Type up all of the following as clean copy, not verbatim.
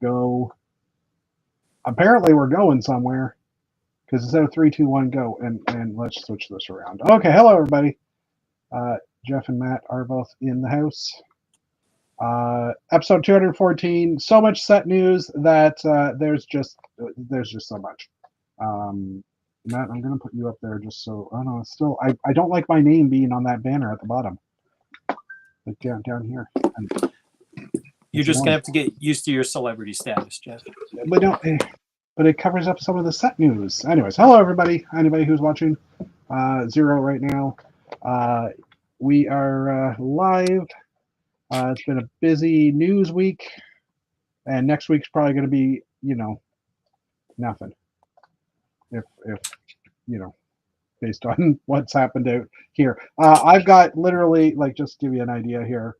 go. Apparently, we're going somewhere because instead of 3, 2, 1, go, and let's switch this around. Okay, hello everybody. Jeff and Matt are both in the house. Episode 214. So much set news that there's just so much. Matt, I'm gonna put you up there just so. Oh no, still I don't like my name being on that banner at the bottom. Like down here. You're just gonna have to get used to your celebrity status, Jeff. But it covers up some of the set news. Anyways, hello everybody. Anybody who's watching, Zero right now. We are live. It's been a busy news week, and next week's probably going to be, nothing. If based on what's happened out here. I've got literally, just to give you an idea here.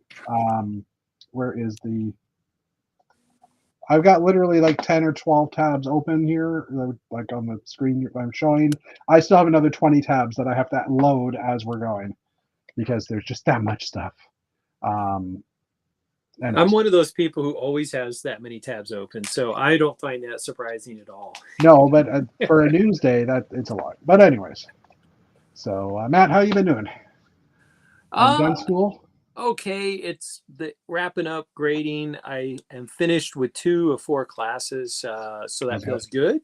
I've got literally 10 or 12 tabs open here, like on the screen I'm showing. I still have another 20 tabs that I have to load as we're going because there's just that much stuff. And I'm one of those people who always has that many tabs open, so I don't find that surprising at all. No, but for a news day, it's a lot. But anyways, so Matt, how you been doing? Done school? Okay, it's wrapping up grading. I am finished with 2 of 4 classes, so that feels good.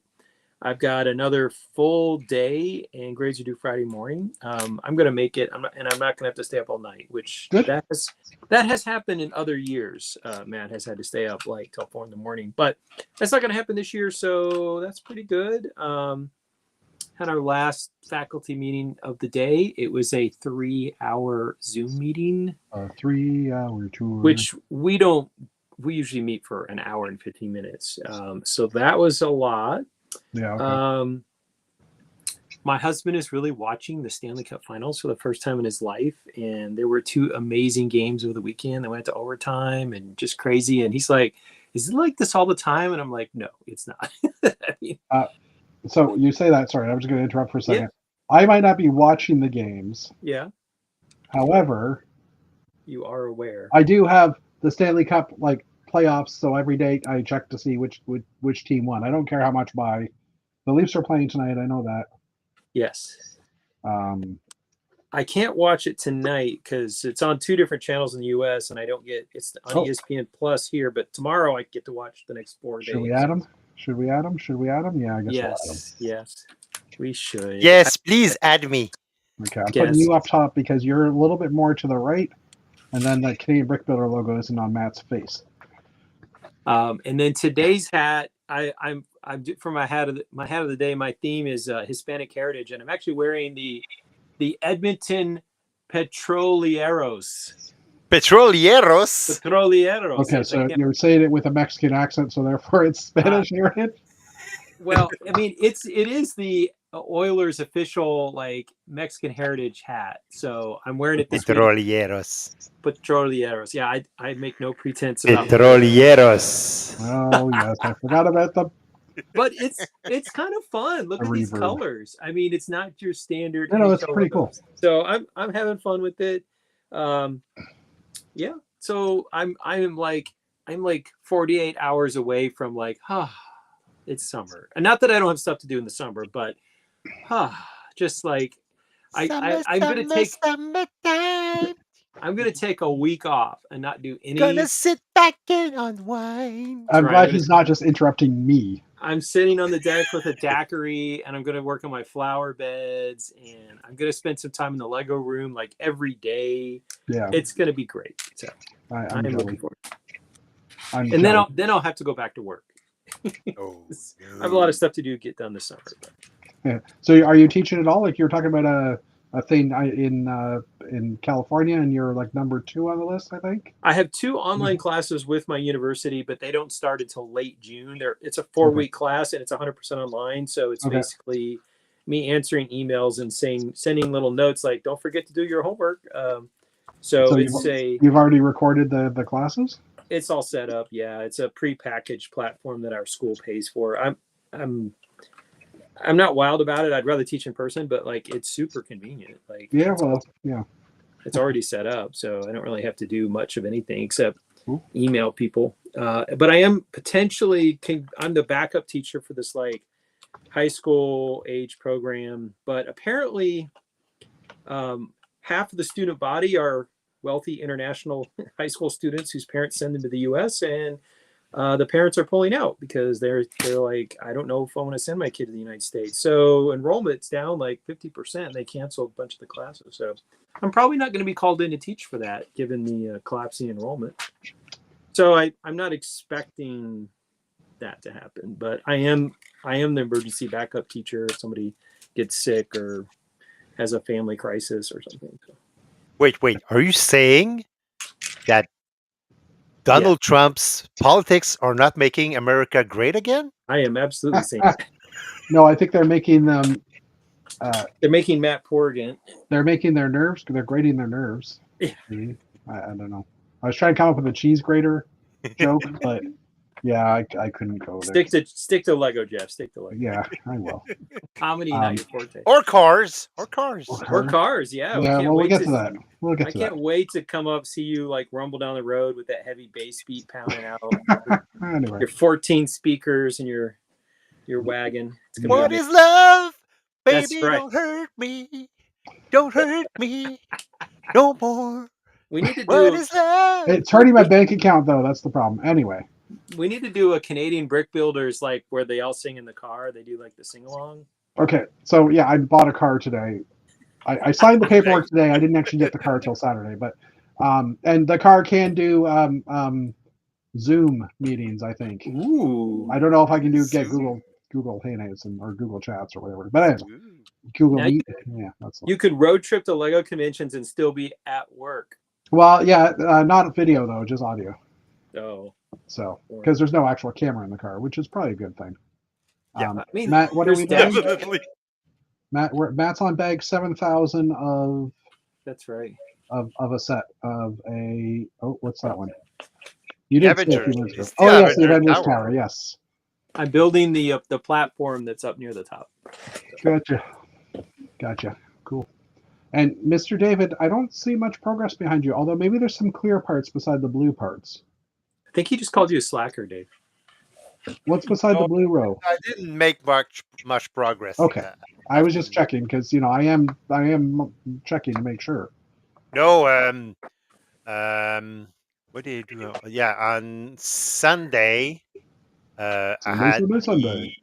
I've got another full day, and grades are due Friday morning. I'm going to make it, I'm not going to have to stay up all night, which that has happened in other years. Matt has had to stay up till 4 in the morning, but that's not going to happen this year, so that's pretty good. Had our last faculty meeting of the day. It was a 3-hour Zoom meeting. 3-hour tour. Which we usually meet for an hour and 15 minutes. So that was a lot. Yeah. Okay. My husband is really watching the Stanley Cup Finals for the first time in his life, and there were 2 amazing games over the weekend that went to overtime and just crazy. And he's like, "Is it like this all the time?" And I'm like, "No, it's not." I mean, so you say that. Sorry, I was going to interrupt for a second. Yeah. I might not be watching the games. Yeah. However, you are aware. I do have the Stanley Cup playoffs, so every day I check to see which team won. I don't care how much by. The Leafs are playing tonight. I know that. Yes. I can't watch it tonight because it's on 2 different channels in the U.S. and I don't get it's on ESPN Plus here. But tomorrow I get to watch the next 4 days. Should we add them? Yeah, I guess yes. we'll add them. Yes, we should. Yes, please add me. Okay, I'm putting you up top because you're a little bit more to the right, and then the Canadian Brick Builder logo isn't on Matt's face. And then today's hat, I'm for my hat of the day. My theme is Hispanic heritage, and I'm actually wearing the Edmonton Petroleros. Petroleros. Okay, so you're saying it with a Mexican accent, so therefore it's Spanish heritage. Well, I mean, it is the Oilers official Mexican heritage hat. So I'm wearing it this Petroleros. Yeah, I make no pretense about Petroleros. Oh yes, I forgot about them. But it's kind of fun. Look at these colors. I mean, it's not your standard. No, it's pretty cool. So I'm having fun with it. Yeah. So I'm 48 hours away from it's summer. And not that I don't have stuff to do in the summer, but just I'm gonna take a week off and not do any. Gonna sit back and unwind. I'm glad he's not just interrupting me. I'm sitting on the deck with a daiquiri, and I'm gonna work on my flower beds, and I'm gonna spend some time in the Lego room every day. Yeah, it's gonna be great. So I'm looking forward. And then I'll have to go back to work. Oh, I have a lot of stuff to do get done this summer. Yeah. So are you teaching at all? You were talking about a thing in California, and you're number 2 on the list, I think. I have 2 online classes with my university, but they don't start until late June. It's a 4-week class, and it's 100% online. So it's basically me answering emails and sending little notes don't forget to do your homework. So you've already recorded the classes? It's all set up. Yeah, it's a pre-packaged platform that our school pays for. I'm not wild about it. I'd rather teach in person, but it's super convenient. Yeah. It's already set up, so I don't really have to do much of anything except Cool. email people. But I am potentially I'm the backup teacher for this like high school age program. But apparently, half of the student body are wealthy international high school students whose parents send them to the U.S. and the parents are pulling out because they're like, I don't know if I want to send my kid to the United States. So enrollment's down like 50%. They canceled a bunch of the classes. So I'm probably not going to be called in to teach for that, given the collapsing enrollment. So I'm not expecting that to happen, but I am the emergency backup teacher if somebody gets sick or has a family crisis or something. So. Wait. Are you saying that Donald Trump's politics are not making America great again? I am absolutely saying that. No, I think they're making them. They're making Matt Porgan. They're making their nerves. They're grating their nerves. Yeah. I don't know. I was trying to come up with a cheese grater joke, but yeah, I couldn't go there. Stick to Lego, Jeff. Stick to Lego. Yeah, I will. Comedy, not your forte. Or cars. Or cars. Yeah. Yeah, we'll get to that. We'll get to that. I can't wait to come up, see you like rumble down the road with that heavy bass beat pounding out. Anyway. Your 14 speakers and your wagon. What is love? Baby, That's right. Don't hurt me. Don't hurt me no more. We need to What do. is love? It's hurting my bank account though. That's the problem. Anyway. We need to do a Canadian Brick Builders like where they all sing in the car. They do like the sing along. Okay, so yeah, I bought a car today. I signed the paperwork today. I didn't actually get the car till Saturday, but and the car can do Zoom meetings. I think. Ooh. I don't know if I can get Google Hangouts or Google Chats or whatever. But anyway, Google Meet. Yeah, that's. You could road trip to Lego conventions and still be at work. Well, yeah, not video though, just audio. Oh. So, because there's no actual camera in the car, which is probably a good thing. Yeah, I mean, Matt, what are we doing? Definitely. Matt's on bag 7,000 of. That's right. Of a set of a what's that one? You did say a few minutes ago. It's Oh the yes, the Avengers Avengers Tower. Tower. Yes. I'm building the platform that's up near the top. Gotcha. Cool. And Mr. David, I don't see much progress behind you. Although maybe there's some clear parts beside the blue parts. I think he just called you a slacker, Dave. What's beside the blue row? I didn't make much progress. Okay. I was just checking because I am checking to make sure. No, what did you do? Yeah, on Sunday, I had Sunday.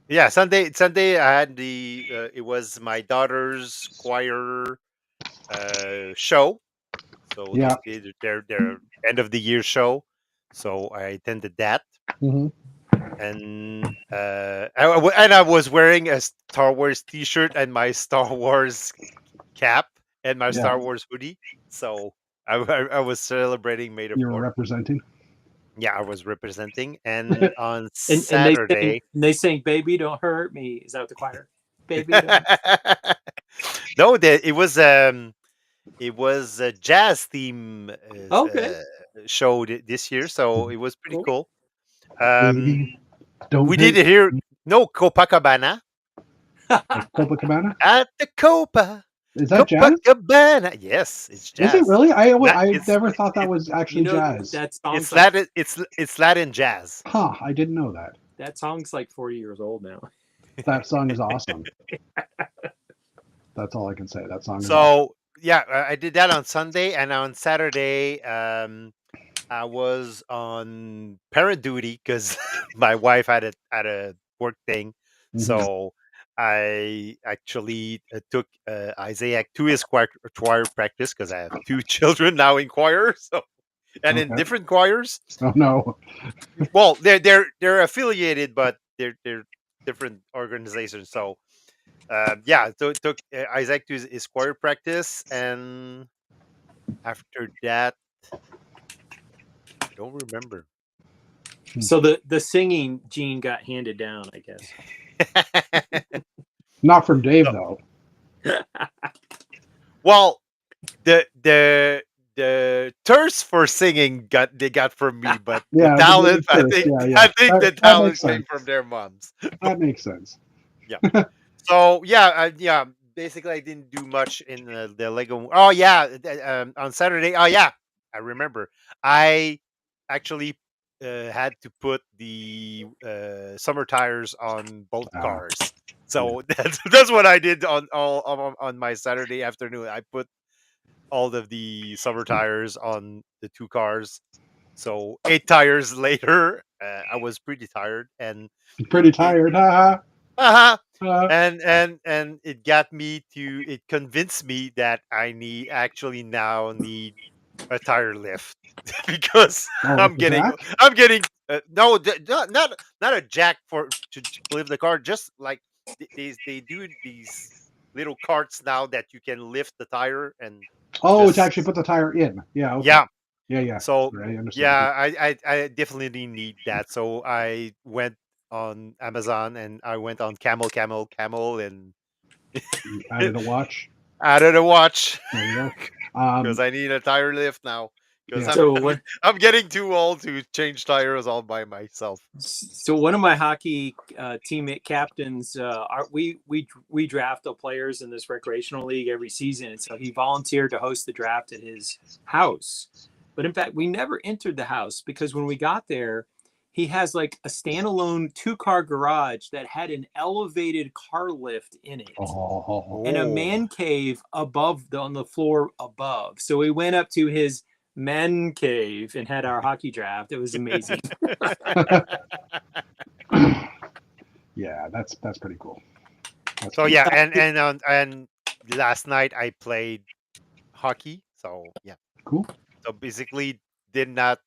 Yeah, Sunday I had it was my daughter's choir show. So Yeah. they did their end of the year show. So I attended that. Mm-hmm. And I was wearing a Star Wars T-shirt and my Star Wars cap and my Star Wars hoodie. So I was celebrating May the 4th. You were representing. Yeah, I was representing, and on Saturday, and they sang "Baby, Don't Hurt Me." Is that what the choir? Baby. Don't... No, it was a jazz theme show this year, so it was pretty cool. We did hear Copacabana. Copacabana At the Copa. Is that Copacabana? Jazz? Yes, it's jazz. Is it really? I never thought that was actually jazz. It's Latin. It's Latin jazz. Huh? I didn't know that. That song's like 40 years old now. That song is awesome. That's all I can say. That song. So yeah, I did that on Sunday, and on Saturday, I was on parent duty because my wife had a work thing, so I actually took Isaac to his choir practice because I have 2 children now in choir, so in different choirs. Oh no! Well, they're affiliated, but they're different organizations. So took Isaac to his choir practice, and after that, I don't remember. So the singing gene got handed down, I guess. Not from Dave though. Well, the thirst for singing got from me, but the talent I think the talent came from their moms. That makes sense. Yeah. So basically I didn't do much in the Lego. Oh yeah, on Saturday. Oh yeah, I remember. I actually had to put the summer tires on both Ah, cars. So that's what I did on my Saturday afternoon. I put all of the summer tires on the two cars. So 8 tires later, I was pretty tired, and Pretty it tired. Haha. uh-huh, Uh, and it convinced me that actually now need a tire lift because oh, I'm with the getting jack? I'm getting no not a jack to lift the car, just like they do these little carts now that you can lift the tire and Oh, to just actually put the tire in. Yeah. Okay. yeah. Yeah. Yeah. So I understand. yeah, I definitely need that. So I went on Amazon and I went on Camel and You added a watch. added a watch There you go. because I need a tire lift now because Yeah. So what? I'm getting too old to change tires all by myself. So one of my hockey teammate captains, we draft the players in this recreational league every season, and so he volunteered to host the draft at his house. But in fact, we never entered the house because when we got there, he has like a standalone 2-car garage that had an elevated car lift in it Oh, and a Oh. man cave on the floor above. So we went up to his man cave and had our hockey draft. It was amazing. yeah. That's pretty cool. That's So pretty yeah, and last night I played hockey. So yeah, cool. so basically did not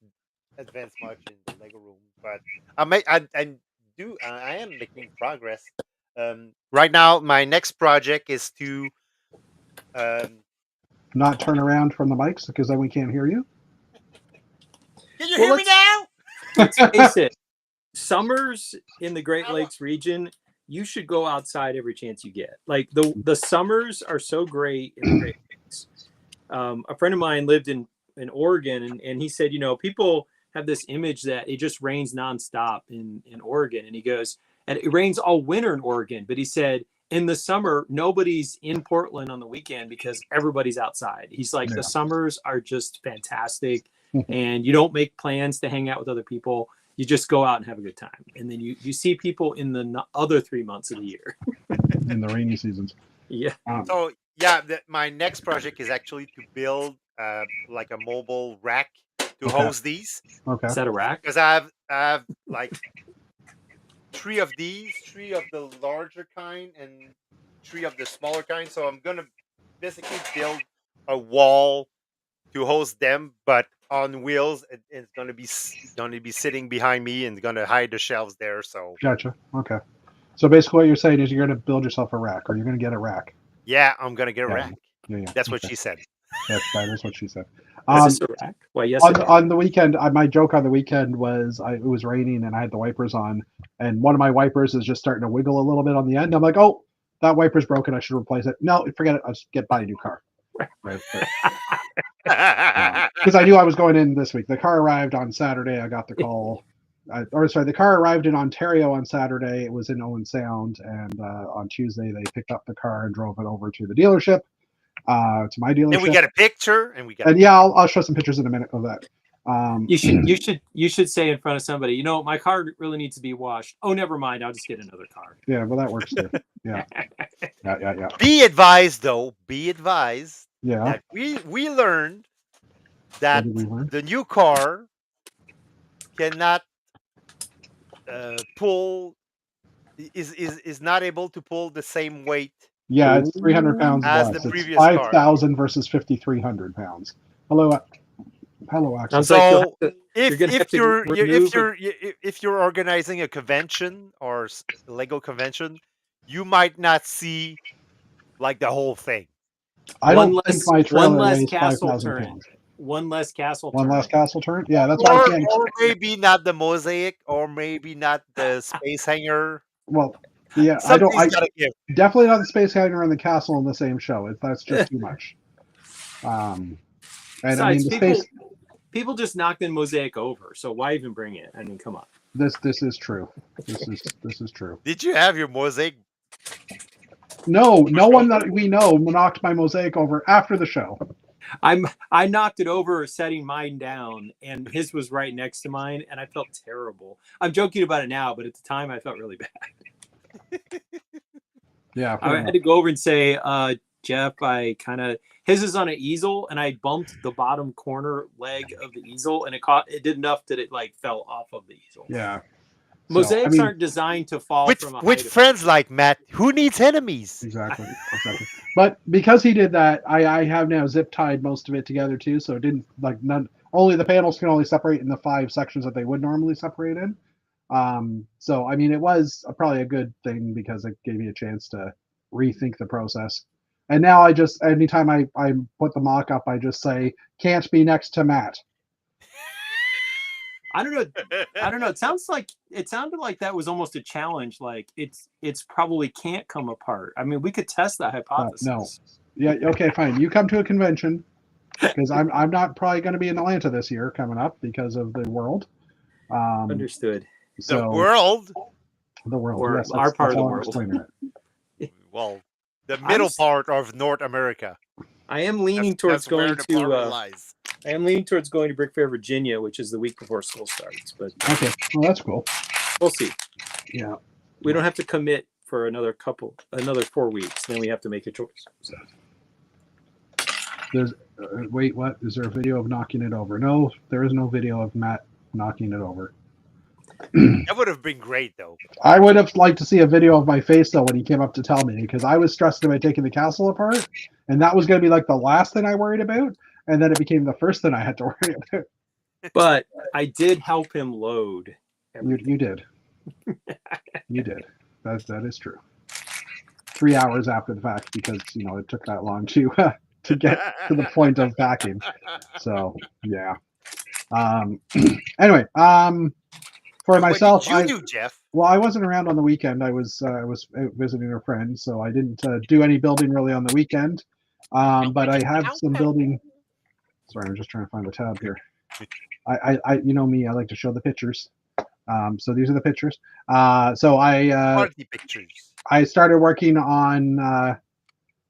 advance much in the Lego room, but I am making progress. Right now, my next project is to um, Not turn around from the mics because then we can't hear you. Can you Well, hear me now? Let's face it, summers in the Great Lakes region, you should go outside every chance you get. Like the summers are so great in the Great Lakes. A friend of mine lived in Oregon, and he said, people have this image that it just rains nonstop in Oregon, and he goes, and it rains all winter in Oregon, but he said in the summer nobody's in Portland on the weekend because everybody's outside. He's like, Yeah. the summers are just fantastic, and you don't make plans to hang out with other people. You just go out and have a good time, and then you see people in the other 3 months of the year. In the rainy seasons. Yeah. So yeah, my next project is actually to build like a mobile rack to Okay. host these, Okay. Is that a rack? because I have like 3 of these, 3 of the larger kind, and 3 of the smaller kind. So I'm gonna basically build a wall to host them, but on wheels. It's gonna be sitting behind me and gonna hide the shelves there. So Gotcha. Okay. So basically, what you're saying is you're going to build yourself a rack, or you're going to get a rack. yeah, I'm gonna get a Yeah. rack. Yeah. That's what Okay. she said. That is what she said. Is this a rack? Why, yes. On the weekend, my joke on the weekend was it was raining and I had the wipers on, and one of my wipers is just starting to wiggle a little bit on the end. I'm like, oh, that wiper's broken. I should replace it. No, forget it. I'll just buy a new car. Right. Because I knew I was going in this week. The car arrived on Saturday. I got the call. The car arrived in Ontario on Saturday. It was in Owen Sound, and on Tuesday they picked up the car and drove it over to the dealership, to my dealership. And we got a picture, and we got. And yeah, I'll show some pictures in a minute of that. You should say in front of somebody, my car really needs to be washed. Oh, never mind. I'll just get another car. Yeah, well, that works too. Yeah. Yeah. Be advised, though. Be advised Yeah. that we learned that What did we learn? the new car cannot pull is not able to pull the same weight. Yeah, it's 300 pounds As less. the It's previous car. 5,000 versus 5,300 pounds. Hello, Axel. Sounds like So you're gonna have to remove if you're organizing a convention or Lego convention, you might not see like the whole thing. I one don't think less- my one trailer less weighs castle 5,000 turn. pounds. one less castle. One turn. less castle turn? Yeah, that's why I can't. Or maybe not the mosaic, or maybe not the space hanger. Well, yeah, Something's gotta give. definitely not the space hanger and the castle in the same show. That's just too much. And I mean, Besides, the space. people just knocked the mosaic over, so why even bring it? I mean, come on. This is true. This is true. Did you have your mosaic? No one that we know knocked my mosaic over after the show. I knocked it over setting mine down, and his was right next to mine, and I felt terrible. I'm joking about it now, but at the time I felt really bad. Yeah, I had to go over and say, Jeff, his is on an easel, and I bumped the bottom corner leg of the easel, and it did enough that it like fell off of the easel. Yeah. Mosaics aren't designed to fall from a height. With friends like Matt, who needs enemies? Exactly. But because he did that, I have now zip tied most of it together too, so it didn't like none. Only the panels can only separate in the 5 sections that they would normally separate in. So I mean, it was probably a good thing because it gave me a chance to rethink the process. And now I just anytime I put the mock up, I just say can't be next to Matt. I don't know. It sounded like that was almost a challenge. Like it's probably can't come apart. I mean, we could test that hypothesis. No. Yeah. Okay. Fine. You come to a convention because I'm not probably going to be in Atlanta this year coming up because of the World. Understood. So, the world. Or yes, our part of the world. Well, the middle part of North America. I am leaning towards going to Brick Fair, Virginia, which is the week before school starts. But okay, well that's cool. We'll see. Yeah, we don't have to commit for another 4 weeks. Then we have to make a choice. So. There's wait, what? Is there a video of knocking it over? No, there is no video of Matt knocking it over. That would have been great, though. I would have liked to see a video of my face though when he came up to tell me, because I was stressed about taking the castle apart, and that was going to be like the last thing I worried about, and then it became the first thing I had to worry about. But I did help him load. You did. You did. That is true. 3 hours after the fact, because it took that long to get to the point of packing. So yeah. Anyway, for myself, what did you do, Jeff? Well, I wasn't around on the weekend. I was out visiting a friend, so I didn't do any building really on the weekend. But I have some building. Sorry, I'm just trying to find the tab here. I you know me, I like to show the pictures. So these are the pictures. So Party pictures. I started working on.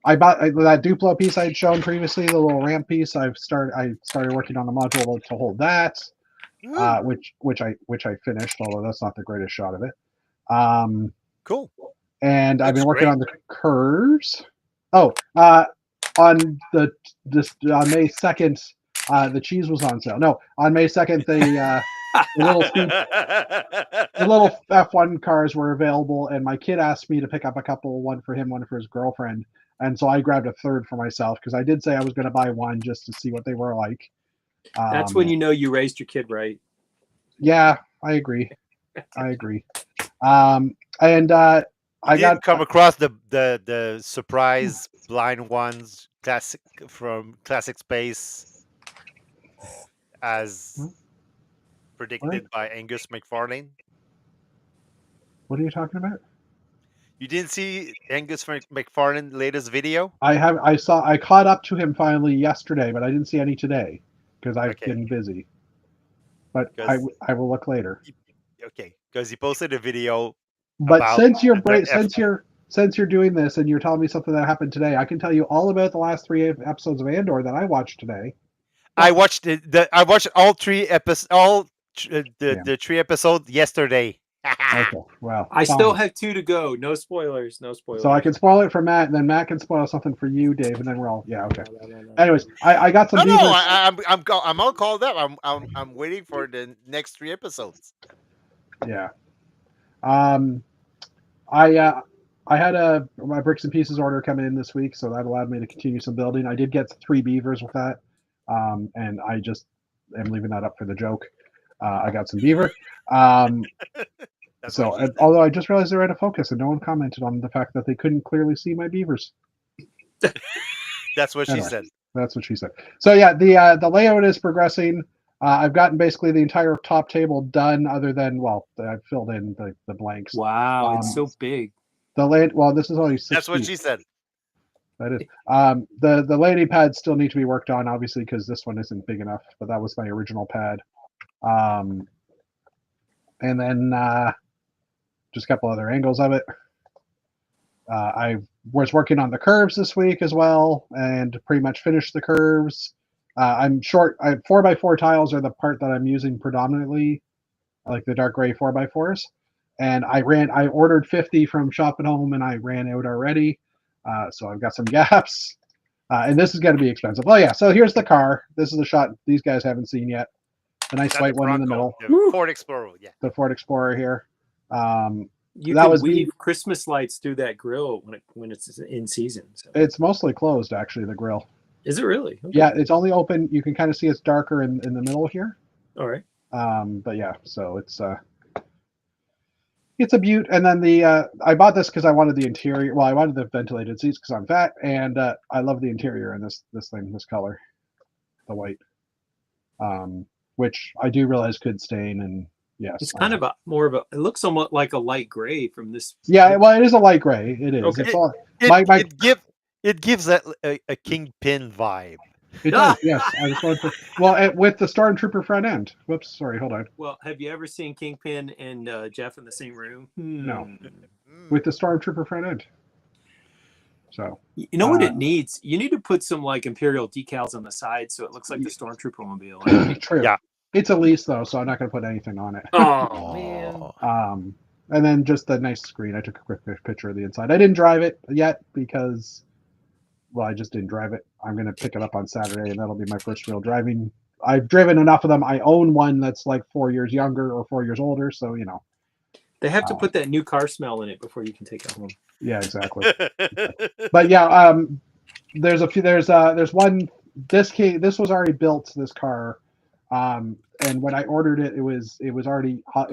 I bought that Duplo piece I had shown previously, the little ramp piece. I started working on the module to hold that. Which I finished, although that's not the greatest shot of it. Cool. And I've been working on the curves. Oh, on May 2nd, the cheese was on sale. No, on May 2nd, the little F1 cars were available, and my kid asked me to pick up a couple, one for him, one for his girlfriend, and so I grabbed a third for myself because I did say I was going to buy one just to see what they were like. That's when you raised your kid right. Yeah, I agree. And I got come across the surprise blind ones from Classic Space as predicted by Angus McFarlane. What are you talking about? You didn't see Angus McFarlane's latest video? I caught up to him finally yesterday, but I didn't see any today because I've been busy. But I will look later. Okay, because he posted a video. But since you're doing this and you're telling me something that happened today, I can tell you all about the last 3 episodes of Andor that I watched today. I watched I watched all 3 episodes. The 3 episodes yesterday. Okay, well, I still have 2 to go. No spoilers. So I can spoil it for Matt, and then Matt can spoil something for you, Dave, and then we're all okay. No. Anyways, I got some. No, I'm all called up. I'm waiting for the next 3 episodes. Yeah. I had my bricks and pieces order coming in this week, so that allowed me to continue some building. I did get 3 beavers with that, and I just am leaving that up for the joke. I got some beaver. Although I just realized they're out of focus, and no one commented on the fact that they couldn't clearly see my beavers. That's what she said. That's what she said. So yeah, the layout is progressing. I've gotten basically the entire top table done, other than I've filled in the blanks. Wow, it's so big. This is only 6 That's what feet. she said. That is. The landing pads still need to be worked on, obviously, because this one isn't big enough. But that was my original pad. And then just a couple other angles of it. I was working on the curves this week as well, and pretty much finished the curves. I'm short. 4x4 tiles are the part that I'm using predominantly, like the dark gray 4x4s. And I ordered 50 from Shop at Home, and I ran out already. So I've got some gaps. And this is going to be expensive. Oh yeah, so here's the car. This is the shot these guys haven't seen yet. The nice Not white the one in the Bronco, middle, the Ford Explorer. Yeah. the Ford Explorer here. You That can was weave me. Christmas lights through that grill when it's in season. So. It's mostly closed, actually, the grill. Is it really? Okay. Yeah, it's only open. You can kind of see it's darker in the middle here. All right. But yeah, so it's a beaut. And then I bought this because I wanted the interior. Well, I wanted the ventilated seats because I'm fat, and I love the interior in this color, the white, which I do realize could stain. And yes, It's kind of more of a. It looks somewhat like a light gray from this. Yeah, well, it is a light gray. It is. Okay. It's all It gives a Kingpin vibe. It does. Yes, I was going to. Well, with the Stormtrooper front end. Whoops, sorry. Hold on. Well, have you ever seen Kingpin and Jeff in the same room? No. With the Stormtrooper front end. So you know what it needs? You need to put some like Imperial decals on the side so it looks like the Stormtrooper mobile. True. Yeah. It's a lease though, so I'm not going to put anything on it. Oh man. And then just a nice screen. I took a quick picture of the inside. I didn't drive it yet because, well, I just didn't drive it. I'm going to pick it up on Saturday, and that'll be my first real driving. I've driven enough of them. I own one that's like 4 years younger or 4 years older, so you know. They have to put that new car smell in it before you can take it home. Yeah, exactly. But yeah, there's a few. There's one. This was already built. This car, and when I ordered it, it was already out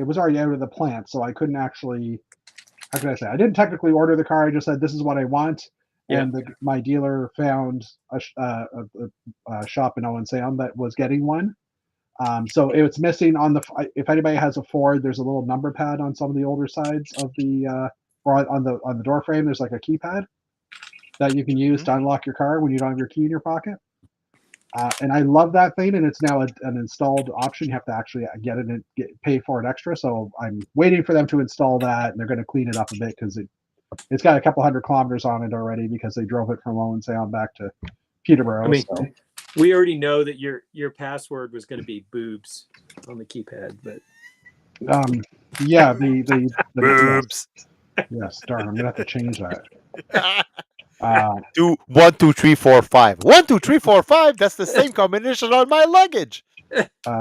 of the plant, so I couldn't actually. How can I say? I didn't technically order the car. I just said this is what I want, and my dealer found a shop in Owen Sound that was getting one. So it's missing on the. If anybody has a Ford, there's a little number pad on some of the older sides of the. Or on the door frame, there's like a keypad that you can use to unlock your car when you don't have your key in your pocket. And I love that thing, and it's now an installed option. You have to actually get it and pay for it extra. So I'm waiting for them to install that, and they're going to clean it up a bit because it's got a couple 100 kilometers on it already because they drove it from Owen Sound back to Peterborough. I mean, so. We already know that your password was going to be boobs on the keypad, but yeah, the boobs. Yes, darn, I'm gonna have to change that. 1, 2, 3, 4, 5. 1, 2, 3, 4, 5. That's the same combination on my luggage.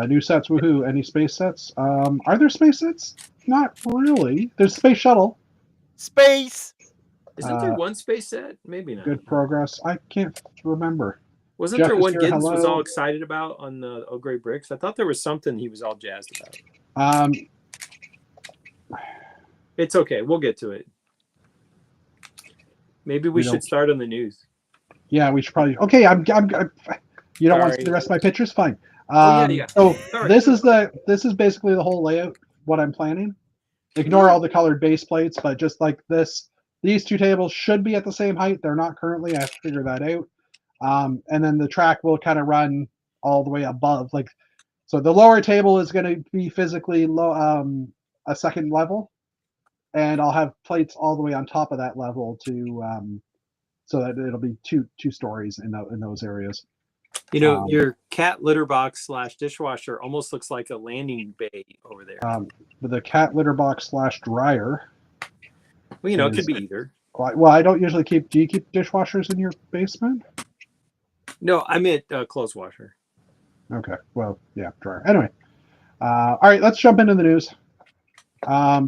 New sets, woohoo! Any space sets? Are there space sets? Not really. There's Space Shuttle. Space. Isn't there one space set? Maybe not. Good progress. I can't remember. Wasn't there one Giddens was all excited about on the Old Grey Bricks? I thought there was something he was all jazzed about. It's okay. We'll get to it. Maybe we should start on the news. Yeah, we should probably. Okay, I'm you don't want to see the rest of my pictures? Fine. Yeah. So this is basically the whole layout. What I'm planning. Ignore all the colored base plates, but just like this, these two tables should be at the same height. They're not currently. I have to figure that out. And then the track will kind of run all the way above. Like, so the lower table is going to be physically low, a second level. And I'll have plates all the way on top of that level to, so that it'll be two stories in those areas. You know, your cat litter box / dishwasher almost looks like a landing bay over there. The cat litter box / dryer. Well, you know, it could be either. Well, I don't usually keep. Do you keep dishwashers in your basement? No, I meant clothes washer. Okay. Well, yeah, dryer. Anyway, all right. Let's jump into the news.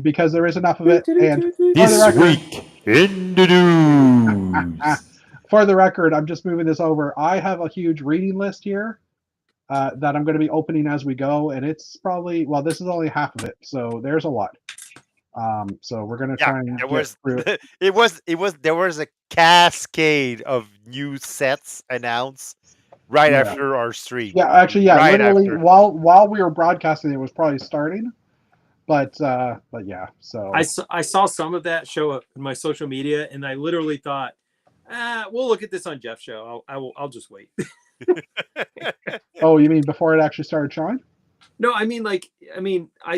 Because there is enough of it. And this week in the news. For the record, I'm just moving this over. I have a huge reading list here that I'm going to be opening as we go, and it's probably this is only half of it, so there's a lot. So we're going to try and there was a cascade of new sets announced right after our stream. Yeah, actually, right literally after. while we were broadcasting, it was probably starting. But yeah, so I saw some of that show up in my social media, and I literally thought, we'll look at this on Jeff's show. I'll just wait. Oh, you mean before it actually started showing? No, I mean,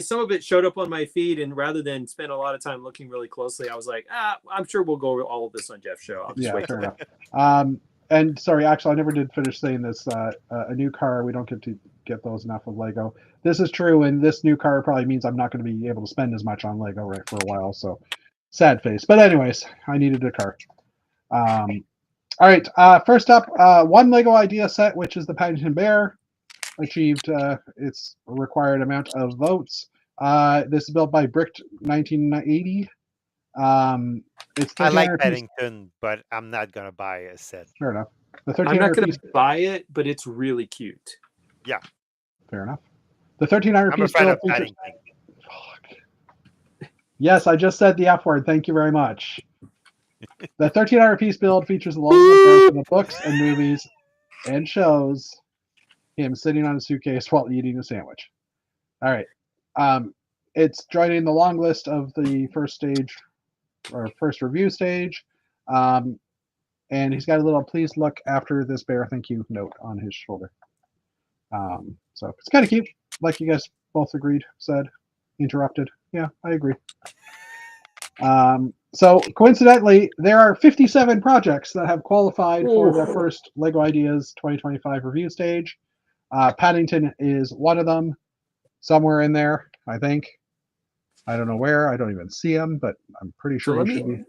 some of it showed up on my feed, and rather than spend a lot of time looking really closely, I was like, I'm sure we'll go over all of this on Jeff's show. I'll just Yeah, wait. fair enough. And sorry, actually, I never did finish saying this. A new car, we don't get to get those enough of Lego. This is true, and this new car probably means I'm not going to be able to spend as much on Lego right for a while. So, sad face. But anyways, I needed a car. All right. First up, one Lego idea set, which is the Paddington Bear, achieved its required amount of votes. This is built by Bricked 1980. It's I like 1300 piece. Paddington, but I'm not gonna buy a set. Fair enough. The I'm not 1300 going piece. to buy it, but it's really cute. Fair enough. The 1300 I'm a piece fan build of features. Paddington. Fuck. Yes, I just said the F word. Thank you very much. The 1300 piece build features the logo from the books and movies and shows him sitting on a suitcase while eating a sandwich. All right. It's joining the long list of the first stage or first review stage. And he's got a little please look after this bear thank you note on his shoulder. So it's kind of cute, like you guys both agreed, said, interrupted. Yeah, I agree. So coincidentally, there are 57 projects that have qualified for the first LEGO Ideas 2025 review stage. Paddington is one of them, somewhere in there, I think. I don't know where. I don't even see him, but I'm pretty sure he should be.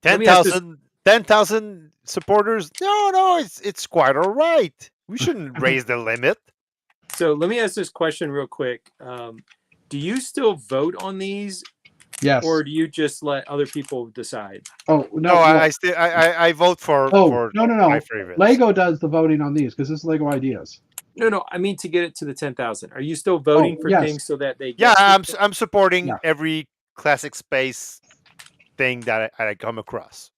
10,000 supporters. No, it's quite all right. We shouldn't raise the limit. So let me ask this question real quick. Do you still vote on these, Yes. or do you just let other people decide? Oh No, I vote for no. my favorites. Lego does the voting on these because this is Lego Ideas. No. I mean to get it to the 10,000. Are you still voting for yes. things so that they? Yeah, get I'm supporting Yeah. every classic space thing that I come across,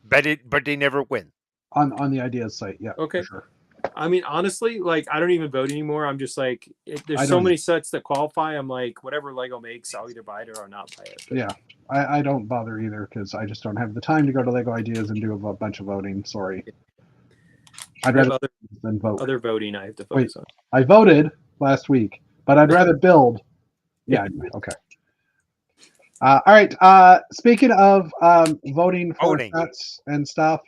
but they never win. On the Ideas site, yeah. Okay. For sure. I mean, honestly, like I don't even vote anymore. I'm just like, there's so many sets that qualify. I'm like, whatever Lego makes, I'll either buy it or not buy it. But yeah, I don't bother either because I just don't have the time to go to Lego Ideas and do a bunch of voting. Sorry. I'd rather than vote. Other voting I have to focus on. I voted last week, but I'd rather build. Yeah. Okay. All right. Speaking of voting for sets and stuff,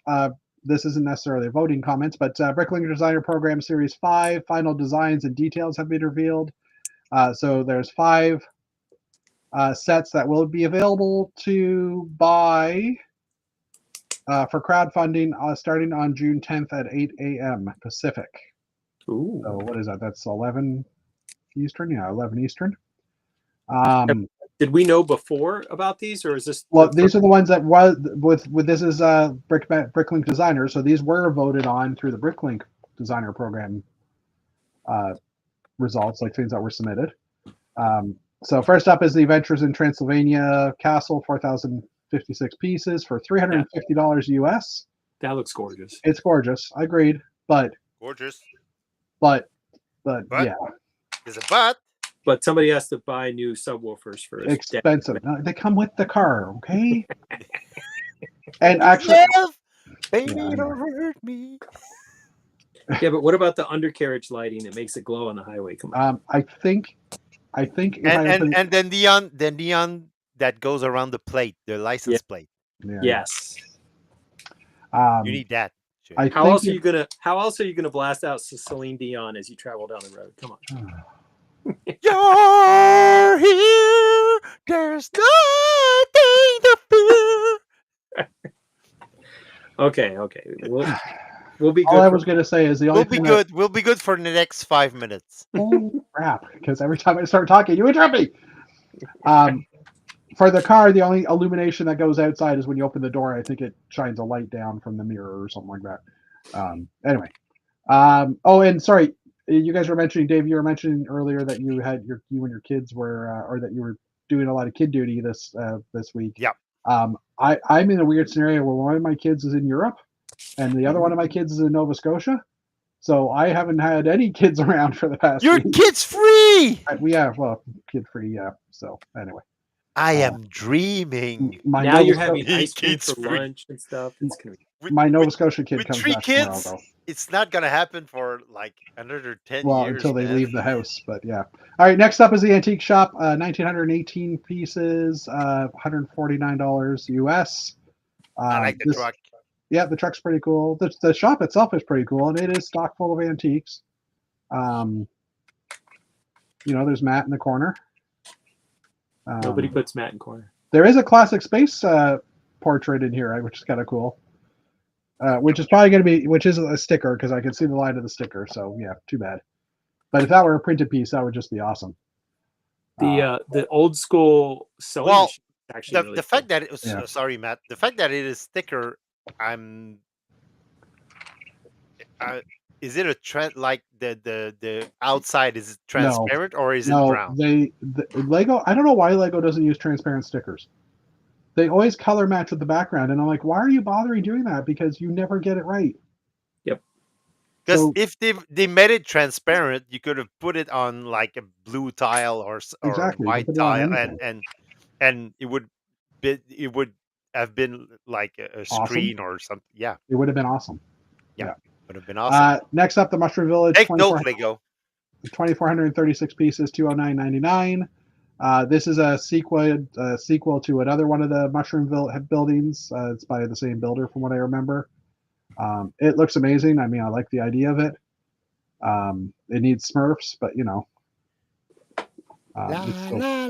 this isn't necessarily a voting comments, but Bricklink Designer Program Series 5 final designs and details have been revealed. So there's 5 sets that will be available to buy for crowdfunding starting on June 10th at 8 a.m. Pacific. Ooh. So what is that? That's 11 Eastern? Yeah, 11 Eastern. Did we know before about these, or is this? Well, these are the ones that was with this is Bricklink Designer, so these were voted on through the Bricklink Designer Program results, like things that were submitted. So first up is the Adventures in Transylvania Castle, 4,056 pieces for $350 US. That looks gorgeous. It's gorgeous. I agreed, but gorgeous. But yeah, there's a but. But somebody has to buy new subwoofers first. Expensive. No, they come with the car, okay? And actually, baby, don't hurt me. Yeah, but what about the undercarriage lighting that makes it glow on the highway? Come on. I think. And then the neon that goes around the plate, the license plate. Yeah. Yes. You need that. How else are you gonna blast out Celine Dion as you travel down the road? Come on. You're here. There's nothing to fear. Okay. We'll be good. All I was going to say is the only thing We'll be good for the next 5 minutes. Oh crap! Because every time I start talking, you interrupt me. For the car, the only illumination that goes outside is when you open the door. I think it shines a light down from the mirror or something like that. Anyway. Oh, and sorry. You guys were mentioning, Dave, you were mentioning earlier that you and your kids were, or that you were doing a lot of kid duty this week. Yeah. I'm in a weird scenario where one of my kids is in Europe and the other one of my kids is in Nova Scotia. So I haven't had any kids around for the past week. Your kid's free! Kid free, yeah. So anyway. I am dreaming. Now you're having ice cream for lunch and stuff. It's gonna be my Nova Scotia kid with comes 3 back tomorrow, kids, though. it's not gonna happen for like another 10 Well, years. until they man. leave the house, but yeah. All right, next up is the antique shop. 1,918 pieces, $149 US. I like the truck. Yeah, the truck's pretty cool. The shop itself is pretty cool, and it is stock full of antiques. There's Matt in the corner. Nobody puts Matt in corner. There is a classic space portrait in here, which is kind of cool. Which is probably going to be, which is a sticker because I can see the line of the sticker. So yeah, too bad. But if that were a printed piece, that would just be awesome. The old school sewing Well, machine is actually really the cool. fact that it was sorry, Matt. The fact that it is thicker, is it a trend like the outside is transparent or is it brown? Lego. I don't know why Lego doesn't use transparent stickers. They always color match with the background, and I'm like, why are you bothering doing that? Because you never get it right. Yep. Because if they made it transparent, you could have put it on like a blue tile or Exactly, white put it on tile, anything. and it would have been like a Awesome. screen or something. Yeah, it would have been awesome. Yeah. Would have been awesome. Next up, the Mushroom Village. Take note, Lego. 2,436 pieces, $209.99. This is a sequel to another one of the Mushroom buildings. It's by the same builder, from what I remember. It looks amazing. I mean, I like the idea of it. It needs Smurfs, but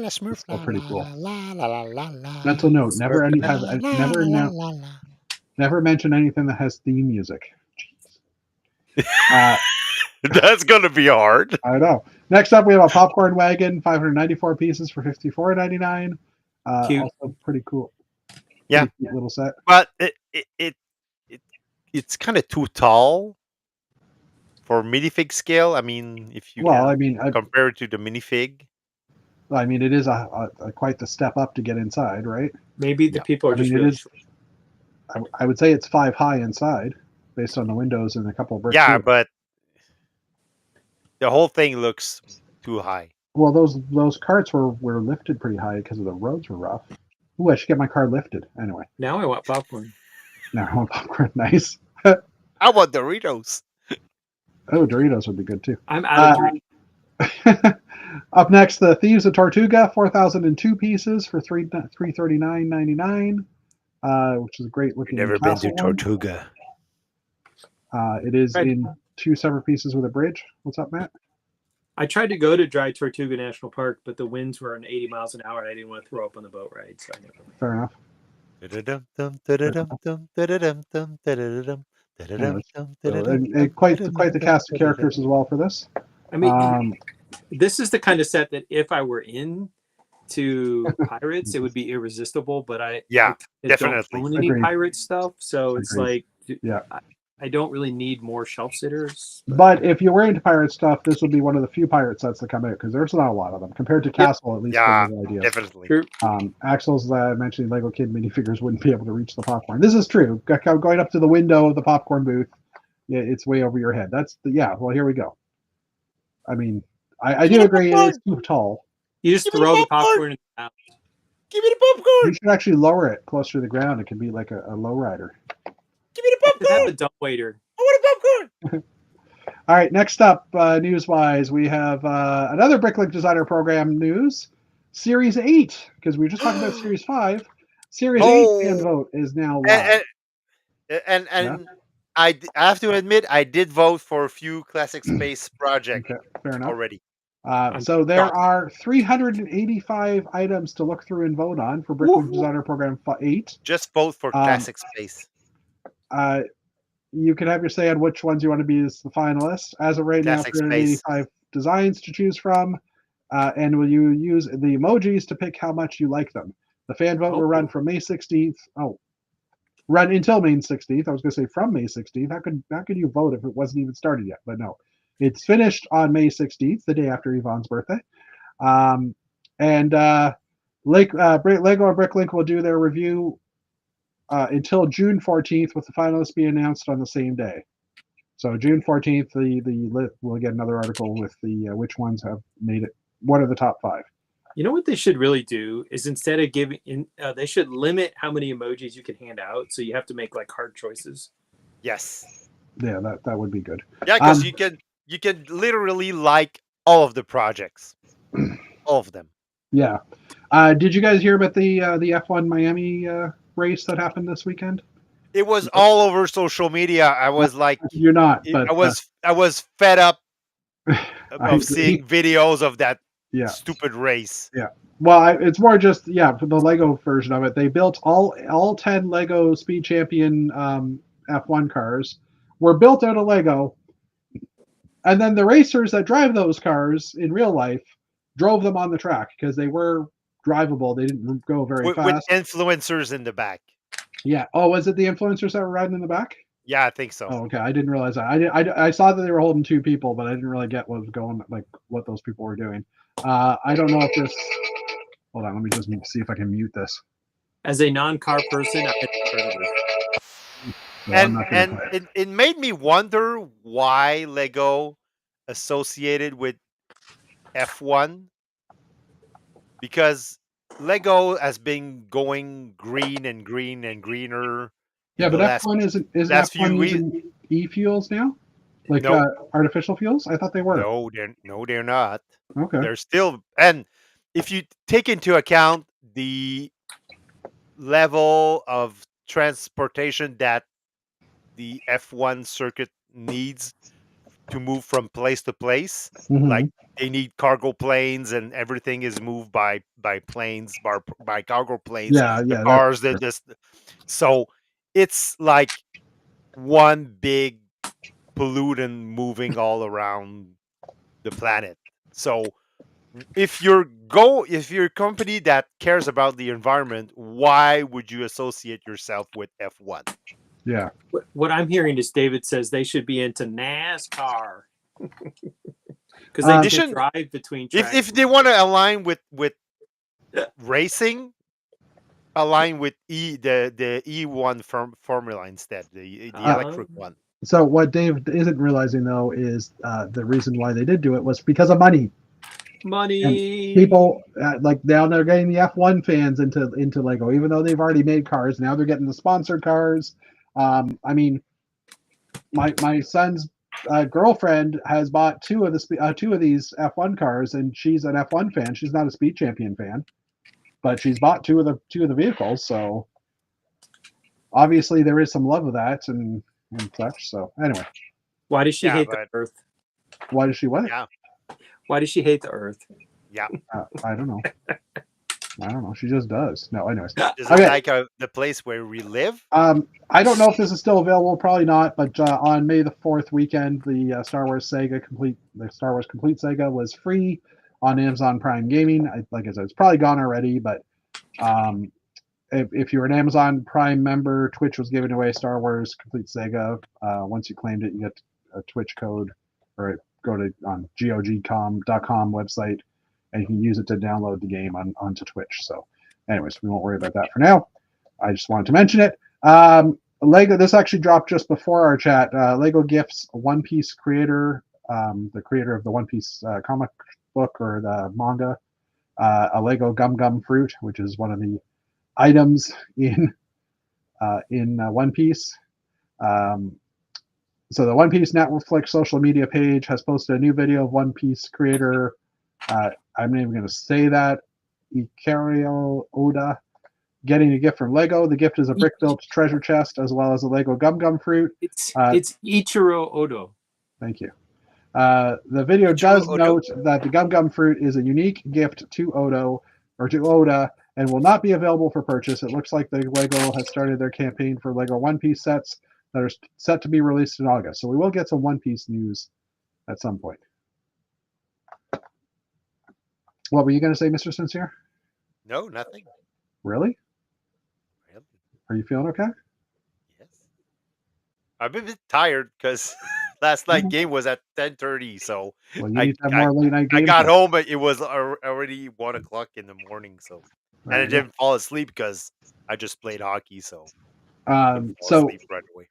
it's still pretty cool. Mental note: never mention anything that has theme music. That's gonna be hard. I know. Next up, we have a popcorn wagon, 594 pieces for $54.99. Also pretty cool. Yeah, pretty cute little set. But it's kind of too tall for minifig scale. I mean, if you compare it to the minifig. I mean, it is a quite the step up to get inside, right? Maybe the people are just really short. I would say it's 5 high inside, based on the windows and a couple of bricks. Yeah, but the whole thing looks too high. Well, those carts were lifted pretty high because the roads were rough. Ooh, I should get my car lifted. Anyway. Now I want popcorn. Now I want popcorn. Nice. I want Doritos. Oh, Doritos would be good too. I'm out of Doritos. Up next, the Thieves of Tortuga, 4,002 pieces for $339.99, which is a great looking. Never been to Tortuga. It is in 2 separate pieces with a bridge. What's up, Matt? I tried to go to Dry Tortuga National Park, but the winds were 80 miles an hour, and I didn't want to throw up on the boat ride. So I never went. Fair enough. And quite the cast of characters as well for this. I mean, this is the kind of set that if I were into pirates, it would be irresistible. But I definitely don't own any pirate stuff, so it's like yeah. I don't really need more shelf sitters. But if you were into pirate stuff, this would be one of the few pirate sets that come out because there's not a lot of them compared to Castle. At least, definitely. True. Axel's mentioning Lego Kid minifigures wouldn't be able to reach the popcorn. This is true. Going up to the window of the popcorn booth, yeah, it's way over your head. Well, here we go. I mean, I do agree it is too tall. You just throw the popcorn in the house. Give me the popcorn. You should actually lower it closer to the ground. It can be like a low rider. Give me the popcorn. Have a dumbwaiter. I want a popcorn. All right, next up, news-wise, we have another Bricklink Designer Program news. Series 8, because we were just talking about Series 5. Series 8 fan vote is now live. And I have to admit, I did vote for a few Classic Space projects fair enough. already. So there are 385 items to look through and vote on for Bricklink Designer Program 8. Just vote for Classic Space. You can have your say on which ones you want to be as the finalists. As of right now, 385 designs to choose from, and will you use the emojis to pick how much you like them. The fan vote will run from May 16th. Run until May 16th. I was going to say from May 16th. How could you vote if it wasn't even started yet? But no, it's finished on May 16th, the day after Yvonne's birthday. And Lego and Bricklink will do their review until June 14th, with the finalists being announced on the same day. So June 14th, we'll get another article with the which ones have made it. What are the top 5? You know what they should really do is instead of they should limit how many emojis you can hand out. So you have to make like hard choices. Yes. Yeah, that would be good. Yeah, because you can literally like all of the projects, all of them. Yeah. Did you guys hear about the F1 Miami race that happened this weekend? It was all over social media. I was like, You're not, but I was fed up I of seeing videos of that yeah. stupid race. Yeah. Well, it's more just for the Lego version of it. They built all 10 Lego Speed Champion F1 cars were built out of Lego, and then the racers that drive those cars in real life drove them on the track because they were drivable. They didn't go very With fast. influencers in the back. Yeah. Oh, was it the influencers that were riding in the back? Yeah, I think so. Oh, okay. I didn't realize that. I saw that they were holding 2 people, but I didn't really get what was going, like what those people were doing. I don't know if this. Hold on, let me just see if I can mute this. As a non-car person, I had heard of this. So and it made me wonder why Lego associated with F1, because Lego has been going green and green and greener. Yeah, but F1 isn't F1 using e-fuels now? Like artificial fuels? I thought they were. No, they're not. Okay. They're still, and if you take into account the level of transportation that the F1 circuit needs to move from place to place, like they need cargo planes, and everything is moved by planes, by cargo planes. Yeah, the cars that just, so it's like one big pollutant moving all around the planet. So if you're a company that cares about the environment, why would you associate yourself with F1? Yeah. What I'm hearing is David says they should be into NASCAR because they should drive between tracks. If they want to align with racing, align with the E1 formula instead, the electric one. So what Dave isn't realizing though is the reason why they did do it was because of money. Money. And people like now they're getting the F1 fans into Lego, even though they've already made cars. Now they're getting the sponsored cars. I mean, my son's girlfriend has bought two of these F1 cars, and she's an F1 fan. She's not a Speed Champion fan, but she's bought two of the vehicles. So obviously there is some love of that and such. So anyway, why does she hate the Earth? Why does she what? Yeah. Why does she hate the Earth? Yeah. I don't know. I don't know. She just does. No, anyways. Is it like the place where we live? I don't know if this is still available. Probably not. But on May the 4th weekend, the Star Wars Complete Saga was free on Amazon Prime Gaming. Like I said, it's probably gone already. But if you're an Amazon Prime member, Twitch was giving away Star Wars Complete Saga. Once you claimed it, you get a Twitch code, or go to on GOG.com website, and you can use it to download the game onto Twitch. So anyways, we won't worry about that for now. I just wanted to mention it. Lego, this actually dropped just before our chat. Lego gifts One Piece creator, the creator of the One Piece comic book or the manga, a Lego Gum Gum fruit, which is one of the items in One Piece. So the One Piece Netflix social media page has posted a new video of One Piece creator. I'm not even going to say that. Ikario Oda getting a gift from Lego. The gift is a brick-built treasure chest as well as a Lego Gum Gum fruit. It's Ichiro Odo. Thank you. The video does note that the Gum Gum fruit is a unique gift to Oda and will not be available for purchase. It looks like the Lego has started their campaign for Lego One Piece sets that are set to be released in August. So we will get some One Piece news at some point. What were you going to say, Mr. Sincere? No, nothing. Really? Are you feeling okay? Yes. I'm a bit tired because last night game was at 10:30, so well, you need to have more late night games. I got home, but it was already 1 o'clock in the morning. So, and I didn't fall asleep because I just played hockey. So, so right away.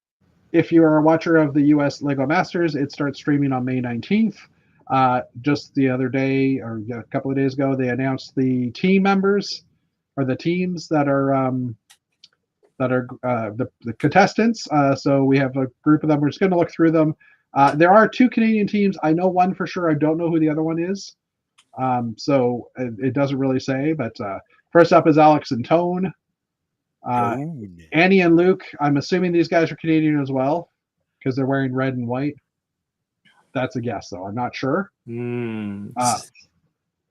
If you are a watcher of the U.S. Lego Masters, it starts streaming on May 19th. Just the other day, or a couple of days ago, they announced the team members or the teams that are the contestants. So we have a group of them. We're just going to look through them. There are 2 Canadian teams. I know one for sure. I don't know who the other one is. So it doesn't really say. But first up is Alex and Tone. Annie and Luke. I'm assuming these guys are Canadian as well because they're wearing red and white. That's a guess, though. I'm not sure. And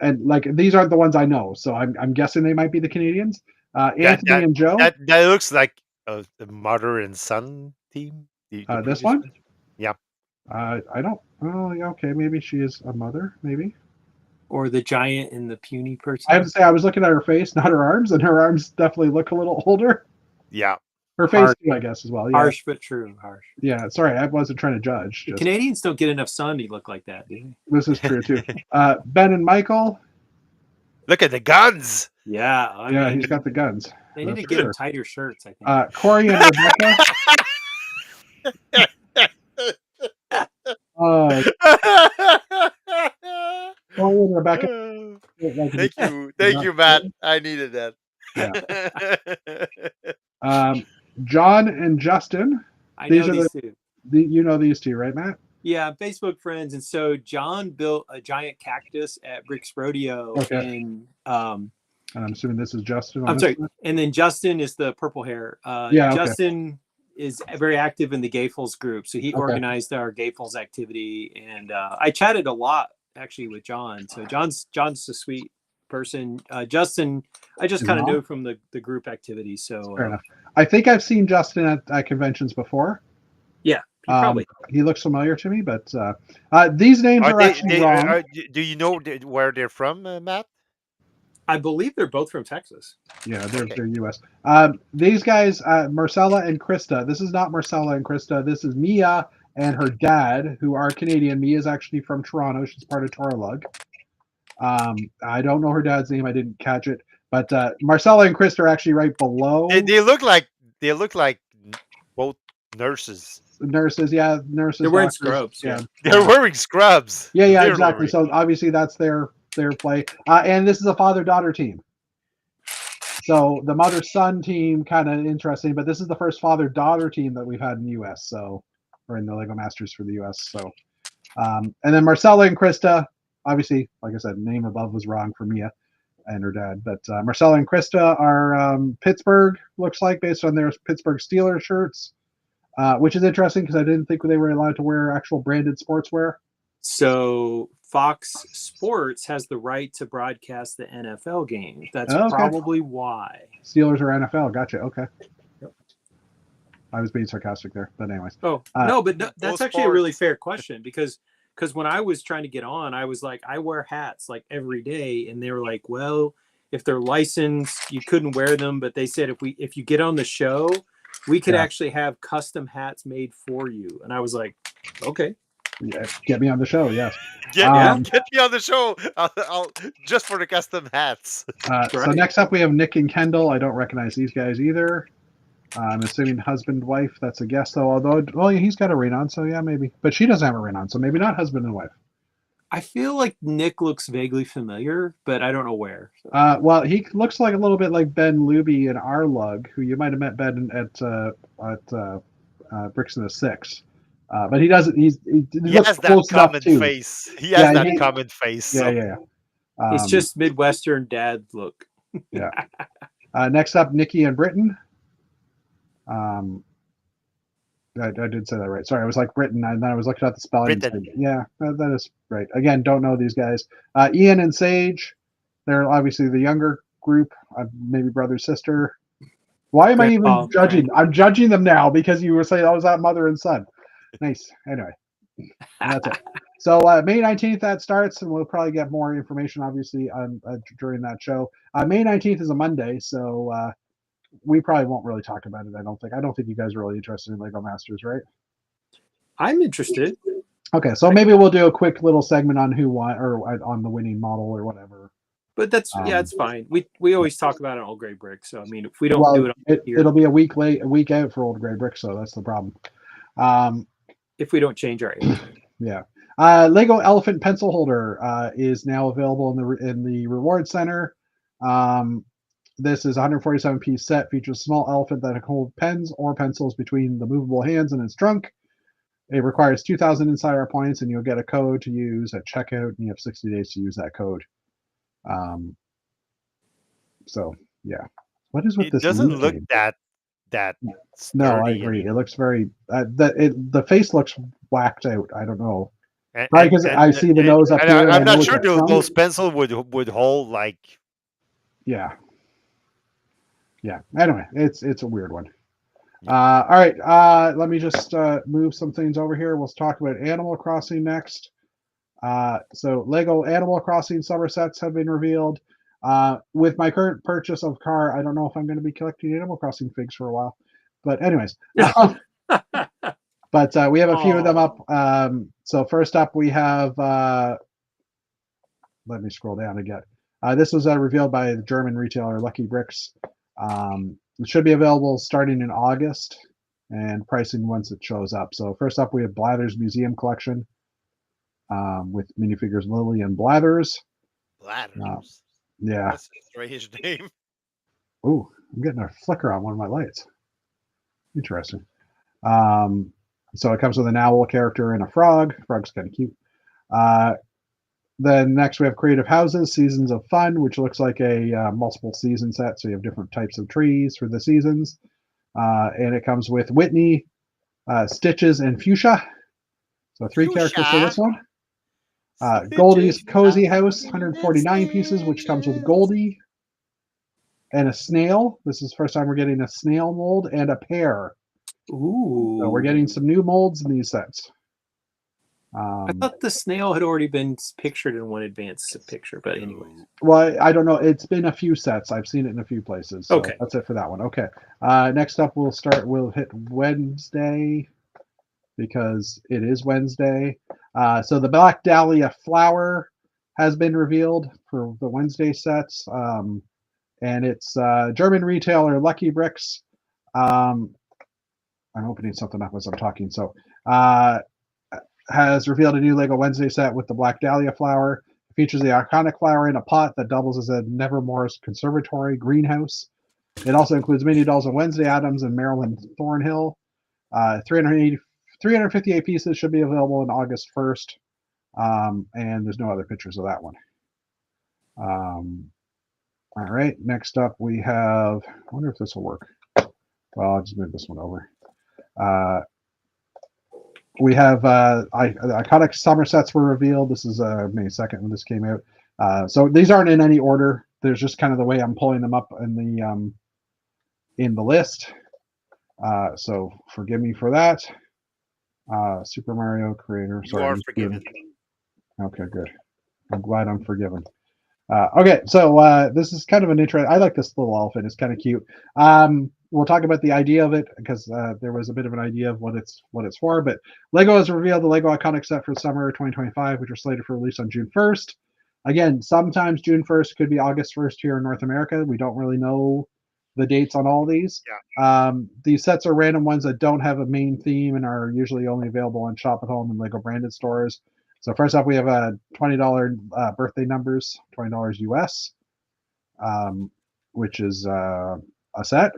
like these aren't the ones I know, so I'm guessing they might be the Canadians. Anthony and Joe. That looks like the mother and son team. This one? Yeah. I don't. Oh, yeah, okay. Maybe she is a mother. Maybe. Or the giant and the puny person. I have to say, I was looking at her face, not her arms, and her arms definitely look a little older. Yeah. Her face, too, I guess, as well. Yeah. Harsh but true. Harsh. Yeah. Sorry, I wasn't trying to judge. Just, Canadians don't get enough sun to look like that, do they? this is true too. Ben and Michael. Look at the guns. Yeah. I mean, he's got the guns. they need That's to get for him sure. tighter shirts, I think. Corey and Rebecca. Corey and Rebecca. Thank you, Matt. I needed that. John and Justin. I know these two. You know these two, right, Matt? Yeah, Facebook friends. And so John built a giant cactus at Brick's Rodeo. Okay. And I'm assuming this is Justin. I'm sorry. And then Justin is the purple hair. Justin is very active in the Gayfuls group. So he organized our Gayfuls activity. And I chatted a lot, actually, with John. So John's a sweet person. Justin, I just kind of knew from the group activity. So fair enough. I think I've seen Justin at conventions before. Yeah, probably. He looks familiar to me, but these names are actually wrong. Do you know where they're from, Matt? I believe they're both from Texas. Yeah, they're U.S. These guys, Marcella and Krista. This is not Marcella and Krista. This is Mia and her dad, who are Canadian. Mia is actually from Toronto. She's part of Toralug. I don't know her dad's name. I didn't catch it. But Marcella and Krista are actually right below. They look like both nurses. Nurses, yeah, nurses. They're wearing doctors, scrubs. Yeah, they're wearing scrubs. Yeah, exactly. So obviously that's their play. And this is a father-daughter team. So the mother-son team, kind of interesting, but this is the first father-daughter team that we've had in the U.S. So, or in the Lego Masters for the U.S. So, and then Marcella and Krista, obviously, like I said, name above was wrong for Mia and her dad, but Marcella and Krista are Pittsburgh, looks like, based on their Pittsburgh Steelers shirts, which is interesting because I didn't think they were allowed to wear actual branded sportswear. So Fox Sports has the right to broadcast the NFL games. That's probably why. Steelers or NFL. Gotcha. Okay. Yep. I was being sarcastic there, but anyways. No, that's actually a really fair question because when I was trying to get on, I was like, I wear hats like every day, and they were like, well, if they're licensed, you couldn't wear them, but they said if you get on the show, we could actually have custom hats made for you, and I was like, okay. Yeah, get me on the show, yes. Get me on the show. I'll just for the custom hats. So next up, we have Nick and Kendall. I don't recognize these guys either. I'm assuming husband, wife. That's a guess, though. Although, he's got a ring on, so yeah, maybe. But she doesn't have a ring on, so maybe not husband and wife. I feel like Nick looks vaguely familiar, but I don't know where. So. Well, he looks like a little bit like Ben Luby in Arlug, who you might have met Ben at Bricks in the Six. But he doesn't. He has that common face. He has that common face. Yeah. It's just Midwestern dad look. Yeah. Next up, Nikki and Britton. I did say that right. Sorry, I was like Britton, and then I was looking at the spelling. Yeah, that is right. Again, don't know these guys. Ian and Sage. They're obviously the younger group. Maybe brother, sister. Why am I even judging? I'm judging them now because you were saying I was that mother and son. Nice. Anyway, that's it. So May 19th that starts, and we'll probably get more information, obviously, during that show. May 19th is a Monday, so we probably won't really talk about it. I don't think you guys are really interested in Lego Masters, right? I'm interested. Okay, so maybe we'll do a quick little segment on who won or on the winning model or whatever. But that's it's fine. We always talk about it on Old Gray Brick. So I mean, if we don't do it, it'll be a week out for Old Gray Brick. So that's the problem. If we don't change our age. Yeah. Lego Elephant Pencil Holder is now available in the Reward Center. This is a 147 piece set, features a small elephant that can hold pens or pencils between the movable hands and its trunk. It requires 2,000 insider points, and you'll get a code to use at checkout, and you have 60 days to use that code. So yeah, what is with It this? doesn't loot look game? that No, I sturdy agree. and- It looks very the face looks whacked out. I don't know. and- Probably because I see the nose up and here. and I I'm know not it's sure a trunk. those pencil would hold like. Yeah. Anyway, it's a weird one. All right. Let me just move some things over here. We'll talk about Animal Crossing next. So Lego Animal Crossing summer sets have been revealed. With my current purchase of car, I don't know if I'm going to be collecting Animal Crossing figs for a while. But anyways, but we have a few of them up. So first up, we have. Let me scroll down again. This was revealed by the German retailer Lucky Bricks. It should be available starting in August, and pricing once it shows up. So first up, we have Blather's Museum Collection with minifigures Lily and Blathers. Blathers. Yeah. That's a strange name. Ooh, I'm getting a flicker on one of my lights. Interesting. So it comes with an owl character and a frog. Frog's kind of cute. Then next we have Creative Houses, Seasons of Fun, which looks like a multiple season set. So you have different types of trees for the seasons. And it comes with Whitney, Stitches, and Fuchsia. So 3 characters for this one. Goldie's Cozy House, 149 pieces, which comes with Goldie and a snail. This is the first time we're getting a snail mold and a pear. Ooh. So we're getting some new molds in these sets. I thought the snail had already been pictured in one advance picture, but anyway. Well, I don't know. It's been a few sets. I've seen it in a few places. So Okay. that's it for that one. Okay. Next up, we'll hit Wednesday because it is Wednesday. So the Black Dahlia flower has been revealed for the Wednesday sets. And it's German retailer Lucky Bricks. I'm opening something up as I'm talking. So has revealed a new Lego Wednesday set with the Black Dahlia flower. It features the iconic flower in a pot that doubles as a Nevermore's conservatory greenhouse. It also includes mini dolls of Wednesday Addams and Marilyn Thornhill. 358 pieces should be available on August 1st. And there's no other pictures of that one. All right, next up we have, I wonder if this will work. Well, I'll just move this one over. We have iconic summer sets were revealed. This is May 2nd when this came out. So these aren't in any order. There's just kind of the way I'm pulling them up in the list. So forgive me for that. Super Mario Creator. You Sorry, are forgiven. Okay, good. I'm glad I'm forgiven. Okay, so this is kind of an interesting. I like this little elephant. It's kind of cute. We'll talk about the idea of it because there was a bit of an idea of what it's for. But Lego has revealed the Lego Iconic set for summer 2025, which are slated for release on June 1st. Again, sometimes June 1st could be August 1st here in North America. We don't really know the dates on all these. Yeah. These sets are random ones that don't have a main theme and are usually only available on Shop at Home and Lego branded stores. So first up, we have a $20 birthday numbers, $20 US, which is a set.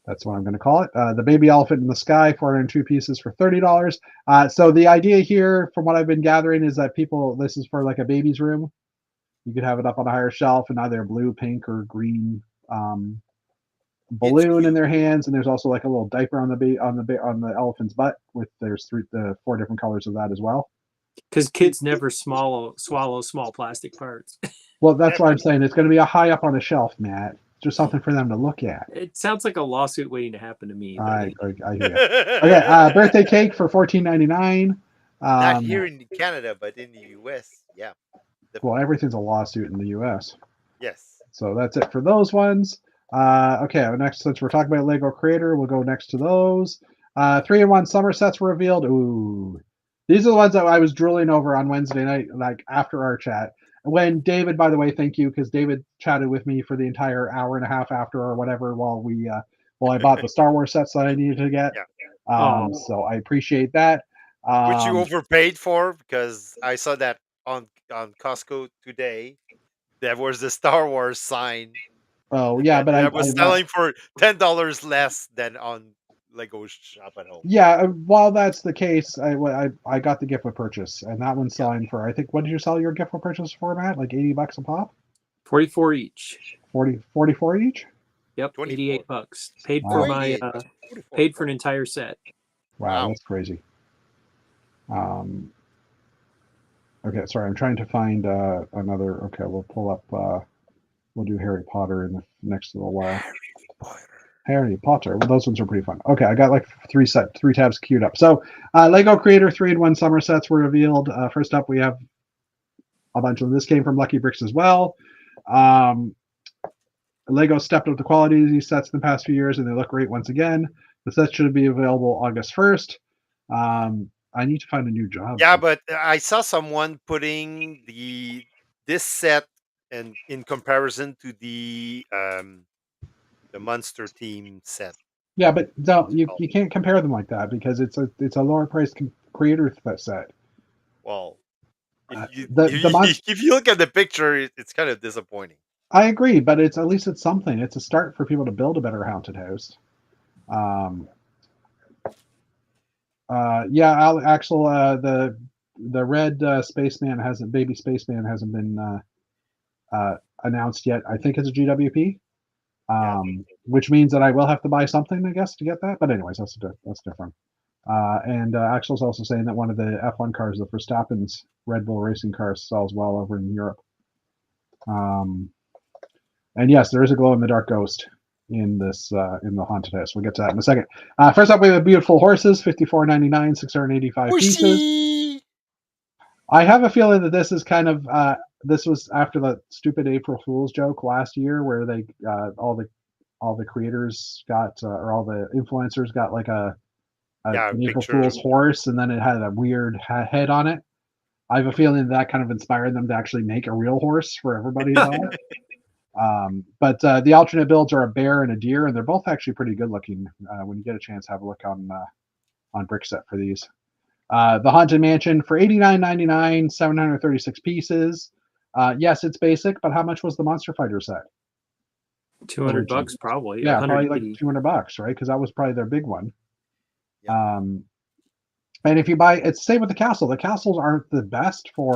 That's what I'm going to call it. The baby elephant in the sky, 402 pieces for $30. So the idea here, from what I've been gathering, is that this is for like a baby's room. You could have it up on a higher shelf and either blue, pink, or green balloon in their hands. And there's also like a little diaper on the elephant's butt with the 4 different colors of that as well. Because kids never swallow small plastic parts. Well, that's why I'm saying it's going to be a high up on a shelf, Matt. Just something for them to look at. It sounds like a lawsuit waiting to happen to me. I hear you. Okay, birthday cake for $14.99. Not here in Canada, but in the US. Yeah. Well, everything's a lawsuit in the US. Yes. So that's it for those ones. Okay, next, since we're talking about Lego Creator, we'll go next to those. 3-in-1 summer sets were revealed. Ooh. These are the ones that I was drooling over on Wednesday night, like after our chat. When David, by the way, thank you, because David chatted with me for the entire hour and a half after or whatever while I bought the Star Wars sets that I needed to get. Yeah. So I appreciate that. Which you Um, overpaid for, because I saw that on Costco today. There was the Star Wars sign, oh and yeah, then but I was selling for $10 less than on Lego Shop at Home. yeah. While that's the case, I got the gift with purchase, and that one's Yeah. selling for, I think, what did you sell your gift with purchase for, Matt? Like $80 a pop, 44 each. 44 each. Yep, 24. $88. Paid Wow. for Oh, my 88. 44. paid for an entire set. Wow, Wow. that's crazy. Okay, sorry, I'm trying to find another. Okay, we'll pull up. We'll do Harry Potter in the next little while. Harry Potter. Well, those ones are pretty fun. Okay, I got like three tabs queued up. So, Lego Creator 3-in-1 summer sets were revealed. First up, we have a bunch of them. This came from Lucky Bricks as well. Lego stepped up the quality of these sets in the past few years, and they look great once again. The set should be available August 1st. I need to find a new job. Yeah, but I saw someone putting this set and in comparison to the Monster Team set. Yeah, but you can't compare them like that because it's a lower priced creator set. Well, if you if you look at the picture, it's kind of disappointing. I agree, but at least it's something. It's a start for people to build a better haunted house. Yeah, Axel, the red baby spaceman hasn't been announced yet. I think it's a GWP, which means that I will have to buy something, I guess, to get that. But anyways, that's different. And Axel's also saying that one of the F1 cars, the Verstappen's Red Bull racing car, sells well over in Europe. And yes, there is a glow in the dark ghost in this in the haunted house. We'll get to that in a second. First up, we have beautiful horses, $54.99, 685 pieces. I have a feeling that this is kind of this was after the stupid April Fool's joke last year, where they all the creators got or all the influencers got like an April Fool's horse, and then it had a weird head on it. I have a feeling that kind of inspired them to actually make a real horse for everybody to buy. But the alternate builds are a bear and a deer, and they're both actually pretty good looking. When you get a chance, have a look on Brickset for these. The Haunted Mansion for $89.99, 736 pieces. Yes, it's basic, but how much was the Monster Fighter set? $200 probably. Yeah, probably like $200, right? Because that was probably their big one. Yeah. And if you buy, it's the same with the castle. The castles aren't the best for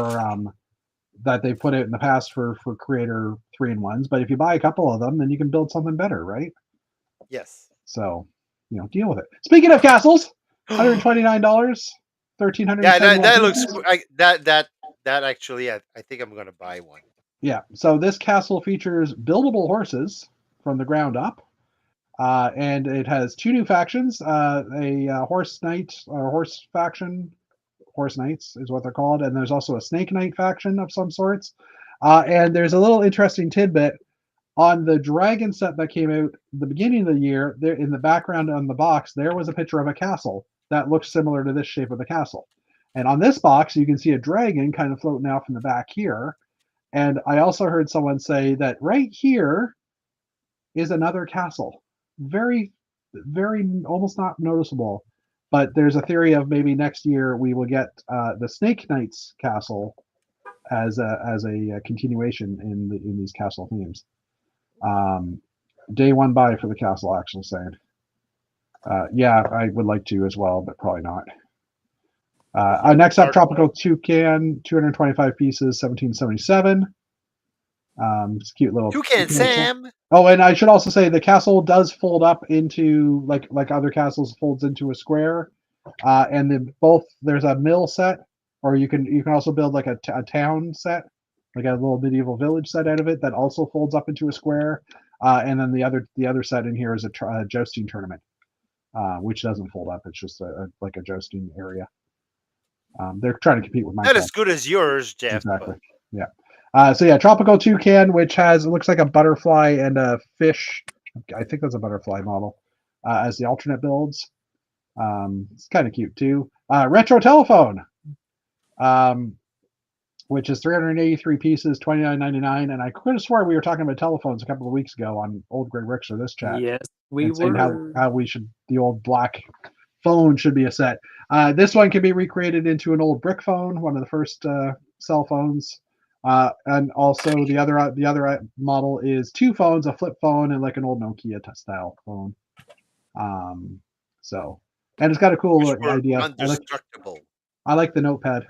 that they put it in the past for creator 3-in-1s, but if you buy a couple of them, then you can build something better, right? Yes. So, deal with it. Speaking of castles, $129, $1,300. Yeah, that looks that actually, I think I'm gonna buy one. Yeah. So this castle features buildable horses from the ground up, and it has 2 new factions: a horse knight or horse faction. Horse Knights is what they're called, and there's also a Snake Knight faction of some sorts. And there's a little interesting tidbit on the dragon set that came out at the beginning of the year. There, in the background on the box, there was a picture of a castle that looks similar to this shape of the castle. And on this box, you can see a dragon kind of floating out from the back here. And I also heard someone say that right here is another castle. Very, very almost not noticeable. But there's a theory of maybe next year we will get the Snake Knights castle as a continuation in these castle themes. Day one buy for the castle, actually saying. Yeah, I would like to as well, but probably not. Next up, Tropical Toucan, 225 pieces, 1777. It's cute little Toucan Sam. Oh, and I should also say the castle does fold up into like other castles, folds into a square. And then there's a mill set, or you can also build like a town set, like a little medieval village set out of it that also folds up into a square. And then the other set in here is a jousting tournament, which doesn't fold up. It's just like a jousting area. They're trying to compete with Minecraft. Not as good as yours, Jeff. Exactly. But... Yeah. So yeah, Tropical Toucan, which it looks like a butterfly and a fish. I think that's a butterfly model as the alternate builds. It's kind of cute too. Retro Telephone, which is 383 pieces, $29.99. And I could have sworn we were talking about telephones a couple of weeks ago on Old Grey Ricks or this chat. Yes, we were. How we should, the old black phone should be a set. This one can be recreated into an old brick phone, one of the first cell phones. And also the other model is two phones, a flip phone and like an old Nokia style phone. So, and it's got a cool Which were idea. indestructible. I like the notepad.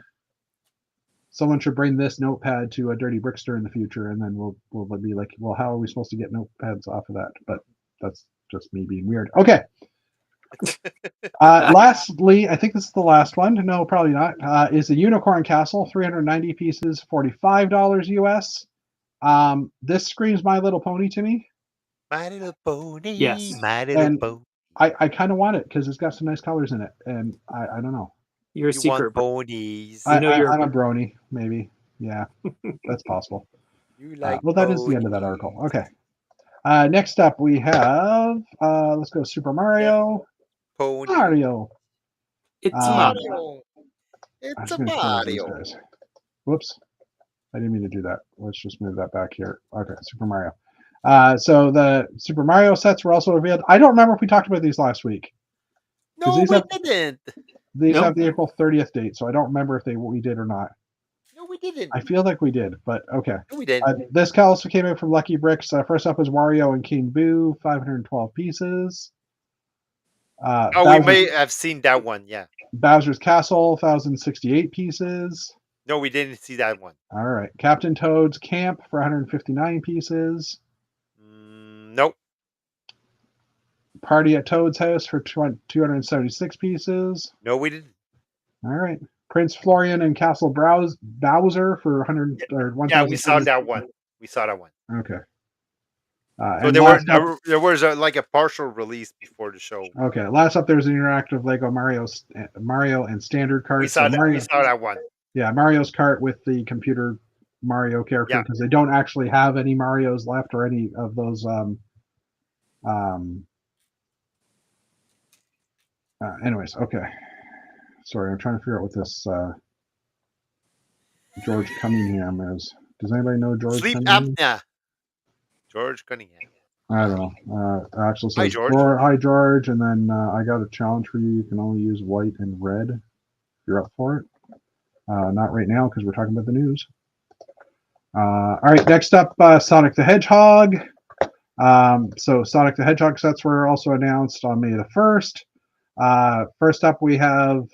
Someone should bring this notepad to a Dirty Brickster in the future, and then we'll be like, well, how are we supposed to get notepads off of that? But that's just me being weird. Okay. Lastly, I think this is the last one. No, probably not. Is the Unicorn Castle, 390 pieces, $45 US. This screams My Little Pony to me. My Little Pony. Yes. My Little And Pony. I kind of want it because it's got some nice colors in it, and I don't know. You're a You secret. want ponies. You know you're I'm a brony, maybe. Yeah, that's possible. You like Well, that is the end of that article. Okay. Next up, we have let's go Super Mario. pony. Mario. It's Mario. I'm It's just a gonna close these Mario. guys. Whoops. I didn't mean to do that. Let's just move that back here. Okay, Super Mario. So the Super Mario sets were also revealed. I don't remember if we talked about these last week. No, these we have- didn't. These Nope. have the April 30th date, so I don't remember if we did or not. No, we didn't. I feel like we did, but okay. No, we didn't. This also came in from Lucky Bricks. First up was Wario and King Boo, 512 pieces. We may have seen that one. Yeah. Bowser's Castle, 1,068 pieces. No, we didn't see that one. All right. Captain Toad's Camp for 159 pieces. Nope. Party at Toad's House for 276 pieces. No, we didn't. All right. Prince Florian and Castle Bowser for 100 or 1,000. Yeah, we saw that one. We saw that one. Okay. So and there last up- there was like a partial release before the show. Okay. Last up, there's an interactive Lego Mario and standard cart. We saw that. We saw that one. Yeah, Mario's cart with the computer Mario character Yeah. because they don't actually have any Marios left or any of those. Anyways, okay. Sorry, I'm trying to figure out what this George Cunningham is. Does anybody know George Sleep Cunningham? apnea. George Cunningham. I don't know. Actually Hi, says, George. Hi, George. And then I got a challenge for you. You can only use white and red if you're up for it. Not right now because we're talking about the news. All right, next up, Sonic the Hedgehog. So Sonic the Hedgehog sets were also announced on May the 1st. First up, we have,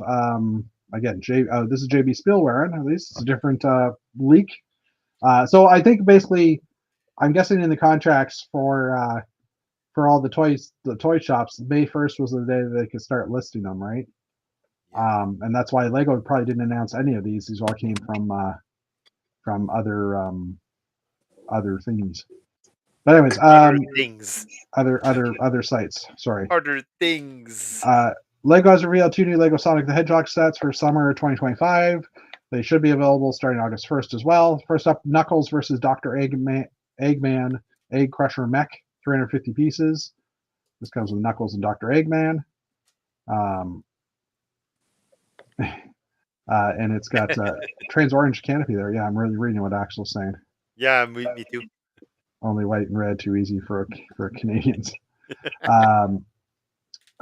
again, this is JB Spielwaren. At least it's a different leak. So I think basically, I'm guessing in the contracts for all the toy shops, May 1st was the day that they could start listing them, right? And that's why Lego probably didn't announce any of these. These all came from other things. But anyways, Other things. other sites. Sorry. Other things. Lego has revealed 2 new Lego Sonic the Hedgehog sets for summer 2025. They should be available starting August 1st as well. First up, Knuckles versus Dr. Eggman Egg Crusher Mech, 350 pieces. This comes with Knuckles and Dr. Eggman. And it's got trans orange canopy there. Yeah, I'm really reading what Axel's saying. Yeah, me too. Only white and red, too easy for Canadians. I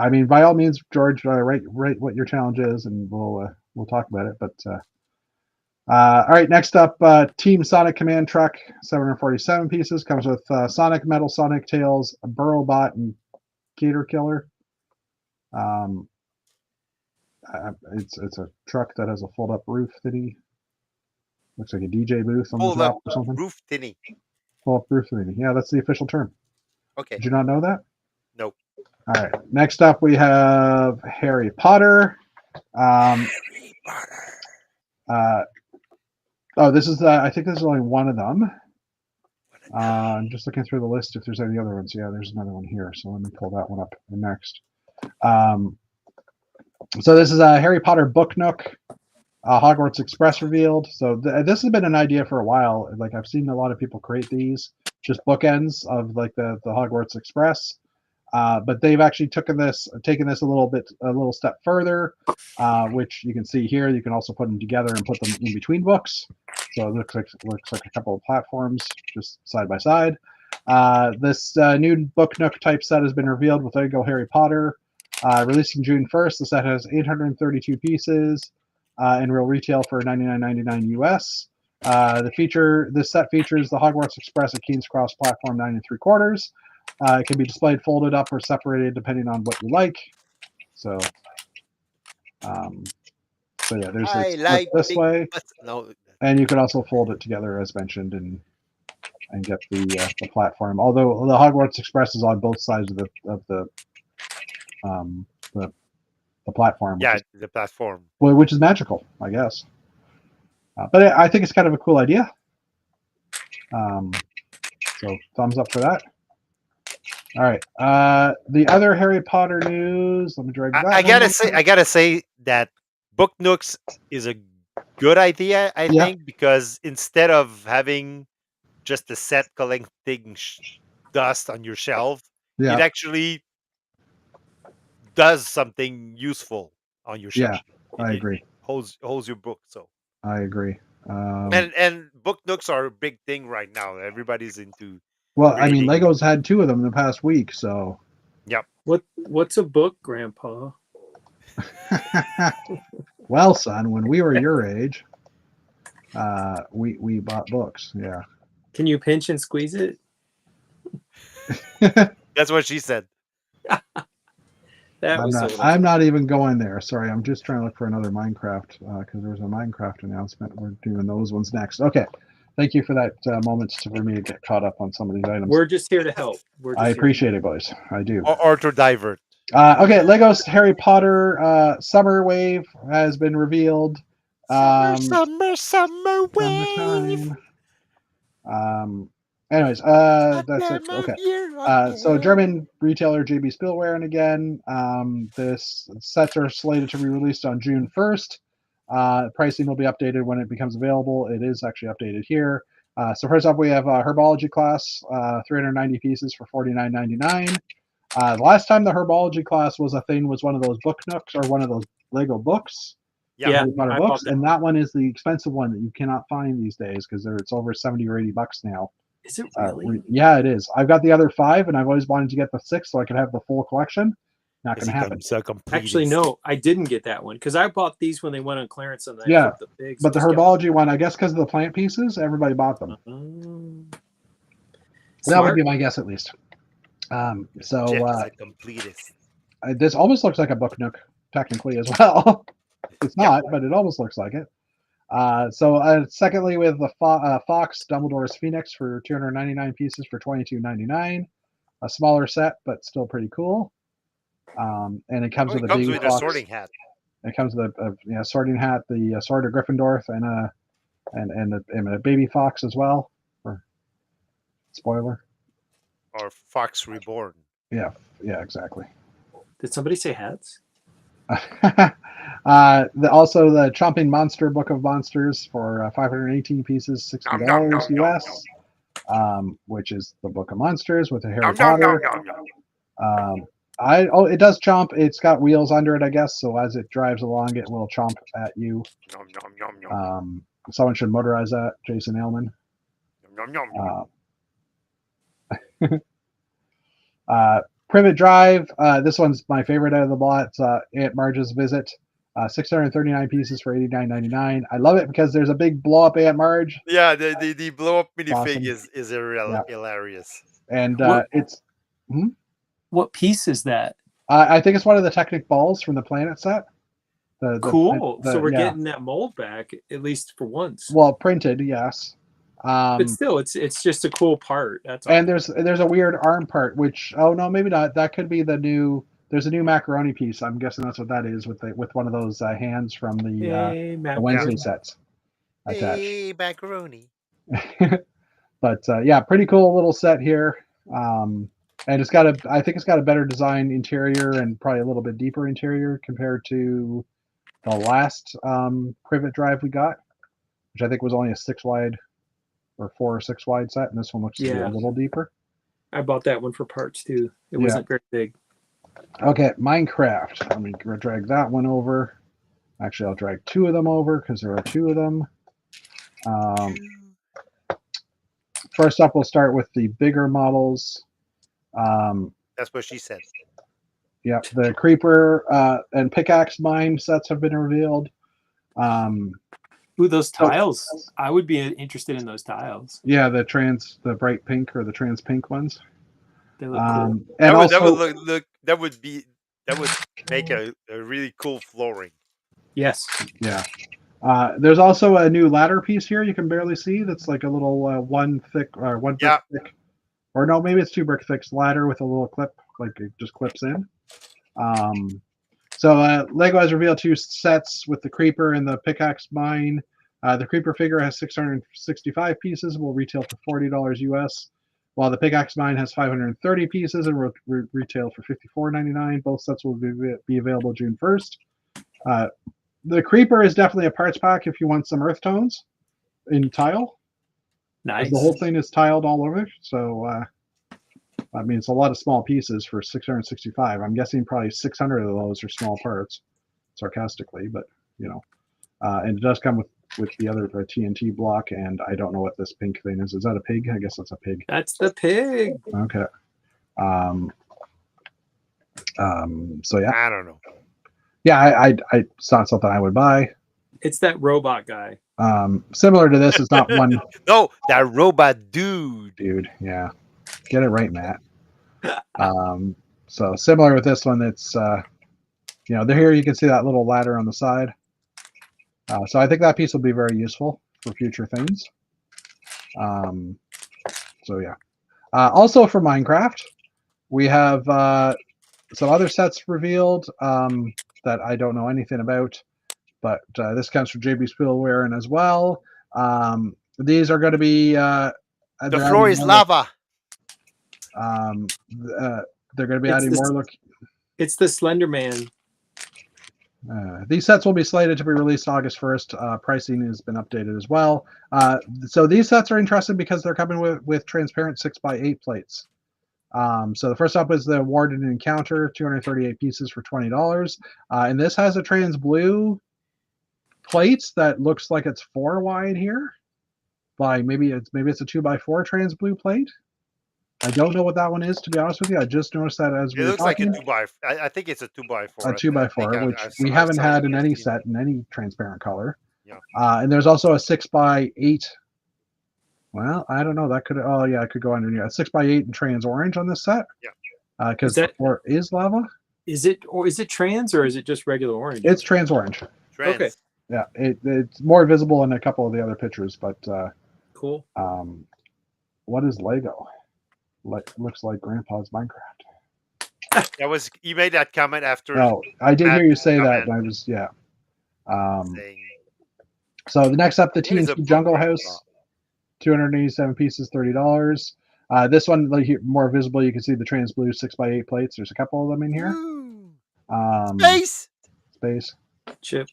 mean, by all means, George, write what your challenge is, and we'll talk about it. But all right, next up, Team Sonic Command Truck, 747 pieces, comes with Sonic, Metal Sonic, Tails, Burrowbot, and Gator Killer. It's a truck that has a fold-up roof thingy. Looks like a DJ booth on the top or something. Roof tinny. Fold-up roof thingy. Yeah, that's the official term. Okay. Did you not know that? Nope. All right. Next up, we have Harry Potter. Harry Potter. This is I think this is only one of them. I'm just looking through the list if there's any other ones. Yeah, there's another one here. So let me pull that one up next. So this is a Harry Potter Book Nook, Hogwarts Express revealed. So this has been an idea for a while. Like I've seen a lot of people create these, just bookends of like the Hogwarts Express. But they've actually taken this a little step further, which you can see here. You can also put them together and put them in between books. So it looks like a couple of platforms just side by side. This new Book Nook type set has been revealed with Lego Harry Potter. Releasing June 1st, the set has 832 pieces and will retail for $99.99 US. This set features the Hogwarts Express at King's Cross platform 9 3/4. It can be displayed folded up or separated depending on what you like. So yeah, there's I it like this big way, butts. No, and you can also fold it together as mentioned and get the platform. Although the Hogwarts Express is on both sides of the platform, yeah, the platform. which is magical, I guess. But I think it's kind of a cool idea. So thumbs up for that. All right. The other Harry Potter news. Let me drag that. I gotta say that Book Nooks is a good idea. I think because instead of having just a set collecting dust on your shelf, it actually does something useful on your shelf. Yeah, I agree. Holds your book. So I agree. And Book Nooks are a big thing right now. Everybody's into. Well, I mean, reading. Lego's had 2 of them in the past week, so. Yep. What's a book, Grandpa? Well, son, when we were your age, we bought books. Yeah. Can you pinch and squeeze it? That's what she said. I'm not even going there. Sorry, I'm just trying to look for another Minecraft because there was a Minecraft announcement. We're doing those ones next. Okay. Thank you for that moment for me to get caught up on some of these items. We're just here to help. I appreciate it, boys. I do. Or to divert. Okay, Lego's Harry Potter Summer Wave has been revealed. Summer wave. Anyways, that's it. Okay. So German retailer JB Spielwaren again. This sets are slated to be released on June 1st. Pricing will be updated when it becomes available. It is actually updated here. So first up, we have Herbology class, 390 pieces for $49.99. The last time the Herbology class was a thing was one of those Book Nooks or one of those Lego books. Yeah, books, and that one is the expensive one that you cannot find these days because it's over 70 or 80 bucks now. Is it really? Yeah, it is. I've got the other 5, and I've always wanted to get the 6 so I could have the full collection. Not going to happen. Actually, no, I didn't get that one because I bought these when they went on clearance. And but the Herbology one, I guess because of the plant pieces, everybody bought them. That would be my guess, at least. This almost looks like a Book Nook, technically, as well. It's not, but it almost looks like it. Secondly, with the Fox Dumbledore's Phoenix for 299 pieces for $22.99. A smaller set, but still pretty cool. And it comes with a sorting hat. It comes with a sorting hat, the Sword of Gryffindor, and a baby fox as well. Spoiler. Or Fox Reborn. Yeah, exactly. Did somebody say hats? Also, the Chomping Monster Book of Monsters for 518 pieces, $60 US, which is the Book of Monsters with a Harry Potter. It does chomp. It's got wheels under it, I guess. So as it drives along, it will chomp at you. Someone should motorize that. Jason Aylman. Privet Drive. This one's my favorite out of the lot. It's Aunt Marge's Visit. 639 pieces for $89.99. I love it because there's a big blow up Aunt Marge. Yeah, the blow up minifig is hilarious. And it's. What piece is that? I think it's one of the Technic balls from the Planet set. Cool. So we're getting that mold back, at least for once. Well, printed, yes. But still, it's just a cool part. That's all. And there's a weird arm part, which maybe not. That could be the new. There's a new macaroni piece. I'm guessing that's what that is with one of those hands from the Wednesday sets attached. Hey, macaroni. But pretty cool little set here. And I think it's got a better design interior and probably a little bit deeper interior compared to the last Privet Drive we got, which I think was only a 6 wide or 4 or 6 wide set, and this one looks to be a little deeper. I bought that one for parts too. It wasn't very big. Okay, Minecraft. Let me drag that one over. Actually, I'll drag 2 of them over because there are 2 of them. First up, we'll start with the bigger models. That's what she said. Yeah, the creeper and pickaxe mine sets have been revealed. Ooh, those So- tiles. I would be interested in those tiles. Yeah, the bright pink or the trans pink ones. They look cool. And also, that would make a really cool flooring. Yes. yeah. There's also a new ladder piece here you can barely see. That's like a little one thick or one brick Yeah. thick, or no, maybe it's 2 brick thick ladder with a little clip, like it just clips in. So Lego has revealed 2 sets with the creeper and the pickaxe mine. The creeper figure has 665 pieces, will retail for $40 US, while the pickaxe mine has 530 pieces and will retail for $54.99. Both sets will be available June 1st. The creeper is definitely a parts pack if you want some earth tones in tile. Nice. The whole thing is tiled all over, so I mean it's a lot of small pieces for 665. I'm guessing probably 600 of those are small parts, sarcastically, but you know, and it does come with the other TNT block, and I don't know what this pink thing is. Is that a pig? I guess that's a pig. That's the pig. Okay. So yeah, I don't know. yeah, it's not something I would buy. It's that robot guy. Similar to this, it's not one No, that robot dude. dude. Yeah, get it right, Matt. So similar with this one, it's you know, here you can see that little ladder on the side. So I think that piece will be very useful for future things. So yeah. Also for Minecraft, we have some other sets revealed that I don't know anything about, but this comes from JB Spielware as well. These are going to be The floor is lava. they're going to be It's adding this- more look. It's the Slender Man. These sets will be slated to be released August 1st. Pricing has been updated as well. So these sets are interesting because they're coming with transparent 6x8 plates. So the first up is the Warden Encounter, 238 pieces for $20. And this has a trans blue plates that looks like it's 4 wide here. By maybe it's a 2x4 trans blue plate. I don't know what that one is, to be honest with you. I just noticed that as It we were looks like a talking. 2x. I think it's a 2x4. A 2x4, which we haven't had in any set in any transparent color. Yeah. And there's also a 6x8. Well, I don't know. That could. Oh yeah, it could go underneath. A 6x8 in trans orange on this set. Yeah. Because Is that- or is lava? Is it trans or is it just regular orange? It's trans orange. Trans. Okay. Yeah, it's more visible in a couple of the other pictures, but Cool. what is Lego? Looks like Grandpa's Minecraft. That was you made that comment after. No, I did hear you say that, comment. and I was Saying, So the next up, the What is a TNT Jungle book House, 287 pieces, $30. This one, like more visible, you can see the trans blue 6x8 plates. There's a couple of them in here. Ooh, Space. Chip.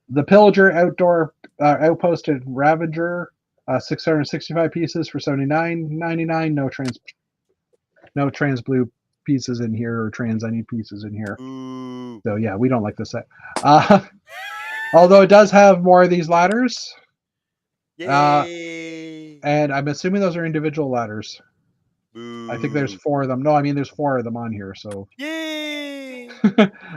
The Pillager Outdoor Outpost and Ravager, 665 pieces for $79.99. No trans blue pieces in here or trans any pieces in here. ooh. So yeah, we don't like this set. Although it does have more of these ladders, Yay! and I'm assuming those are individual ladders. I think there's 4 of them. No, I mean there's 4 of them on here. So Yay!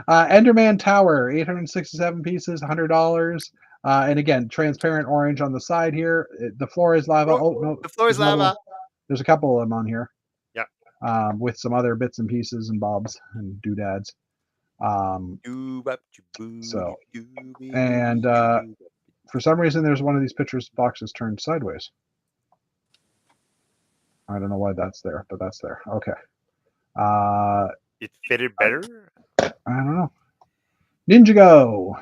Enderman Tower, 867 pieces, $100. And again, transparent orange on the side here. The floor is lava. Oh no, The floor is there's another lava. one. There's a couple of them on here. Yeah. With some other bits and pieces and bobs and doodads. So, and, For some reason, there's one of these pictures boxes turned sideways. I don't know why that's there, but that's there. Okay. It fitted better. I don't know. Ninjago.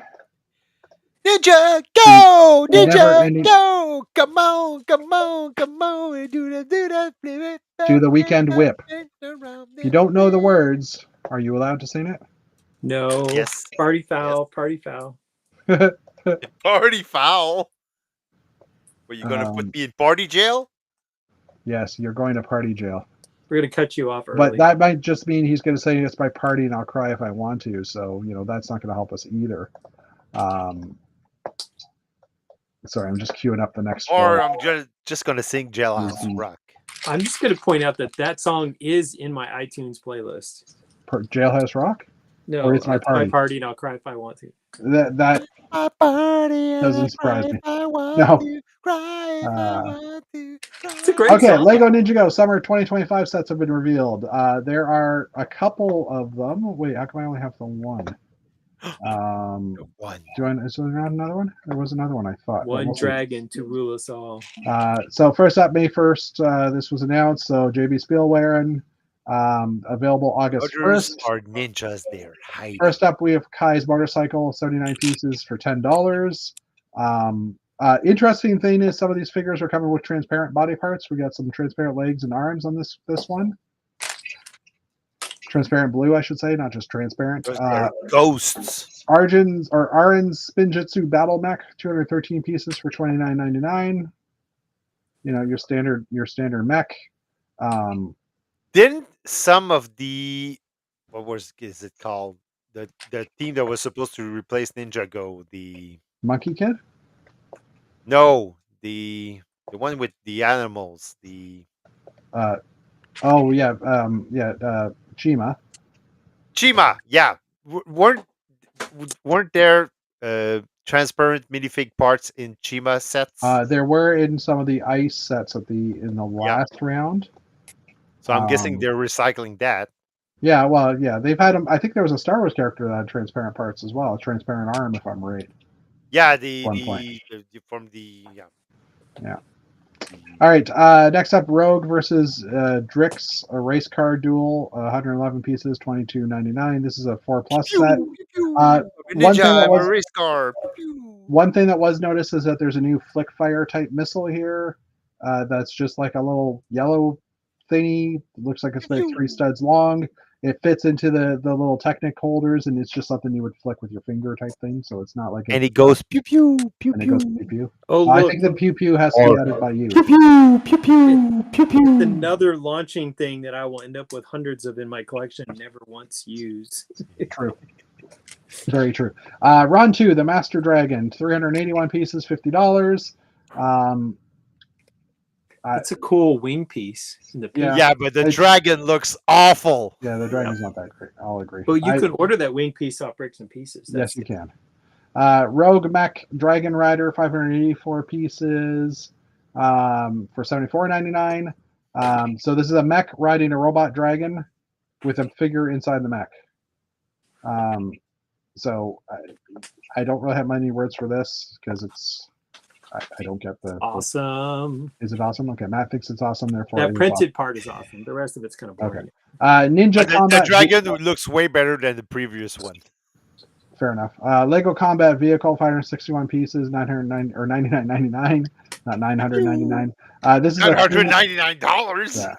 Ninja, go! Never Ninja, ending- go! Come on, come on, come on! Do that, flip it. Do the weekend whip. If you don't know the words, are you allowed to sing it? No. Yes. Party foul. Party foul. Party foul. Were you gonna put me in party jail? Yes, you're going to party jail. We're gonna cut you off early. But that might just mean he's going to say it's my party and I'll cry if I want to. So, that's not going to help us either. Sorry, I'm just queuing up the next Or one. I'm just gonna sing Jailhouse Mhm. Rock. I'm just gonna point out that song is in my iTunes playlist. Jailhouse Rock? No, Or it's my party. and I'll cry if I want to. That My party and doesn't I surprise cry me. if I want No. to, cry if I Uh, want to, It's a cry great Okay, song. Lego Ninjago Summer 2025 sets have been revealed. There are a couple of them. Wait, how come I only have the one? one. Is there not another one? There was another one I thought. but One we'll see. dragon to rule us all. So first up, May 1st, this was announced. So JB Spielwaren, available August Others 1st. are ninjas there hiding. First up, we have Kai's motorcycle, 79 pieces for $10. Interesting thing is some of these figures are coming with transparent body parts. We got some transparent legs and arms on this one. Transparent blue, I should say, not just transparent. They're ghosts. Arin's Spinjitzu Battle Mech, 213 pieces for $29.99. You know, your standard mech. Didn't some of the is it called? The team that was supposed to replace Ninjago, the Monkey Kid? the one with the animals, the Chima. Chima, yeah. Weren't there transparent minifig parts in Chima sets? There were in some of the ice sets in the last round. So I'm guessing they're recycling that. Yeah, well, yeah, they've had them. I think there was a Star Wars character that had transparent parts as well, a transparent arm, if I'm right. Yeah, Yeah. All right. Next up, Rogue versus Drix, a race car duel, 111 pieces, $22.99. This is a 4+ set. Race car. One thing that was noticed is that there's a new flick fire type missile here. That's just like a little yellow thingy. It looks like it's about 3 studs long. It fits into the little Technic holders, and it's just something you would flick with your finger type thing. So it's not like and it goes pew pew pew and it goes pew pew. Oh, I look, think the pew pew has to be added by you. pew pew pew pew pew it's pew. another launching thing that I will end up with hundreds of in my collection, never once used. True. Very true. Ron 2, the Master Dragon, 381 pieces, $50. It's a cool wing piece. In the Yeah. Yeah, but the dragon looks awful. Yeah, the dragon's not that great. I'll agree. But you can order that wing piece off Bricks and Pieces. Yes, you can. Rogue Mech Dragon Rider, 584 pieces for $74.99. So this is a mech riding a robot dragon with a figure inside the mech. So I don't really have many words for this because it's I don't get the awesome. Is it awesome? Okay, Matt thinks it's awesome. Therefore, that printed part is awesome. The rest of it's kind of boring. Okay. Ninja Combat. The dragon looks way better than the previous one. Fair enough. Lego Combat Vehicle, 561 pieces, $99.99, not $999. This is $999.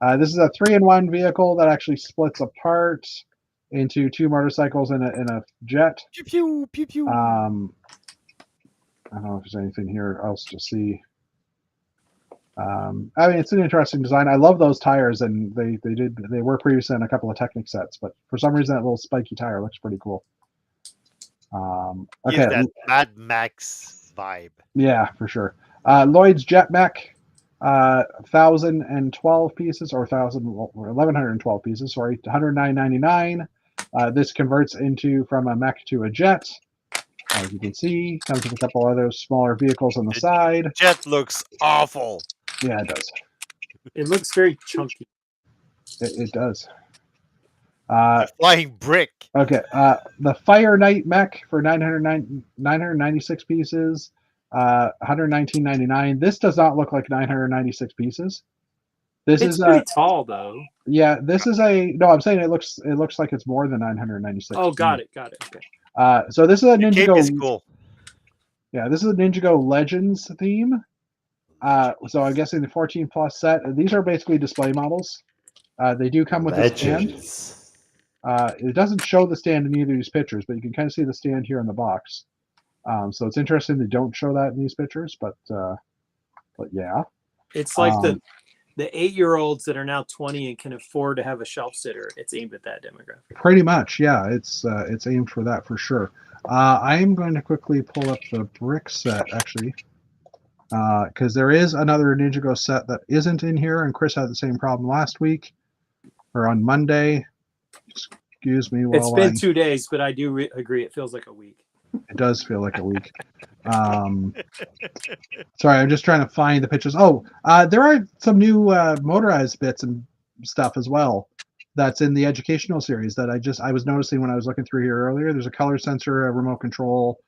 Yeah. This is a 3-in-1 vehicle that actually splits apart into 2 motorcycles and a jet. Pew pew pew pew. I don't know if there's anything here else to see. I mean, it's an interesting design. I love those tires, and they were previously in a couple of Technic sets, but for some reason that little spiky tire looks pretty cool. Okay, that Mad Max vibe. Yeah, for sure. Lloyd's Jet Mech, 1,012 pieces, or 1,112 pieces. Sorry, $109.99. This converts from a mech to a jet. As you can see, comes with a couple other smaller vehicles on the side. Jet looks awful. Yeah, it does. It looks very chunky. It does. Flying brick. Okay. The Fire Knight mech for 996 pieces, $119.99. This does not look like 996 pieces. It's pretty tall though. Yeah, this is no. I'm saying it looks like it's more than 996. Oh, got it. Okay. So this is a Ninjago. Is cool. Yeah, this is a Ninjago Legends theme. So I'm guessing the 14+ set. These are basically display models. They do come with a stand. It doesn't show the stand in either of these pictures, but you can kind of see the stand here in the box. So it's interesting they don't show that in these pictures, but yeah. It's like the 8-year-olds that are now 20 and can afford to have a shelf sitter. It's aimed at that demographic. Pretty much, yeah. It's aimed for that for sure. I am going to quickly pull up the brick set actually, because there is another Ninjago set that isn't in here, and Chris had the same problem last week or on Monday. Just excuse me It's while been 2 days, but I do agree. It feels like a week. it does feel like a week. Sorry, I'm just trying to find the pictures. Oh, there are some new motorized bits and stuff as well. That's in the educational series that I was noticing when I was looking through here earlier. There's a color sensor, a remote control,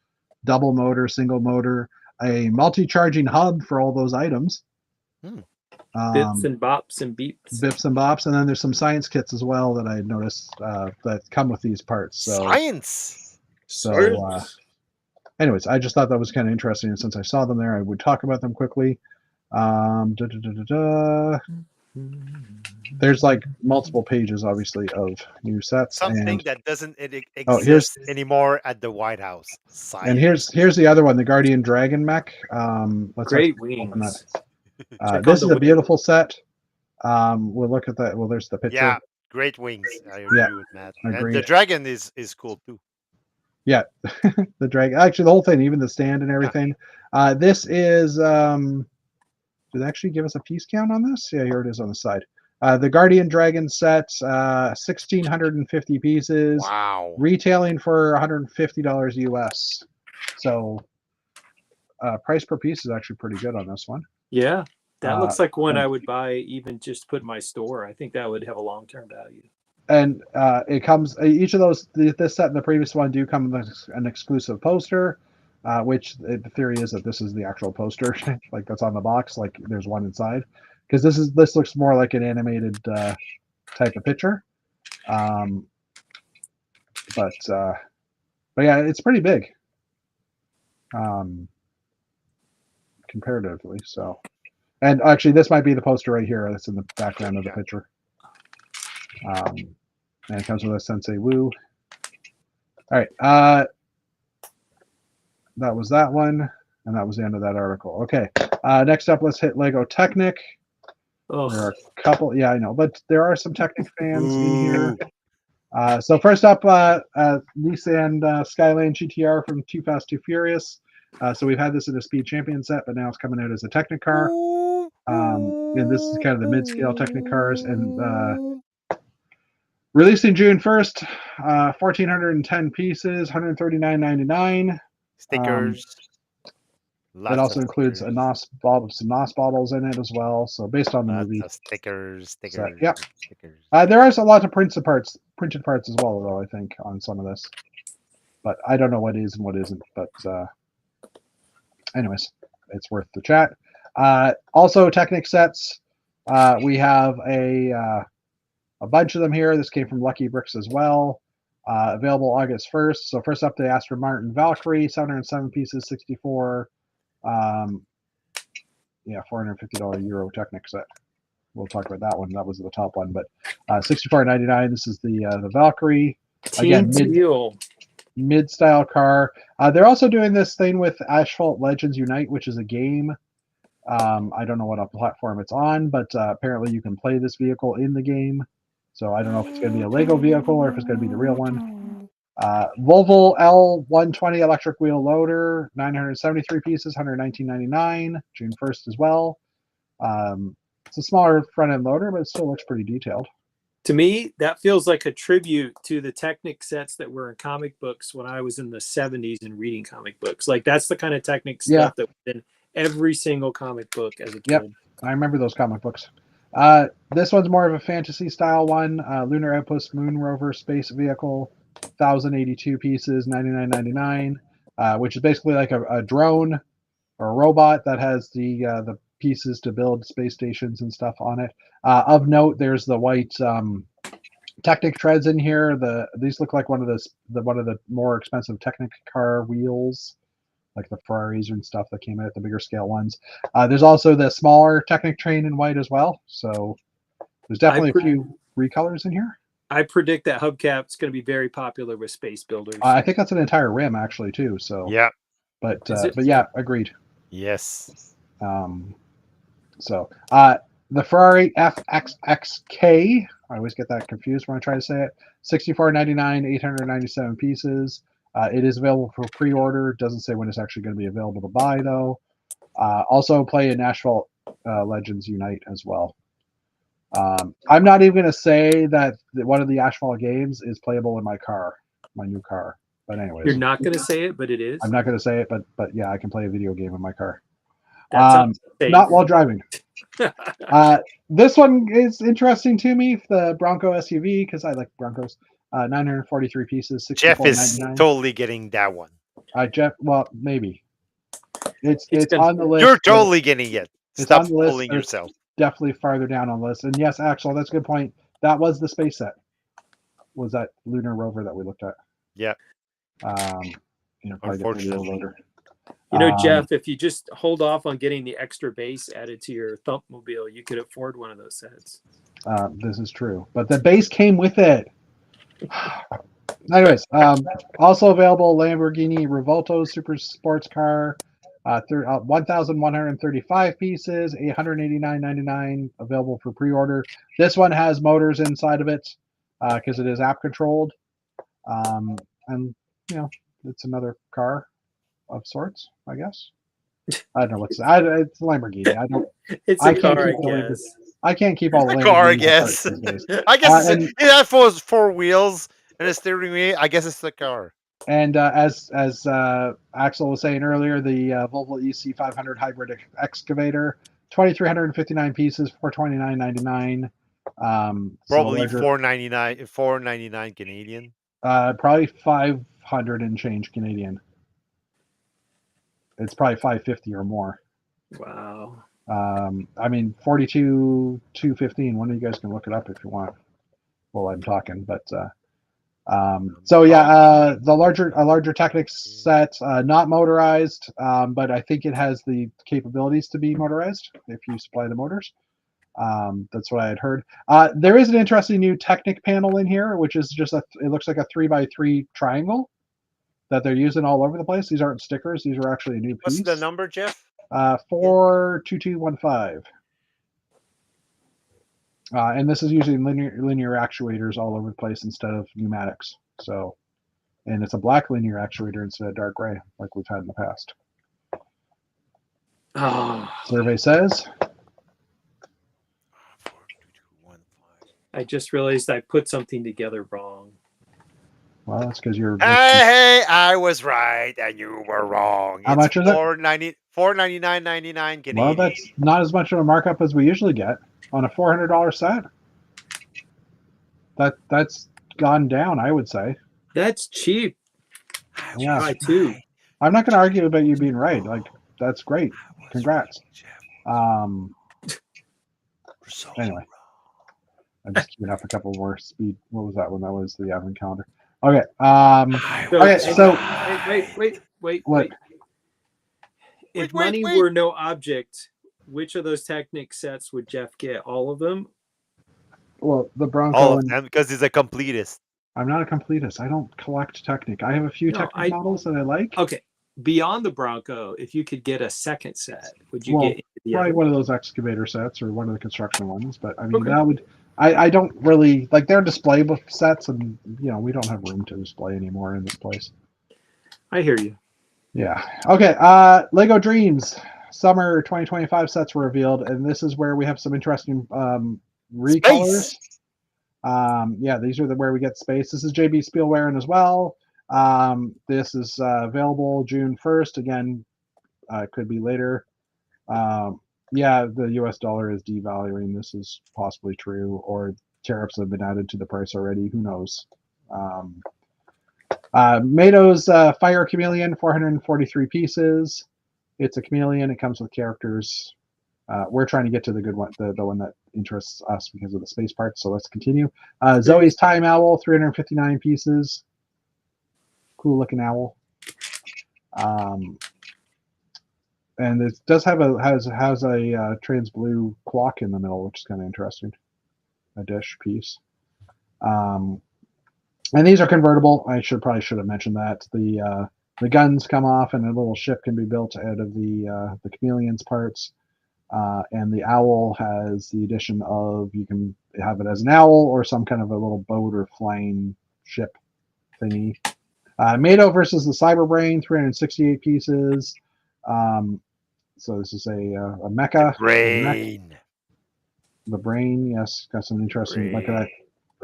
double motor, single motor, a multi-charging hub for all those items. Bips and bops and beeps. Bips and bops, and then there's some science kits as well that I noticed that come with these parts. So, Science. anyways, I just thought that was kind of interesting, and since I saw them there, I would talk about them quickly. There's like multiple pages, obviously, of new sets. Something that doesn't exist here's anymore at the White House. Science. And here's the other one, the Guardian Dragon mech. Let's Great actually open wings. that. This is a beautiful set. We'll look at that. Well, there's the picture. Yeah, great wings. I agree with Matt. And agreed. the dragon is cool too. Yeah, the dragon. Actually, the whole thing, even the stand and everything. This is. Did they actually give us a piece count on this? Yeah, here it is on the side. The Guardian Dragon set, 1,650 pieces. Wow. Retailing for $150 US. So, price per piece is actually pretty good on this one. Yeah, that looks like one I would buy even just put in my store. I think that would have a long-term value. And it comes, each of those, this set and the previous one do come with an exclusive poster, which the theory is that this is the actual poster, like that's on the box, like there's one inside. Because this looks more like an animated type of picture. But yeah, it's pretty big. Comparatively, so. And actually, this might be the poster right here that's in the background of the picture. And it comes with a Sensei Wu. All right. That was that one, and that was the end of that article. Okay. Next up, let's hit Lego Technic. Oh. There are a couple. Yeah, I know, but there are some Technic fans in here. So first up, Nissan Skyline GTR from Too Fast, Too Furious. So we've had this in a Speed Champion set, but now it's coming out as a Technic car. And this is kind of the mid-scale Technic cars. And released in June 1st, 1,410 pieces, $139.99. Stickers. It also includes a NOS bottle, some NOS bottles in it as well. So based on the movie. Stickers. So, yeah. There is a lot of printed parts as well, though, I think, on some of this. But I don't know what is and what isn't. But anyways, it's worth the chat. Also, Technic sets. We have a bunch of them here. This came from Lucky Bricks as well. Available August 1st. So first up, the Aston Martin Valkyrie, 707 pieces, 64. Yeah, $450 Euro Technic set. We'll talk about that one. That was the top one, but $64.99. This is the Valkyrie. Again, mid-style car. They're also doing this thing with Asphalt Legends Unite, which is a game. I don't know what platform it's on, but apparently you can play this vehicle in the game. So I don't know if it's going to be a Lego vehicle or if it's going to be the real one. Volvo L120 electric wheel loader, 973 pieces, $119.99, June 1st as well. It's a smaller front-end loader, but it still looks pretty detailed. To me, that feels like a tribute to the Technic sets that were in comic books when I was in the 70s and reading comic books. Like, that's the kind of Technic stuff that was in every single comic book as a kid. Yep, I remember those comic books. This one's more of a fantasy style one. Lunar Outpost Moon Rover Space Vehicle, 1,082 pieces, $99.99, which is basically like a drone or a robot that has the pieces to build space stations and stuff on it. Of note, there's the white Technic treads in here. These look like one of the more expensive Technic car wheels, like the Ferraris and stuff that came out, the bigger scale ones. There's also the smaller Technic train in white as well. So there's definitely a few recolors in here. I predict that hubcap's going to be very popular with space builders. I think that's an entire rim actually too. So yeah, but yeah, agreed. Yes. So the Ferrari FXXK, I always get that confused when I try to say it. $64.99, 897 pieces. It is available for pre-order. Doesn't say when it's actually going to be available to buy though. Also play in Asphalt Legends Unite as well. I'm not even going to say that one of the Ashfall games is playable in my car, my new car. But anyways, You're not going to say it, but it is. I'm not going to say it, but yeah, I can play a video game in my car. That's unsafe. Not while driving. This one is interesting to me, the Bronco SUV, because I like Broncos. 943 pieces, Jeff is $64.99. totally getting that one. Jeff, well, maybe. It's gonna- on the list. You're totally getting it. It's Stop on the list. fooling There's yourself. definitely farther down on the list. And yes, Axel, that's a good point. That was the space set. Was that lunar rover that we looked at? Yeah. Probably get the wheel Unfortunately. loader. Jeff, if you just hold off on getting the extra base added to your Thumpmobile, you could afford one of those sets. This is true, but the base came with it. Anyways, also available Lamborghini Revuelto super sports car, 1,135 pieces, $889.99 available for pre-order. This one has motors inside of it because it is app controlled, and it's another car of sorts, I guess. I don't know what's it's Lamborghini. It's I a can't car, I keep the Lamborghini. guess. I can't keep all the A car, I Lamborghini guess. parts these days. I guess and- it has four wheels and a steering wheel. I guess it's the car. And as Axel was saying earlier, the Volvo EC500 hybrid excavator, 2,359 pieces, $429.99. Probably so $4.99 Canadian. probably 500 and change Canadian. It's probably 550 or more. Wow. 42,215. One of you guys can look it up if you want. While I'm talking, but. The larger Technics set, not motorized, but I think it has the capabilities to be motorized if you supply the motors. That's what I had heard. There is an interesting new Technic panel in here, which is just it looks like a 3x3 triangle that they're using all over the place. These aren't stickers; these are actually a new piece. What's the number, Jeff? 42215. And this is using linear actuators all over the place instead of pneumatics. So, and it's a black linear actuator instead of dark gray, like we've had in the past. Oh, Survey says. 42215. I just realized I put something together wrong. Well, that's because you're. Hey, I was right and you were wrong. How much is it? $499.99 Canadian. Well, that's not as much of a markup as we usually get on a $400 set. That's gone down, I would say. That's cheap. Yeah. I too. I'm not going to argue about you being right. Like, that's great. Congrats. Anyway. I'm just keeping up a couple more speed. What was that one? That was the advent calendar. Okay. Wait. What? If Wait, money wait. were no object, which of those Technic sets would Jeff get? All of them? Well, the Bronco. All of them, because he's a completist. I'm not a completist. I don't collect Technic. I have a few No, Technic models that I like. Okay. Beyond the Bronco, if you could get a second set, would you Well, get the Probably other? one of those excavator sets or one of the construction ones. But I mean, Okay. that would. I don't really like their display sets, and we don't have room to display anymore in this place. I hear you. Yeah. Okay. Lego Dreams Summer 2025 sets were revealed, and this is where we have some interesting recolors. These are where we get space. This is JB Spielwehren as well. This is available June 1st. Again, could be later. The US dollar is devaluing. This is possibly true, or tariffs have been added to the price already. Who knows? Mato's Fire Chameleon, 443 pieces. It's a chameleon. It comes with characters. We're trying to get to the good one, the one that interests us because of the space parts. So let's continue. Zoe's Time Owl, 359 pieces. Cool looking owl. And it does have has a trans blue clock in the middle, which is kind of interesting. A dish piece. And these are convertible. I probably should have mentioned that. The guns come off, and a little ship can be built out of the chameleon's parts. And the owl has the addition of you can have it as an owl or some kind of a little boat or flying ship thingy. Mato versus the Cyberbrain, 368 pieces. So this is a mecha. Brain. The brain, yes, got some interesting, like a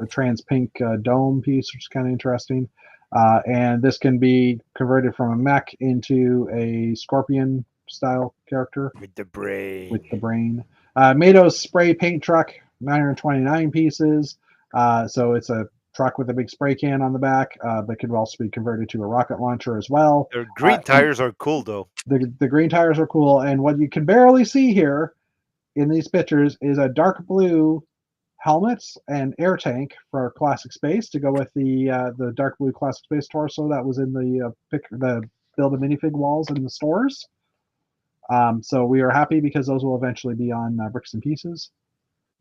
trans pink dome piece, which is kind of interesting. And this can be converted from a mech into a scorpion style character with the brain. with the brain. Mado's spray paint truck, 929 pieces. So it's a truck with a big spray can on the back, but could also be converted to a rocket launcher as well. Their green tires are cool though. The green tires are cool, and what you can barely see here in these pictures is a dark blue helmets and air tank for Classic Space to go with the dark blue Classic Space torso that was in the build a minifig walls in the stores. So we are happy because those will eventually be on Bricks and Pieces.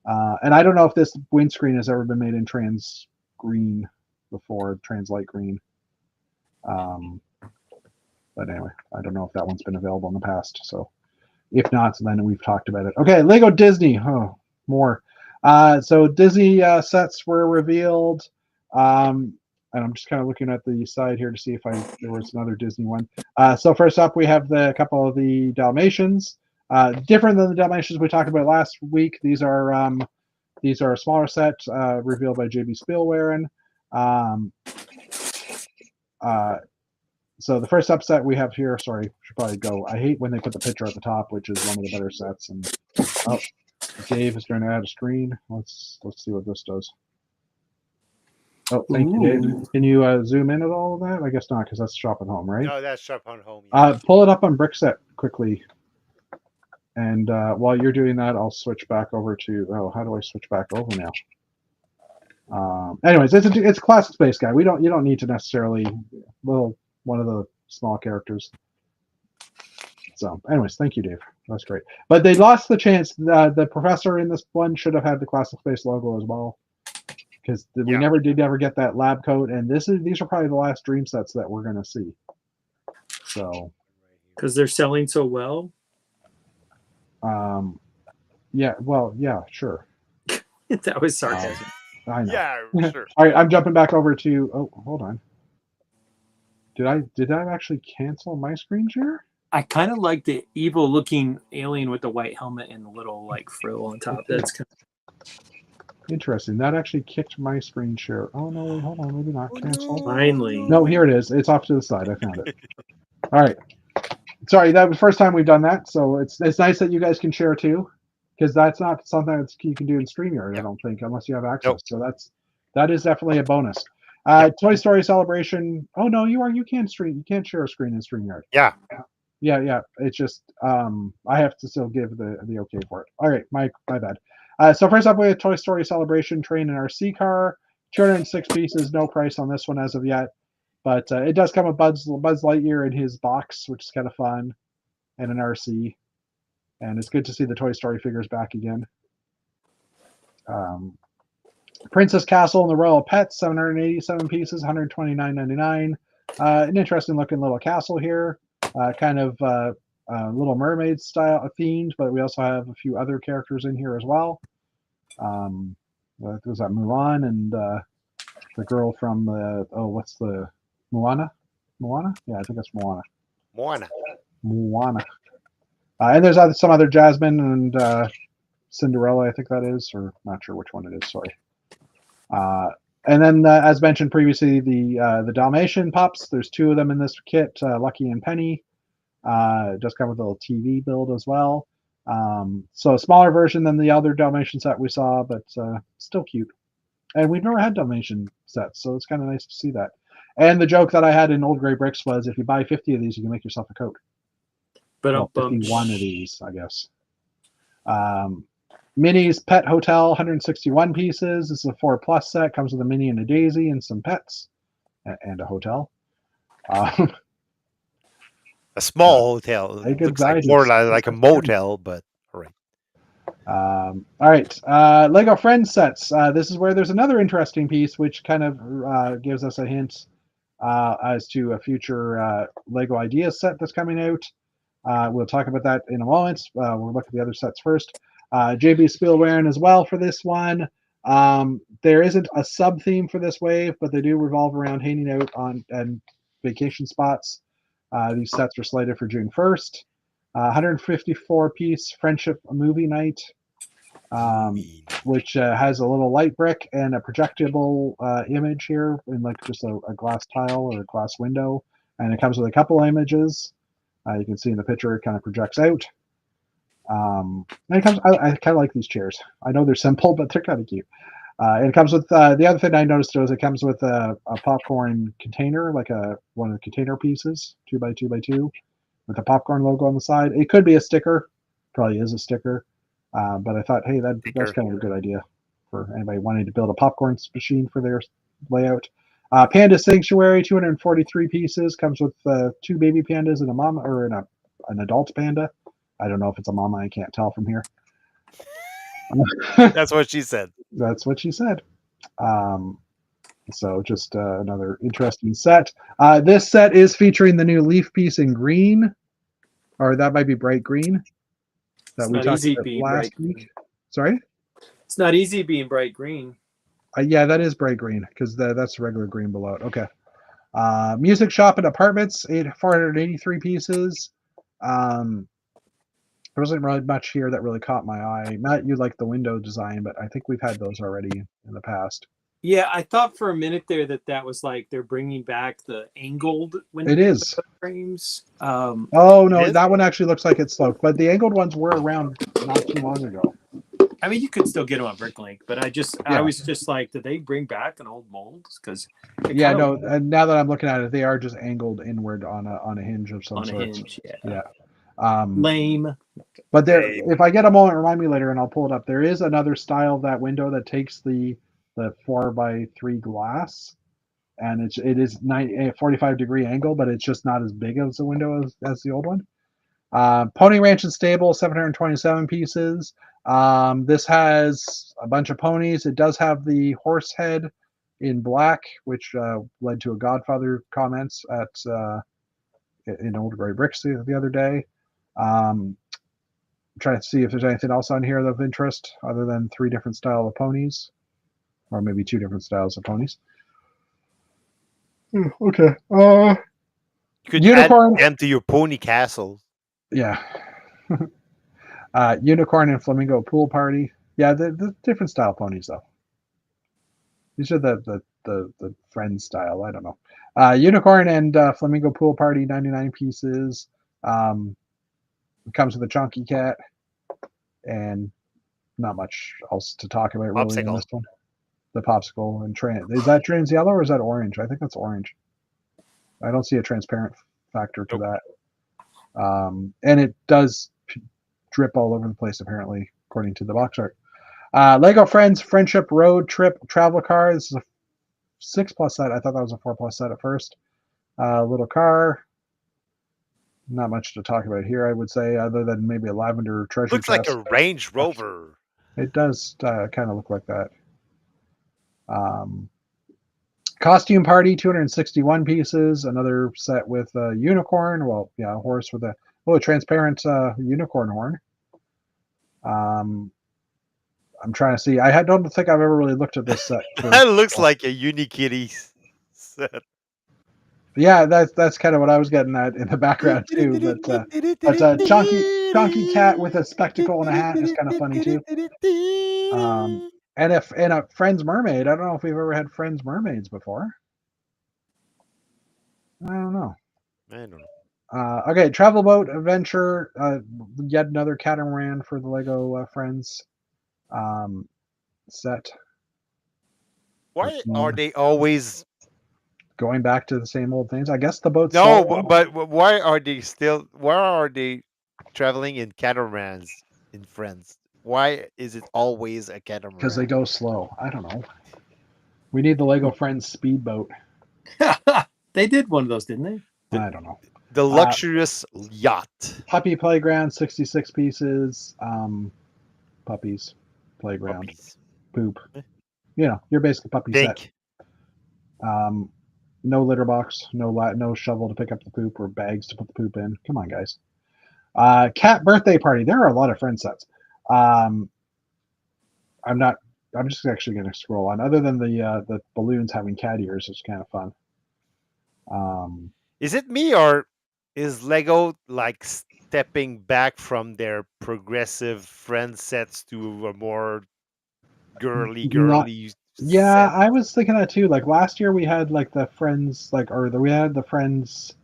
And I don't know if this windscreen has ever been made in trans green before, trans light green. But anyway, I don't know if that one's been available in the past. So if not, then we've talked about it. Okay, Lego Disney. Oh, more. So Disney sets were revealed. And I'm just kind of looking at the side here to see if there was another Disney one. So first up, we have the couple of the Dalmatians. Different than the Dalmatians we talked about last week. These are a smaller set revealed by JB Spielwehren. So the first upset we have here, sorry, should probably go. I hate when they put the picture at the top, which is one of the better sets. And oh, Dave is trying to add a screen. Let's see what this does. Oh, thank you, Dave. Can you zoom in at all of that? I guess not, because that's Shop at Home, right? No, that's Shop on Home. Yeah. Pull it up on Brickset quickly. And while you're doing that, I'll switch back over to. Oh, how do I switch back over now? Anyways, it's a Classic Space guy. You don't need to necessarily one of the small characters. So, anyways, thank you, Dave. That's great. But they lost the chance. The professor in this one should have had the Classic Space logo as well, because we never did ever get that lab coat. And these are probably the last Dream sets that we're going to see. So, because they're selling so well. Yeah. Well, yeah, sure. That was sarcasm. I know. Yeah, sure. All right, I'm jumping back over to. Oh, hold on. Did I actually cancel my screen share? I kind of like the evil looking alien with the white helmet and the little like frill on top. That's kind of interesting. That actually kicked my screen share. Oh no, wait, hold on, maybe not cancel. Finally. No, here it is. It's off to the side. I found it. All right. Sorry, that was the first time we've done that. So it's nice that you guys can share too, because that's not something that you can do in StreamYard, I don't think, unless you have access. Nope. So that is definitely a bonus. Toy Story Celebration. Oh no, you can't stream. You can't share a screen in StreamYard. Yeah. Yeah. It's just I have to still give the okay for it. All right, my bad. So first up, we have Toy Story Celebration train and RC car. 206 pieces. No price on this one as of yet, but it does come with Buzz Lightyear in his box, which is kind of fun, and an RC. And it's good to see the Toy Story figures back again. Princess Castle and the Royal Pets, 787 pieces, $129.99. An interesting looking little castle here. Kind of Little Mermaid style themed, but we also have a few other characters in here as well. Was that Mulan and the girl from what's the Moana? Moana? Yeah, I think it's Moana. Moana. And there's some other Jasmine and Cinderella, I think that is, or not sure which one it is. Sorry. And then, as mentioned previously, the Dalmatian pups. There's two of them in this kit, Lucky and Penny. It does come with a little TV build as well. So a smaller version than the other Dalmatian set we saw, but still cute. And we've never had Dalmatian sets, so it's kind of nice to see that. And the joke that I had in Old Gray Bricks was, if you buy 50 of these, you can make yourself a coat. But 51 of these, I guess. Minnie's Pet Hotel, 161 pieces. This is a 4+ set. Comes with a Minnie and a Daisy and some pets and a hotel. A small hotel. It looks like more like a motel, but all right. All right. Lego Friends sets. This is where there's another interesting piece, which kind of gives us a hint as to a future Lego Ideas set that's coming out. We'll talk about that in a moment. We'll look at the other sets first. JB Spielwehren as well for this one. There isn't a sub theme for this wave, but they do revolve around hanging out on and vacation spots. These sets are slated for June 1st. 154 piece Friendship Movie Night. which has a little light brick and a projectable image here in like just a glass tile or a glass window. And it comes with a couple images. You can see in the picture it kind of projects out. And it comes. I kind of like these chairs. I know they're simple, but they're kind of cute. And it comes with the other thing I noticed was it comes with a popcorn container, like one of the container pieces, 2x2x2, with a popcorn logo on the side. It could be a sticker, probably is a sticker, but I thought, hey, that's kind of a good idea for anybody wanting to build a popcorn machine for their layout. Panda Sanctuary, 243 pieces, comes with 2 baby pandas and a mama or an adult panda. I don't know if it's a mama. I can't tell from here. That's what she said. That's what she said. So just another interesting set. This set is featuring the new leaf piece in green, or that might be bright green. That It's we not talked easy about being last bright week. green. Sorry? It's not easy being bright green. Yeah, that is bright green because that's regular green below it. Okay. Music Shop and Apartments, 483 pieces. There wasn't really much here that really caught my eye. Matt, you like the window design, but I think we've had those already in the past. Yeah, I thought for a minute there that was like they're bringing back the angled window It is. frames. Oh no, It is? that one actually looks like it's sloped, but the angled ones were around not too long ago. I mean, you could still get them on Bricklink, but I was just like, did they bring back an old mold? Because Yeah, no. And now that I'm looking at it, they are just angled inward on a hinge of some on a sort. hinge, yeah. Yeah. Lame. But there, Lame. if I get a moment, remind me later, and I'll pull it up. There is another style of that window that takes the 4x3 glass, and it is 45-degree angle, but it's just not as big as the window as the old one. Pony Ranch and Stable, 727 pieces. This has a bunch of ponies. It does have the horse head in black, which led to a Godfather comments in Old Gray Bricks the other day. I'm trying to see if there's anything else on here of interest other than 3 different styles of ponies, or maybe 2 different styles of ponies. Okay. You could Unicorn. add them to your pony castle. Yeah. Unicorn and Flamingo Pool Party. Yeah, the different style ponies though. These are the friend style. I don't know. Unicorn and Flamingo Pool Party, 99 pieces. It comes with a chunky cat, and not much else to talk about really in this one. The popsicle and is that trans yellow or is that orange? I think that's orange. I don't see a transparent factor to that. And it does drip all over the place apparently, according to the box art. Lego Friends Friendship Road Trip Travel Car. This is a 6+ set. I thought that was a 4+ set at first. Little car. Not much to talk about here, I would say, other than maybe a lavender treasure Looks chest. like a Range Rover. It does kind of look like that. Costume Party, 261 pieces. Another set with a unicorn. Well, yeah, a horse with a transparent unicorn horn. I'm trying to see. Don't think I've ever really looked at this set. That looks like a Unikitty set. Yeah, that's kind of what I was getting at in the background too. But chunky cat with a spectacle and a hat is kind of funny too. And a Friends mermaid. I don't know if we've ever had Friends mermaids before. I don't know. Okay, Travel Boat Adventure. Yet another catamaran for the Lego Friends set. Why are they always going back to the same old things? I guess the boat's but why are they traveling in catamarans in Friends? Why is it always a catamaran? Because they go slow. I don't know. We need the Lego Friends speedboat. They did one of those, didn't they? I don't know. The luxurious yacht. Puppy Playground, 66 pieces. Puppies Playground. Puppies. Poop. You know, your basic puppy set. No litter box, no shovel to pick up the poop or bags to put the poop in. Come on, guys. Cat birthday party. There are a lot of Friend sets. I'm just actually going to scroll on. Other than the balloons having cat ears, it's kind of fun. Is it me or is Lego like stepping back from their progressive friend sets to a more girly Not Yeah, set I was thinking that too. Like last year, we had like the friends, we had the friends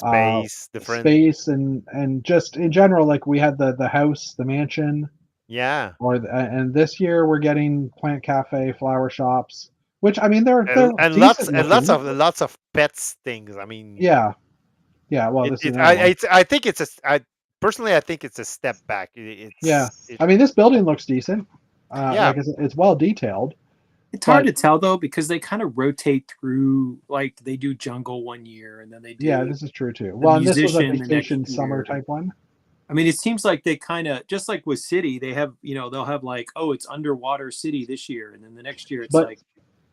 uh space, different. space, and just in general, like we had the house, the mansion, Yeah, and this year we're getting plant cafe, flower shops, which I mean they're and decent looking. lots of pets things. I mean, Yeah, yeah. Well, it, this is it another one. I think it's I personally I think it's a step back. Yeah, It I mean this building looks decent. yeah. Like it's well detailed, It's hard but to tell though because they kind of rotate through. Like they do jungle one year, and then they yeah, do this is true too. the Well, and this was a musician the next vacation summer year. type one. I mean, it seems like they kind of just like with City, they have they'll have like, oh, it's underwater City this year, and then the next year it's But like,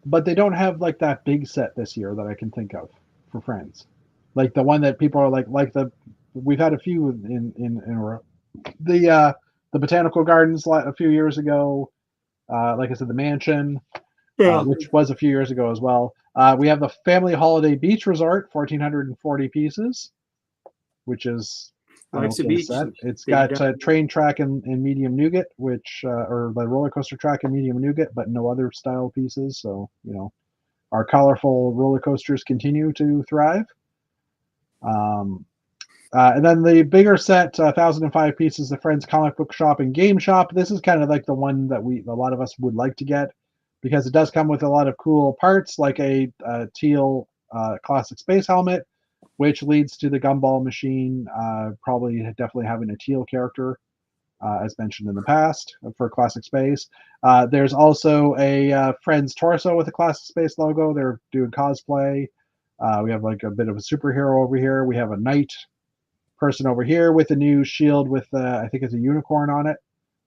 but they don't have like that big set this year that I can think of for Friends. Like the one that people are like the we've had a few in a row. The botanical gardens a few years ago. Like I said, the mansion, yeah, which was a few years ago as well. We have the Family Holiday Beach Resort, 1,440 pieces, which is an life's a okay beach. set. It's They got don't- train track and medium nougat, which or the roller coaster track and medium nougat, but no other style pieces. So our colorful roller coasters continue to thrive. Um, and then the bigger set, 1,005 pieces, the Friends Comic Book Shop and Game Shop. This is kind of like the one that a lot of us would like to get because it does come with a lot of cool parts, like a teal classic space helmet, which leads to the Gumball machine probably definitely having a teal character, as mentioned in the past for classic space. There's also a Friends torso with a classic space logo. They're doing cosplay. We have like a bit of a superhero over here. We have a knight person over here with a new shield with I think it's a unicorn on it.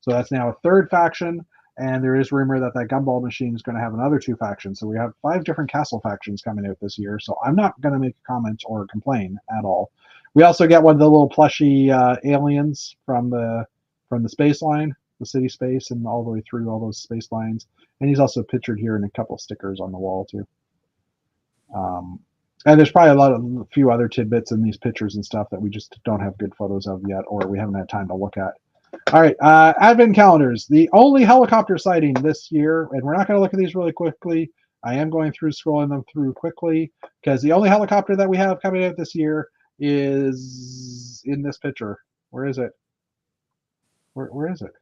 So that's now a third faction. And there is rumor that Gumball machine is going to have another two factions. So we have 5 different castle factions coming out this year. So I'm not going to make a comment or complain at all. We also get one of the little plushy aliens from the space line, the city space, and all the way through all those space lines. And he's also pictured here in a couple stickers on the wall too. And there's probably a few other tidbits in these pictures and stuff that we just don't have good photos of yet, or we haven't had time to look at. All right, advent calendars. The only helicopter sighting this year, and we're not going to look at these really quickly. I am going through scrolling them through quickly because the only helicopter that we have coming out this year is in this picture. Where is it? Where is it?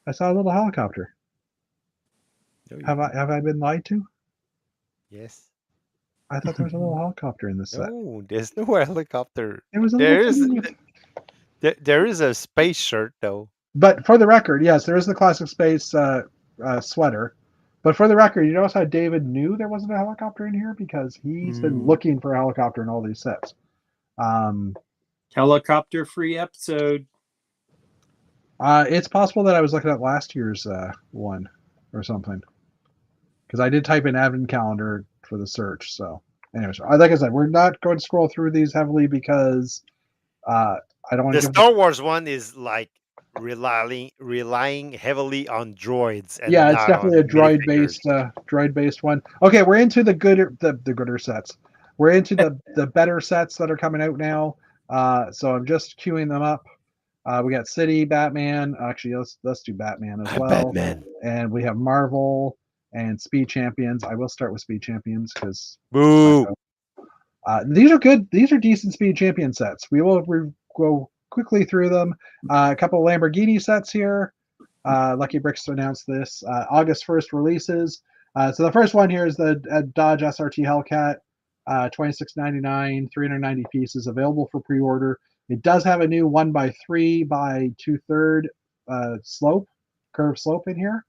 I saw a little helicopter. Have I been lied to? Yes. I thought there was a little helicopter in this set. No, there's no helicopter. It was a There little is thing with there is a space shirt though. But for the record, yes, there is the classic space sweater. But for the record, you notice how David knew there wasn't a helicopter in here because he's been looking for a helicopter in all these sets. helicopter free episode. It's possible that I was looking at last year's one or something because I did type in advent calendar for the search. So, anyways, like I said, we're not going to scroll through these heavily because I don't want The to give. Star Wars one is like relying heavily on droids and Yeah, it's not definitely a on minifigures. droid based one. Okay, we're into the gooder sets. We're into the better sets that are coming out now. So I'm just queuing them up. We got City, Batman. Actually, let's do Batman as well. Batman. And we have Marvel and Speed Champions. I will start with Speed Champions because Boo. these are good. These are decent Speed Champion sets. We will go quickly through them. A couple of Lamborghini sets here. Lucky Bricks announced this August 1st releases. So the first one here is the Dodge SRT Hellcat, $26.99, 390 pieces, available for pre-order. It does have a new 1x3 by 2/3 curved slope in here.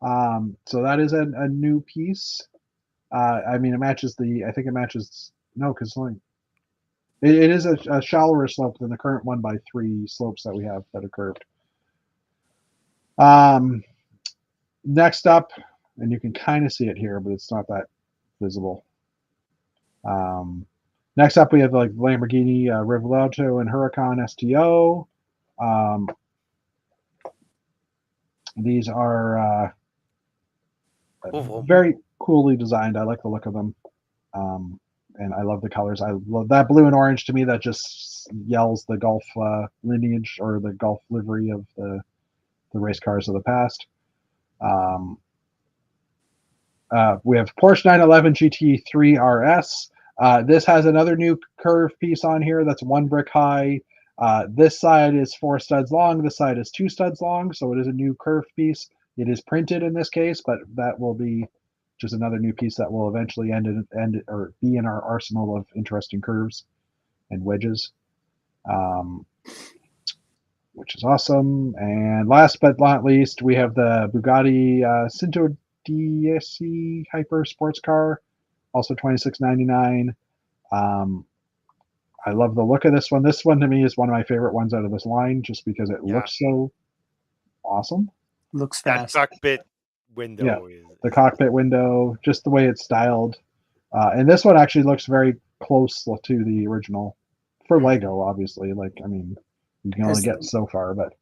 So that is a new piece. I mean, it matches I think it matches, no, because it is a shallower slope than the current 1x3 slopes that we have that are curved. Next up, and you can kind of see it here, but it's not that visible. Next up, we have like Lamborghini Revuelto and Huracan STO. These are very coolly designed. I like the look of them. and I love the colors. I love that blue and orange. To me, that just yells the golf lineage or the golf livery of the race cars of the past. We have Porsche 911 GT3 RS. This has another new curve piece on here that's 1 brick high. This side is 4 studs long. This side is 2 studs long, so it is a new curved piece. It is printed in this case, but that will be just another new piece that will eventually end or be in our arsenal of interesting curves and wedges, which is awesome. And last but not least, we have the Bugatti Cinto DSC Hyper Sports Car, also $26.99. I love the look of this one. This one to me is one of my favorite ones out of this line, just because it looks so awesome. Looks That fast. cockpit window is The cockpit window, just the way it's styled. And this one actually looks very close to the original for Lego, obviously. Like, I mean, you can only get so far, but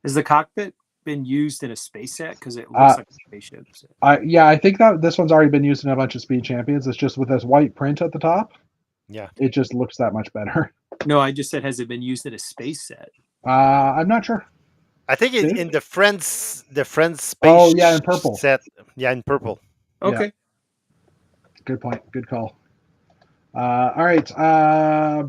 Has the cockpit been used in a space set? Because it looks like a spaceship. So. I think that this one's already been used in a bunch of Speed Champions. It's just with this white print at the top. Yeah. It just looks that much better. No, I just said, has it been used in a space set? I'm not sure. I think Did in the Friends space. Oh, yeah, in purple. Set. Yeah, in purple. Okay. Good point. Good call. All right.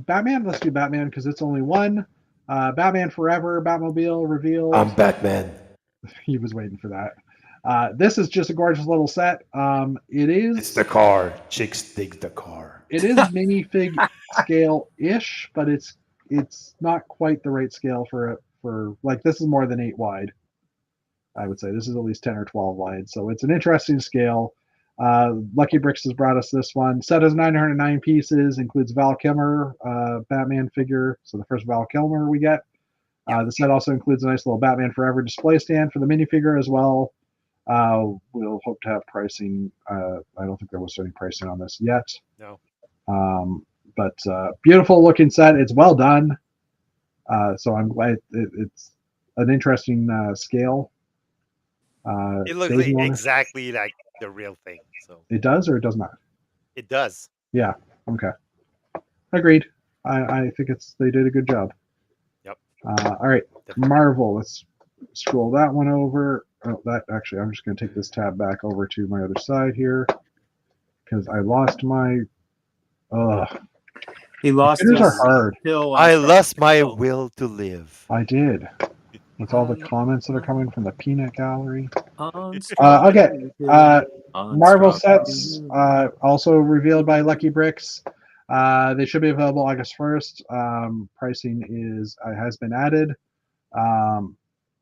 Batman. Let's do Batman because it's only one. Batman Forever, Batmobile reveal. I'm Batman. He was waiting for that. This is just a gorgeous little set. It is. It's the car. Chicks dig the car. It is minifig scale-ish, but it's not quite the right scale for like this is more than 8 wide. I would say this is at least 10 or 12 wide. So it's an interesting scale. Lucky Bricks has brought us this one. Set has 909 pieces, includes Val Kilmer Batman figure. So the first Val Kilmer we get. The set also includes a nice little Batman Forever display stand for the minifigure as well. We'll hope to have pricing. I don't think there was any pricing on this yet. No. But beautiful looking set. It's well done. So I'm glad it's an interesting scale. It looks exactly like the real thing. So it does or it does not? It does. Yeah. Okay. Agreed. I think they did a good job. Yep. All right. Definitely. Marvel. Let's scroll that one over. Oh, that actually, I'm just going to take this tab back over to my other side here because I lost my. He lost Computers his are hard. pill. I lost my will to live. I did. With all the comments that are coming from the peanut gallery. Okay. Marvel sets also revealed by Lucky Bricks. They should be available August 1st. Pricing has been added.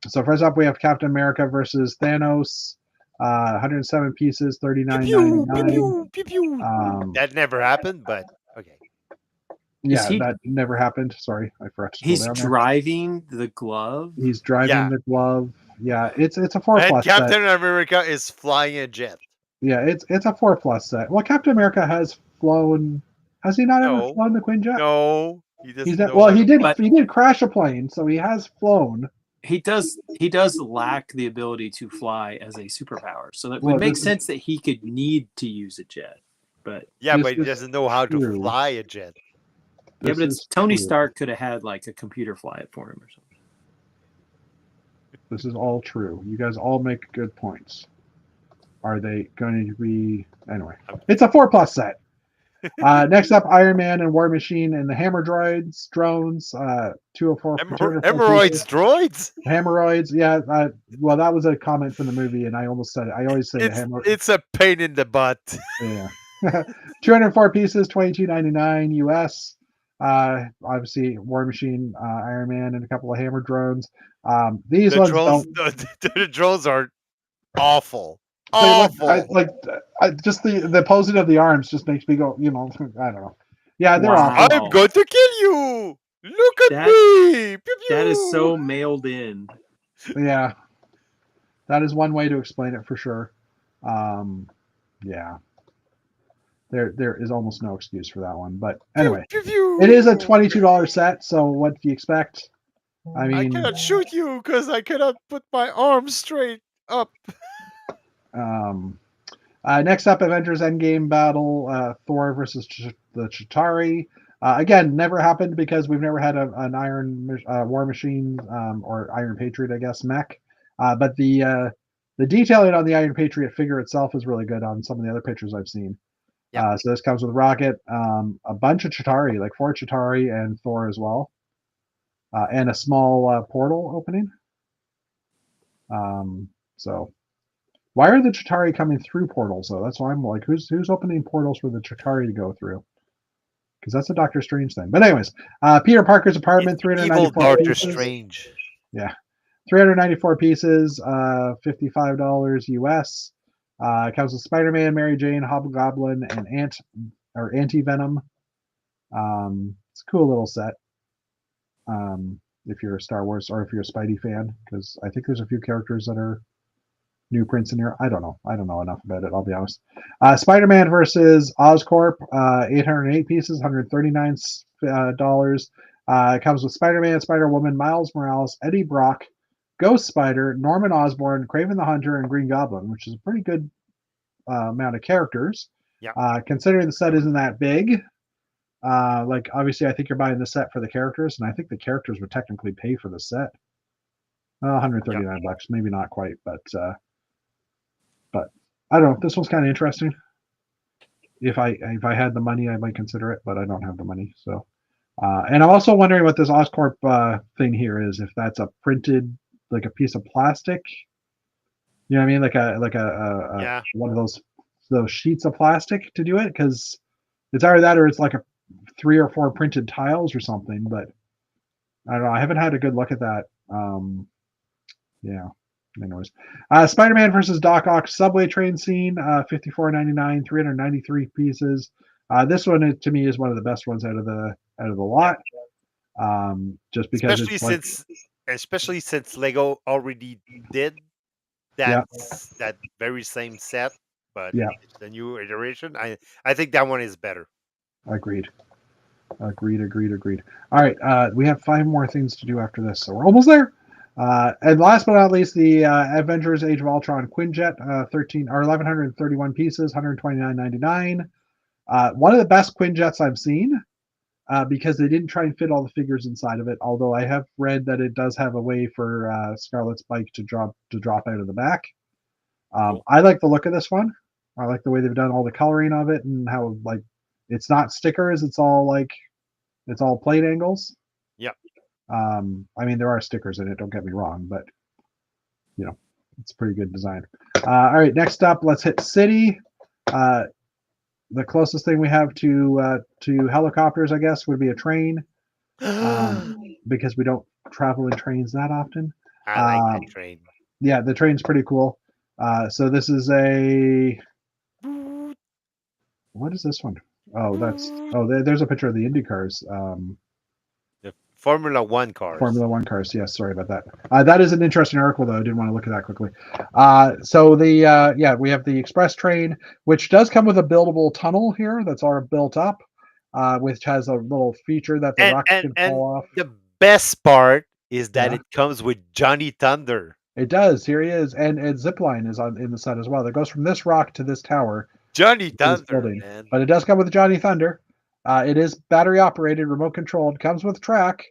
So first up, we have Captain America versus Thanos. 107 pieces, $39.99. That never happened, but okay. Yeah, that never happened. Sorry, I forgot to. He's driving the glove. He's driving the glove. Yeah, it's a 4+ and Captain set. America is flying a jet. Yeah, it's a 4+ set. Well, Captain America has flown. Has he not ever flown the Quinjet? No, he doesn't. He did crash a plane, so he has flown. He does lack the ability to fly as a superpower, so that would make sense that he could need to use a jet. But but he doesn't know how to fly a jet. Yeah, but Tony Stark could have had like a computer fly it for him or something. This is all true. You guys all make good points. Are they going to be anyway? It's a 4+ set. Next up, Iron Man and War Machine and the Hammer drones. 204. Hemorrhoids droids. Hemorrhoids. Yeah. Well, that was a comment from the movie, and I almost said it. I always say it's a pain in the butt. Yeah. 204 pieces, $22.99 US. Obviously, War Machine, Iron Man, and a couple of Hammer drones. These ones the drones are awful. Just the posing of the arms just makes me go. I don't know. Yeah, they're awful. I'm going to kill you. Look at me. That is so mailed in. Yeah, that is one way to explain it for sure. Yeah. There is almost no excuse for that one. But anyway, it is a $22 set, so what do you expect? I mean, I cannot shoot you because I cannot put my arms straight up. Next up, Avengers Endgame battle: Thor versus the Chitauri. Again, never happened because we've never had an Iron War Machine or Iron Patriot, I guess, mech. But the detailing on the Iron Patriot figure itself is really good on some of the other pictures I've seen. Yeah. So this comes with Rocket, a bunch of Chitauri, like 4 Chitauri and Thor as well, and a small portal opening. So why are the Chitauri coming through portals though? That's why I'm like, who's opening portals for the Chitauri to go through? Because that's a Doctor Strange thing. But anyways, Peter Parker's apartment, It's evil 394 Doctor pieces. Strange. Yeah, 394 pieces, $55 US. It comes with Spider-Man, Mary Jane, Hobgoblin, and Anti-Venom. It's a cool little set. If you're a Star Wars or if you're a Spidey fan, because I think there's a few characters that are new prints in here. I don't know enough about it, I'll be honest. Spider-Man versus Oscorp, 808 pieces, $139. It comes with Spider-Man, Spider-Woman, Miles Morales, Eddie Brock, Ghost Spider, Norman Osborn, Kraven the Hunter, and Green Goblin, which is a pretty good amount of characters. Yeah. Considering the set isn't that big, like obviously I think you're buying the set for the characters, and I think the characters would technically pay for the set. $139 bucks, maybe not quite, but I don't know. This one's kind of interesting. If I had the money, I might consider it, but I don't have the money. So, and I'm also wondering what this Oscorp thing here is. If that's a printed, like a piece of plastic, you know what I mean, like a one of those sheets of plastic to do it, because it's either that or it's like a 3 or 4 printed tiles or something. But I don't know. I haven't had a good look at that. Yeah. Anyways, Spider-Man versus Doc Ock subway train scene, $54.99, 393 pieces. This one to me is one of the best ones out of the lot. Just because especially since Lego already did that very same set, but it's the new iteration. I think that one is better. Agreed. All right, we have 5 more things to do after this, so we're almost there. And last but not least, the Avengers Age of Ultron Quinjet, 1,131 pieces, $129.99. One of the best Quinjets I've seen, because they didn't try and fit all the figures inside of it. Although I have read that it does have a way for Scarlet's bike to drop out of the back. I like the look of this one. I like the way they've done all the coloring of it and how like it's not stickers. It's all plate angles. Yeah. I mean, there are stickers in it, don't get me wrong, but it's a pretty good design. All right, next up, let's hit City. The closest thing we have to helicopters, I guess, would be a train, because we don't travel in trains that often. I like that train. Yeah, the train's pretty cool. So this is what is this one? Oh, there's a picture of the Indy cars. The Formula One cars. Formula One cars. Yes, sorry about that. That is an interesting article, though. I did want to look at that quickly. So we have the express train, which does come with a buildable tunnel here that's all built up, which has a little feature that the rocket can fall off. The best part is that it comes with Johnny Thunder. It does. Here he is, and Zipline is in the set as well. That goes from this rock to this tower. Johnny Thunder, man. But it does come with Johnny Thunder. It is battery operated, remote controlled. Comes with track,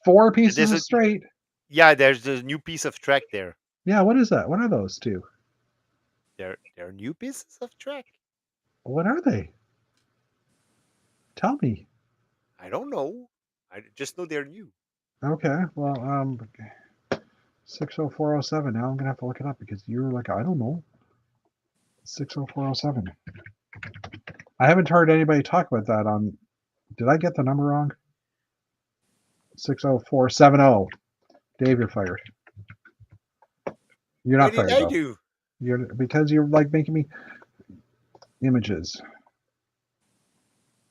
4 pieces of straight. Yeah, there's a new piece of track there. Yeah, what is that? What are those two? They're new pieces of track. What are they? Tell me. I don't know. I just know they're new. Okay, well, 60407. Now I'm gonna have to look it up because you're like, I don't know. 60407. I haven't heard anybody talk about that on. Did I get the number wrong? 60470. Dave, you're fired. You're not fired. What did I do? Because you're like making me images.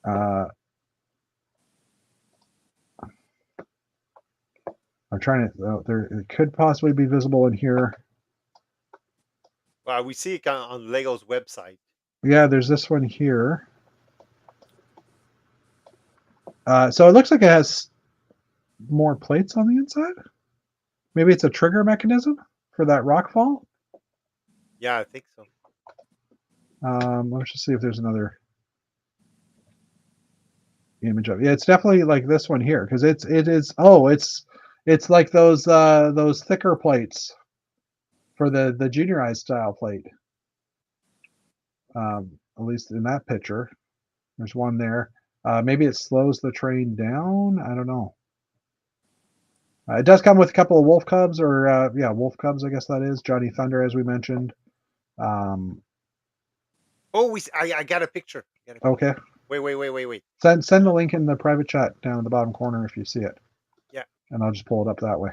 I'm trying to. It could possibly be visible in here. Well, we see it on Lego's website. Yeah, there's this one here. So it looks like it has more plates on the inside. Maybe it's a trigger mechanism for that rock fall. Yeah, I think so. Let's just see if there's another image of it. Yeah, it's definitely like this one here because it is. Oh, it's like those thicker plates for the juniorized style plate. At least in that picture, there's one there. Maybe it slows the train down. I don't know. It does come with a couple of wolf cubs, or wolf cubs. I guess that is Johnny Thunder, as we mentioned. Oh, I got a picture. Okay. Wait. Send the link in the private chat down in the bottom corner if you see it. Yeah. And I'll just pull it up that way.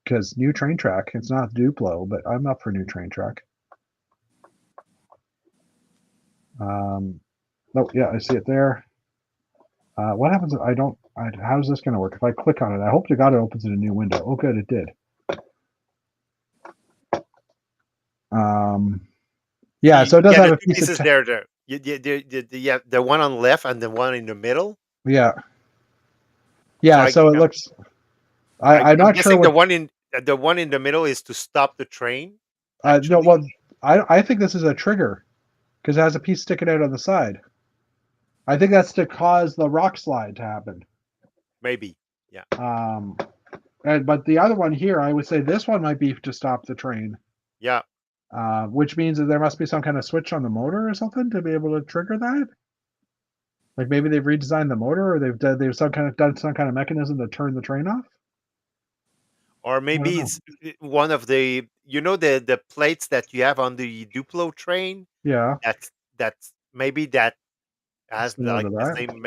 Because new train track, it's not Duplo, but I'm up for new train track. Oh yeah, I see it there. What happens if I don't? How's this going to work? If I click on it, I hope to God it opens in a new window. Oh, good, it did. Yeah, so it does have a piece pieces of there. The one on the left and the one in the middle. Yeah. So it looks. I'm not sure what the one in the middle is to stop the train. No, well, I think this is a trigger because it has a piece sticking out on the side. I think that's to cause the rock slide to happen. Maybe, yeah. But the other one here, I would say this one might be to stop the train. Yeah. Which means that there must be some kind of switch on the motor or something to be able to trigger that. Like maybe they've redesigned the motor, or they've done some kind of mechanism to turn the train off. Or maybe it's one of the the plates that you have on the Duplo train. Yeah. That's maybe that has like the same. I'm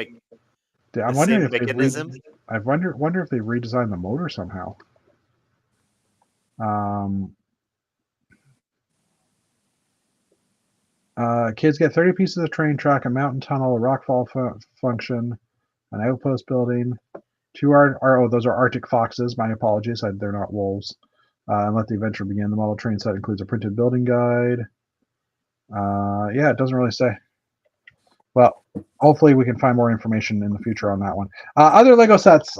wondering if mechanism. I wonder if they redesigned the motor somehow. Kids get 30 pieces of train track, a mountain tunnel, a rockfall function, an outpost building. Those are Arctic foxes. My apologies, they're not wolves. And let the adventure begin. The model train set includes a printed building guide. It doesn't really say. Well, hopefully we can find more information in the future on that one. Other Lego sets.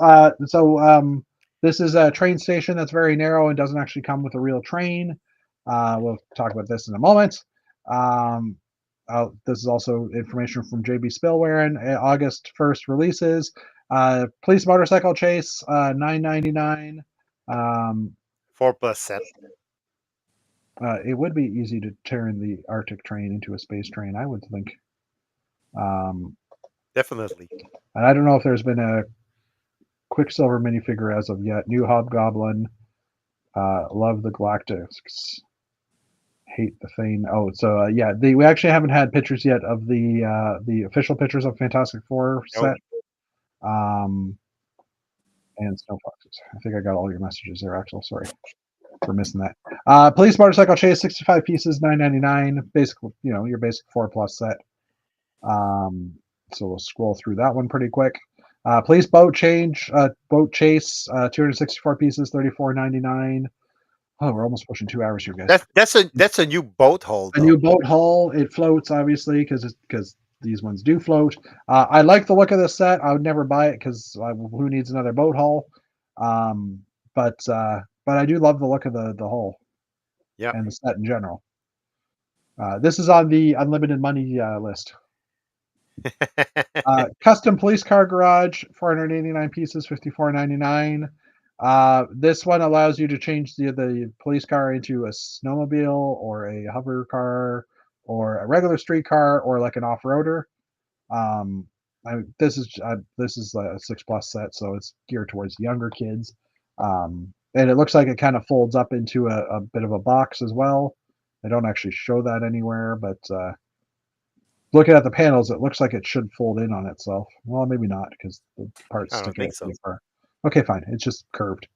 This is a train station that's very narrow and doesn't actually come with a real train. We'll talk about this in a moment. This is also information from JB Spillware and August 1st releases. Police motorcycle chase, $9.99. 4+ set. It would be easy to turn the Arctic train into a space train, I would think. Definitely. And I don't know if there's been a Quicksilver minifigure as of yet. New Hobgoblin. Love the Galactics. Hate the Thane. Oh, so we actually haven't had pictures yet of the official pictures of Fantastic Four set. And Snow Foxes. I think I got all your messages there, Axel. Sorry for missing that. Police motorcycle chase, 65 pieces, $9.99. Basically, your basic 4+ set. So we'll scroll through that one pretty quick. Police boat chase, 264 pieces, $34.99. Oh, we're almost pushing 2 hours here, guys. That's a new boat hull. A new boat hull. It floats, obviously, because these ones do float. I like the look of this set. I would never buy it because who needs another boat hull? But I do love the look of the hull. Yeah. And the set in general. This is on the unlimited money list. Custom police car garage, 489 pieces, $54.99. This one allows you to change the police car into a snowmobile or a hover car or a regular street car or like an off-roader. This is a 6+ set, so it's geared towards younger kids. And it looks like it kind of folds up into a bit of a box as well. They don't actually show that anywhere, but looking at the panels, it looks like it should fold in on itself. Well, maybe not because the parts stick out pretty far. Okay, fine. It's just curved.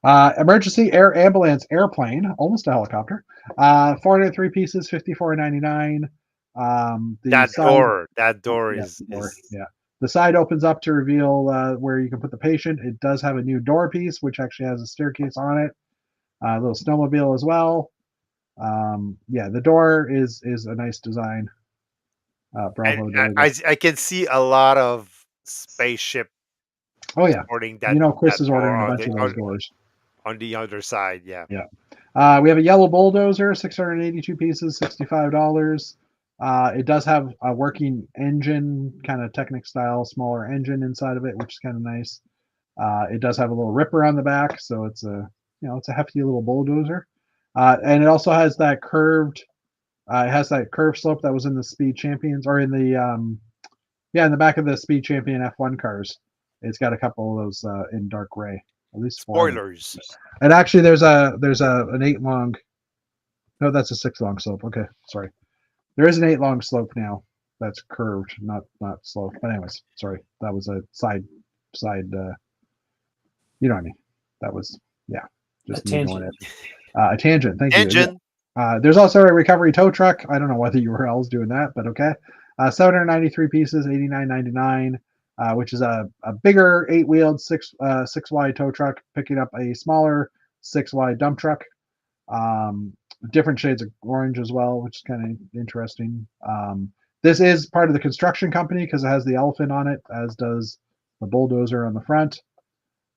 Emergency air ambulance airplane, almost a helicopter. 403 pieces, $54.99. That door is. The side opens up to reveal where you can put the patient. It does have a new door piece, which actually has a staircase on it. A little snowmobile as well. The door is a nice design. Bravo. I can see a lot of spaceship. Oh yeah. Ordering that. Chris is ordering a bunch of those doors on the other side. Yeah. Yeah. We have a yellow bulldozer, 682 pieces, $65. It does have a working engine, kind of Technic style, smaller engine inside of it, which is kind of nice. It does have a little ripper on the back, so it's a it's a hefty little bulldozer. And it also has that curved. It has that curved slope that was in the Speed Champions, or in the in the back of the Speed Champion F1 cars. It's got a couple of those in dark gray. At least one. Spoilers. And actually, there's an 8 long. No, that's a 6 long slope. Okay, sorry. There is an 8 long slope now. That's curved, not slope. But anyways, sorry. That was a side. You know what I mean? That was just A me tangent. going it. A tangent. Thank you. Engine. There's also a recovery tow truck. I don't know what the URL is doing that, but okay. 793 pieces, $89.99, which is a bigger 8-wheeled 6 wide tow truck picking up a smaller 6 wide dump truck. Different shades of orange as well, which is kind of interesting. This is part of the construction company because it has the elephant on it, as does the bulldozer on the front.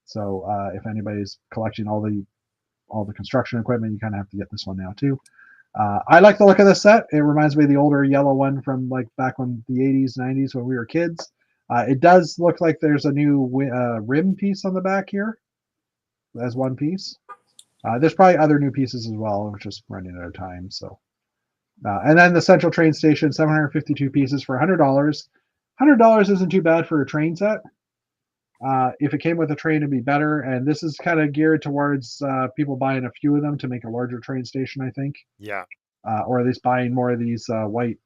So if anybody's collecting all the construction equipment, you kind of have to get this one now too. I like the look of this set. It reminds me of the older yellow one from like back when the 80s, 90s when we were kids. It does look like there's a new rim piece on the back here as one piece. There's probably other new pieces as well. We're just running out of time. So, and then the Central Train Station, 752 pieces for $100. $100 isn't too bad for a train set. If it came with a train, it'd be better. And this is kind of geared towards people buying a few of them to make a larger train station, I think. Yeah. Or at least buying more of these white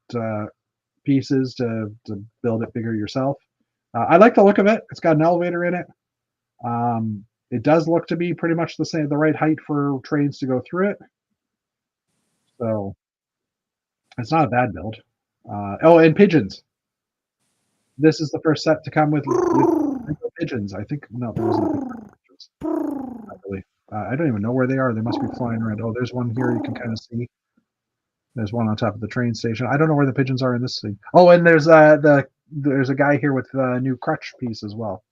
pieces to build it bigger yourself. I like the look of it. It's got an elevator in it. It does look to be pretty much the right height for trains to go through it. So it's not a bad build. And pigeons. This is the first set to come with pigeons. I think no, there wasn't pigeons. I don't even know where they are. They must be flying around. Oh, there's one here you can kind of see. There's one on top of the train station. I don't know where the pigeons are in this thing. Oh, and there's a guy here with a new crutch piece as well.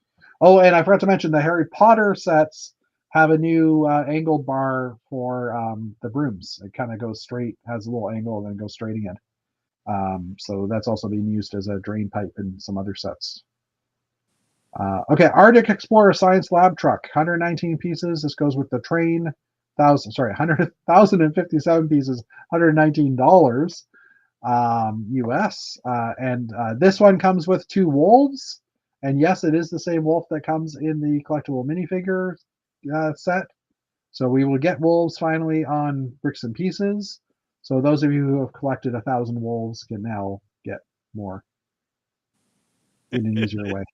Oh, and I forgot to mention the Harry Potter sets have a new angled bar for the brooms. It kind of goes straight, has a little angle, and then goes straight again. So that's also being used as a drain pipe in some other sets. Okay, Arctic Explorer Science Lab Truck, 119 pieces. This goes with the train. 1,057 pieces, $119 US. And this one comes with 2 wolves. And yes, it is the same wolf that comes in the collectible minifigure set. So we will get wolves finally on Bricks and Pieces. So those of you who have collected 1,000 wolves can now get more in an easier way.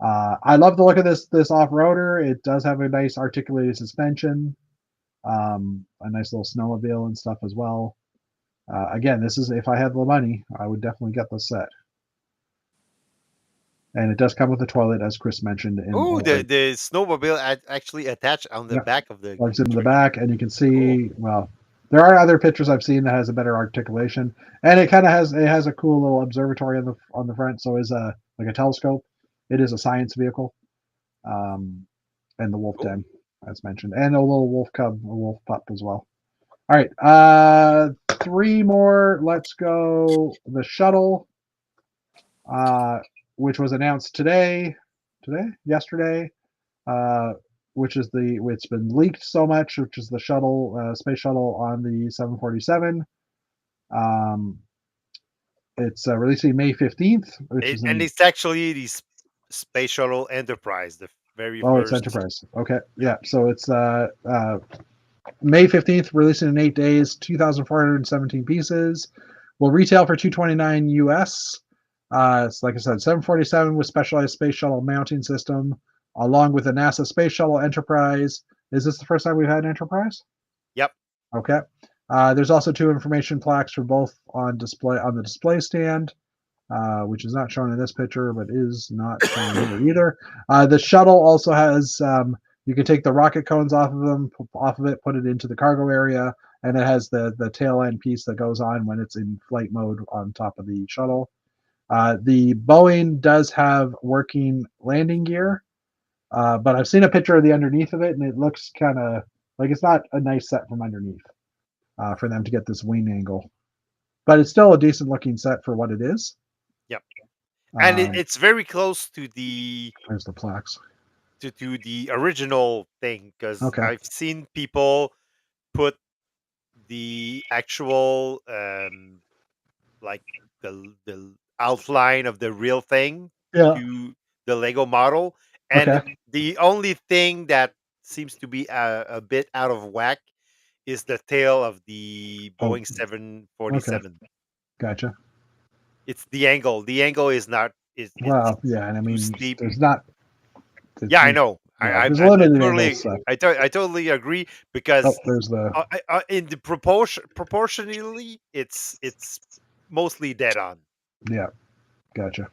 I love the look of this off-roader. It does have a nice articulated suspension, a nice little snowmobile and stuff as well. Again, this is, if I had the money, I would definitely get this set. And it does come with a toilet, as Chris mentioned. Oh, the snowmobile actually attached on the back of the. Plugs into the back, and you can see. Cool. Well, there are other pictures I've seen that has a better articulation, and it kind of has a cool little observatory on the front. So is like a telescope. It is a science vehicle, and the wolf den, as mentioned, and a little wolf cub, a wolf pup as well. All right, 3 more. Let's go. The shuttle, which was announced yesterday, which is it's been leaked so much, which is the shuttle, space shuttle on the 747. It's releasing May 15th. It's actually the Space Shuttle Enterprise, the very first. Oh, it's Enterprise. Okay, yeah. So it's May 15th, releasing in 8 days, 2,417 pieces. Will retail for $229 US. It's like I said, 747 with specialized space shuttle mounting system, along with the NASA Space Shuttle Enterprise. Is this the first time we've had an Enterprise? Yep. Okay. There's also 2 information plaques for both on the display stand, which is not shown in this picture, but is not shown here either. The shuttle also has you can take the rocket cones off of it, put it into the cargo area, and it has the tail end piece that goes on when it's in flight mode on top of the shuttle. The Boeing does have working landing gear, but I've seen a picture of the underneath of it, and it looks kind of Like it's not a nice set from underneath for them to get this wing angle, but it's still a decent looking set for what it is. Yep. And Um, it's very close to the There's the plaques. to the original thing, because Okay. I've seen people put the actual like the outline of the real thing Yeah. to the Lego model, and Okay. the only thing that seems to be a bit out of whack is the tail of the Oh, Boeing 747. Gotcha. It's the angle. The angle is not is it's Well, yeah, and I too mean, steep. there's not. Yeah, I know. Yeah, there's limited Totally, angles. So. I totally agree, Oh, because there's the. in the proportionally, it's mostly dead on. Yeah, gotcha.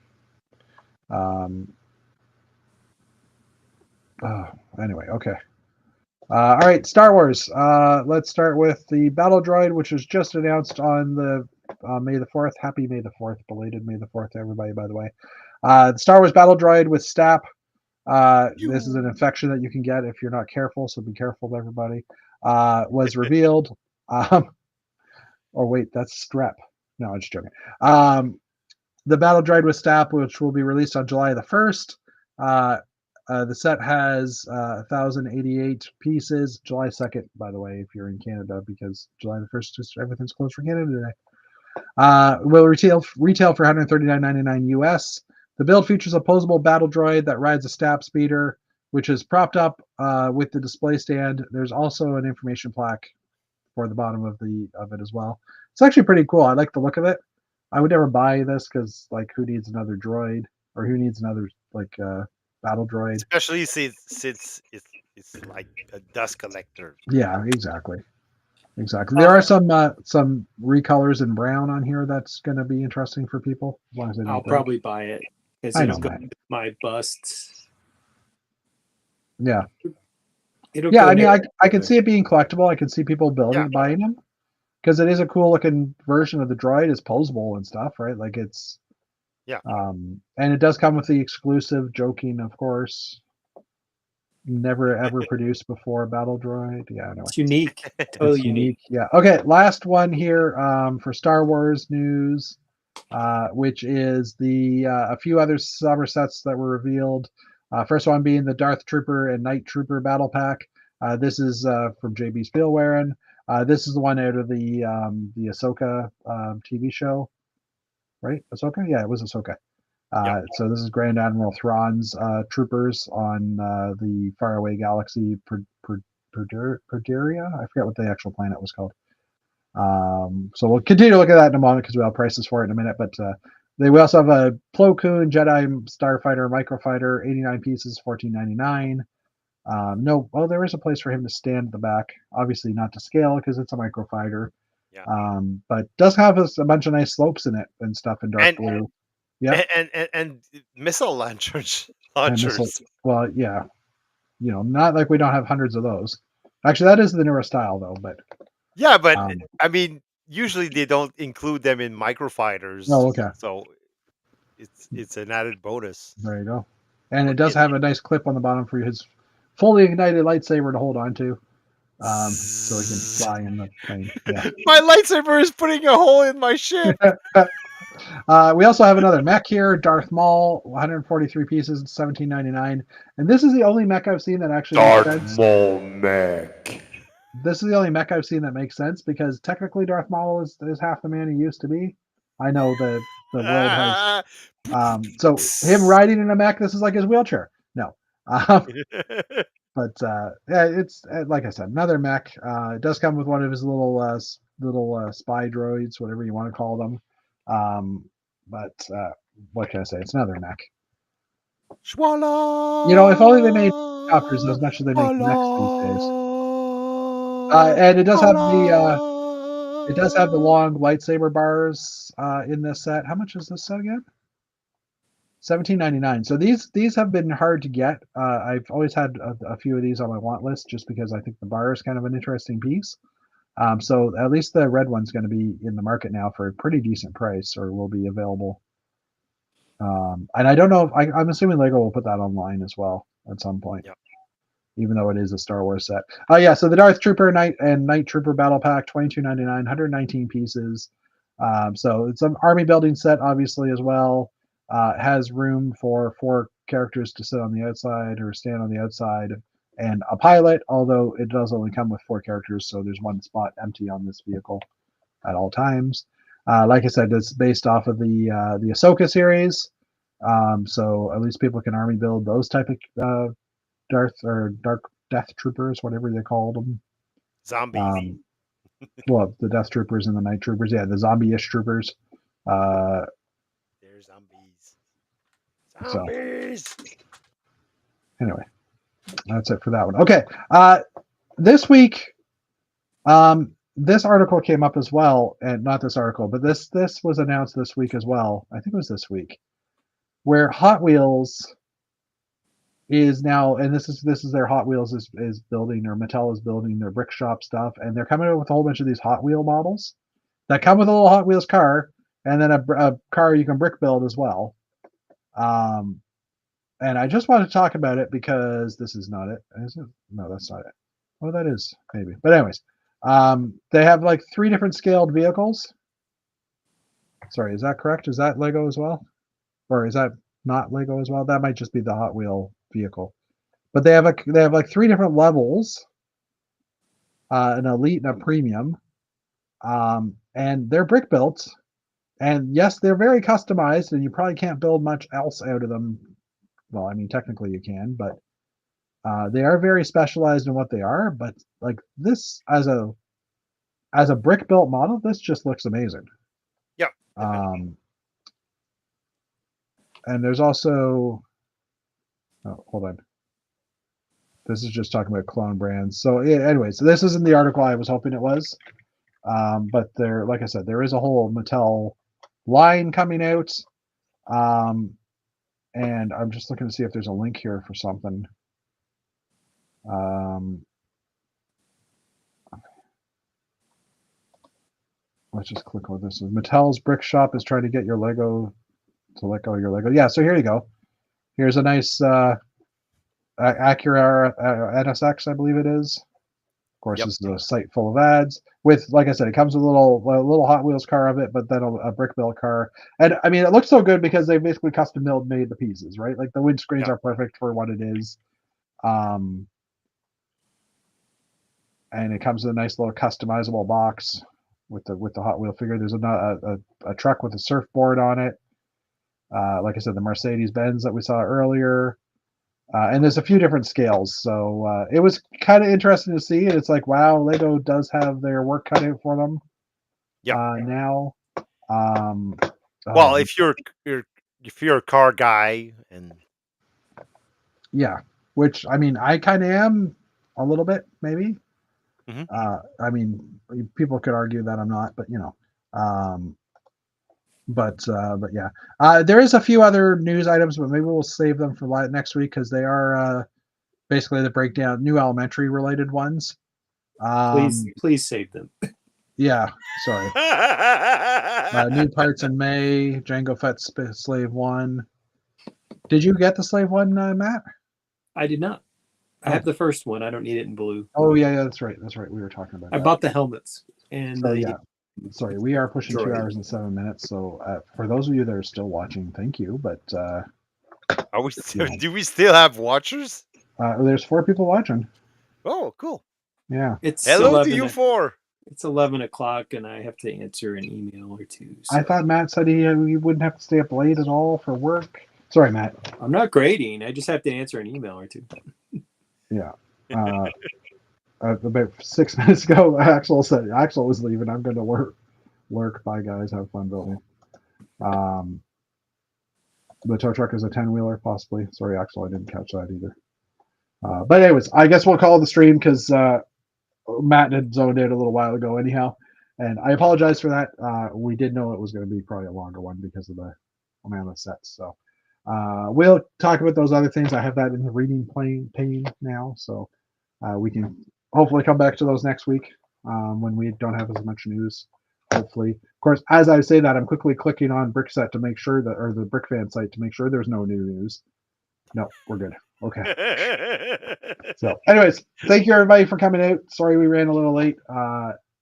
Anyway, okay. All right, Star Wars. Let's start with the Battle Droid, which was just announced on the May the 4th. Happy May the 4th. Belated May the 4th to everybody, by the way. The Star Wars Battle Droid with STAP. This is an infection that you can get if you're not careful, so be careful, everybody. Was revealed. Or wait, that's strep. No, I'm just joking. The Battle Droid with STAP, which will be released on July the 1st. The set has 1,088 pieces. July 2nd, by the way, if you're in Canada, because July the 1st, just everything's closed for Canada today. Will retail for $139.99 US. The build features a posable battle droid that rides a STAP speeder, which is propped up with the display stand. There's also an information plaque for the bottom of it as well. It's actually pretty cool. I like the look of it. I would never buy this because, like, who needs another droid, or who needs another battle droid? Especially since it's like a dust collector. Yeah, exactly. There are some recolors in brown on here that's going to be interesting for people. As long as they don't I'll break. probably buy it because I it'll know go that. with my busts. Yeah, It'll yeah. go I mean, near- I can see it being collectible. I can see people buying them because it is a cool looking version of the droid. It's posable and stuff, right? Like it's and it does come with the exclusive joking, of course. Never ever produced before battle droid. Yeah, anyway. It's unique. Totally unique. Yeah. Okay, last one here for Star Wars news, which is the a few other summer sets that were revealed. First one being the Darth Trooper and Night Trooper battle pack. This is from JB Spielwaren. This is the one out of the Ahsoka TV show, right? Ahsoka? Yeah, it was Ahsoka. So this is Grand Admiral Thrawn's troopers on the faraway galaxy Perderia. I forget what the actual planet was called. So we'll continue to look at that in a moment because we'll have prices for it in a minute. But we also have a Plo Koon Jedi Starfighter Microfighter, 89 pieces, $14.99. There is a place for him to stand at the back. Obviously not to scale because it's a microfighter. Yeah. But does have a bunch of nice slopes in it and stuff in dark blue. Yeah. And missile launchers. Well, yeah. Not like we don't have hundreds of those. Actually, that is the newer style, though. But yeah, but I mean, usually they don't include them in microfighters. Oh, okay. So it's an added bonus. There you go. And it does have a nice clip on the bottom for his fully ignited lightsaber to hold on to, so he can fly in the plane. Yeah. My lightsaber is putting a hole in my ship. We also have another mech here, Darth Maul, 143 pieces, $17.99. And this is the only mech I've seen that actually makes Darth sense. Maul mech. This is the only mech I've seen that makes sense because technically Darth Maul is half the man he used to be. I know the world has. So him riding in a mech, this is like his wheelchair. No. But yeah, it's like I said, another mech. It does come with one of his little spy droids, whatever you want to call them. But what can I say? It's another mech. Schwala! If only they made helicopters as much as they make mechs these days. And it does have the long lightsaber bars in this set. How much is this set again? $17.99. So these have been hard to get. I've always had a few of these on my want list just because I think the bar is kind of an interesting piece. So at least the red one's going to be in the market now for a pretty decent price, or will be available. And I don't know if I'm assuming Lego will put that online as well at some point. Yep. even though it is a Star Wars set. Oh yeah, so the Darth Trooper Night Trooper Battle Pack, $22.99, 119 pieces. So it's an army building set, obviously, as well. It has room for 4 characters to sit on the outside or stand on the outside, and a pilot, although it does only come with 4 characters, so there's 1 spot empty on this vehicle at all times. Like I said, it's based off of the Ahsoka series, so at least people can army build those type of Dark Death Troopers, whatever they called them. Zombies. Well, the Death Troopers and the Night Troopers, yeah, the zombie-ish troopers. They're zombies. So- Zombies. Anyway, that's it for that one. Okay, this week, this article came up as well, and not this article, but this was announced this week as well. I think it was this week, where Hot Wheels is now, and this is their Hot Wheels is building, or Mattel is building their brick shop stuff, and they're coming out with a whole bunch of these Hot Wheel models that come with a little Hot Wheels car, and then a car you can brick build as well. And I just want to talk about it because this is not it. Is it? No, that's not it. Oh, that is maybe. But anyways, they have like 3 different scaled vehicles. Sorry, is that correct? Is that Lego as well, or is that not Lego as well? That might just be the Hot Wheel vehicle. But they have like 3 different levels, an elite and a premium, and they're brick built. And yes, they're very customized, and you probably can't build much else out of them. Well, I mean, technically you can, but they are very specialized in what they are. But like this, as a brick built model, this just looks amazing. Yep. And there's also, oh, hold on. This is just talking about clone brands. So yeah, anyways, this isn't the article I was hoping it was. But there, like I said, there is a whole Mattel line coming out. And I'm just looking to see if there's a link here for something. Let's just click on this. Mattel's Brick Shop is trying to get your Lego to let go of your Lego. Yeah, so here you go. Here's a nice Acura NSX, I believe it is. Of course, Yep. This is a site full of ads. With, like I said, it comes with a little Hot Wheels car of it, but then a brick built car. And I mean, it looks so good because they basically custom made the pieces, right? Like the windscreens Yeah. are perfect for what it is. And it comes in a nice little customizable box with the Hot Wheel figure. There's a truck with a surfboard on it. Like I said, the Mercedes Benz that we saw earlier. And there's a few different scales, so it was kind of interesting to see. And it's like, wow, Lego does have their work cut out for them. Yeah. Now. Well, if you're a car guy, and yeah, which I mean, I kind of am a little bit, maybe. Mhm. I mean, people could argue that I'm not, but you know. But yeah, there is a few other news items, but maybe we'll save them for next week because they are basically the breakdown, new elementary related ones. Please save them. Yeah, sorry. New parts in May. Jango Fett Slave 1. Did you get the Slave 1, Matt? I did not. I Oh. have the first one. I don't need it in blue. Oh yeah, that's right. We were talking about I that. bought the helmets and So the yeah, sorry, we are pushing 2 droid. hours and 7 minutes. So for those of you that are still watching, thank you. But are we still, Yeah. do we still have watchers? there's 4 people watching. Oh, cool. Yeah, It's Hello 11, to you 4. It's 11 o'clock, and I have to answer an email or 2. So. I thought Matt said he wouldn't have to stay up late at all for work. Sorry, Matt. I'm not grading. I just have to answer an email or 2. Yeah. About 6 minutes ago, Axel said Axel was leaving. I'm going to work. Bye, guys. Have fun building. The tow truck is a 10-wheeler, possibly. Sorry, Axel, I didn't catch that either. But anyways, I guess we'll call the stream because Matt had zoned out a little while ago anyhow. And I apologize for that. We did know it was going to be probably a longer one because of the amount of sets. So we'll talk about those other things. I have that in the reading pane now. So we can hopefully come back to those next week when we don't have as much news. Hopefully. Of course, as I say that, I'm quickly clicking on Brickset to make sure that, or the BrickFan site to make sure there's no new news. No, we're good. Okay. So, anyways, thank you everybody for coming out. Sorry we ran a little late.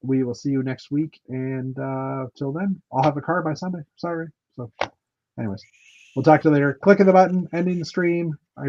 We will see you next week, and till then, I'll have a car by Sunday. Sorry. So, anyways, we'll talk to you later. Clicking the button, ending the stream.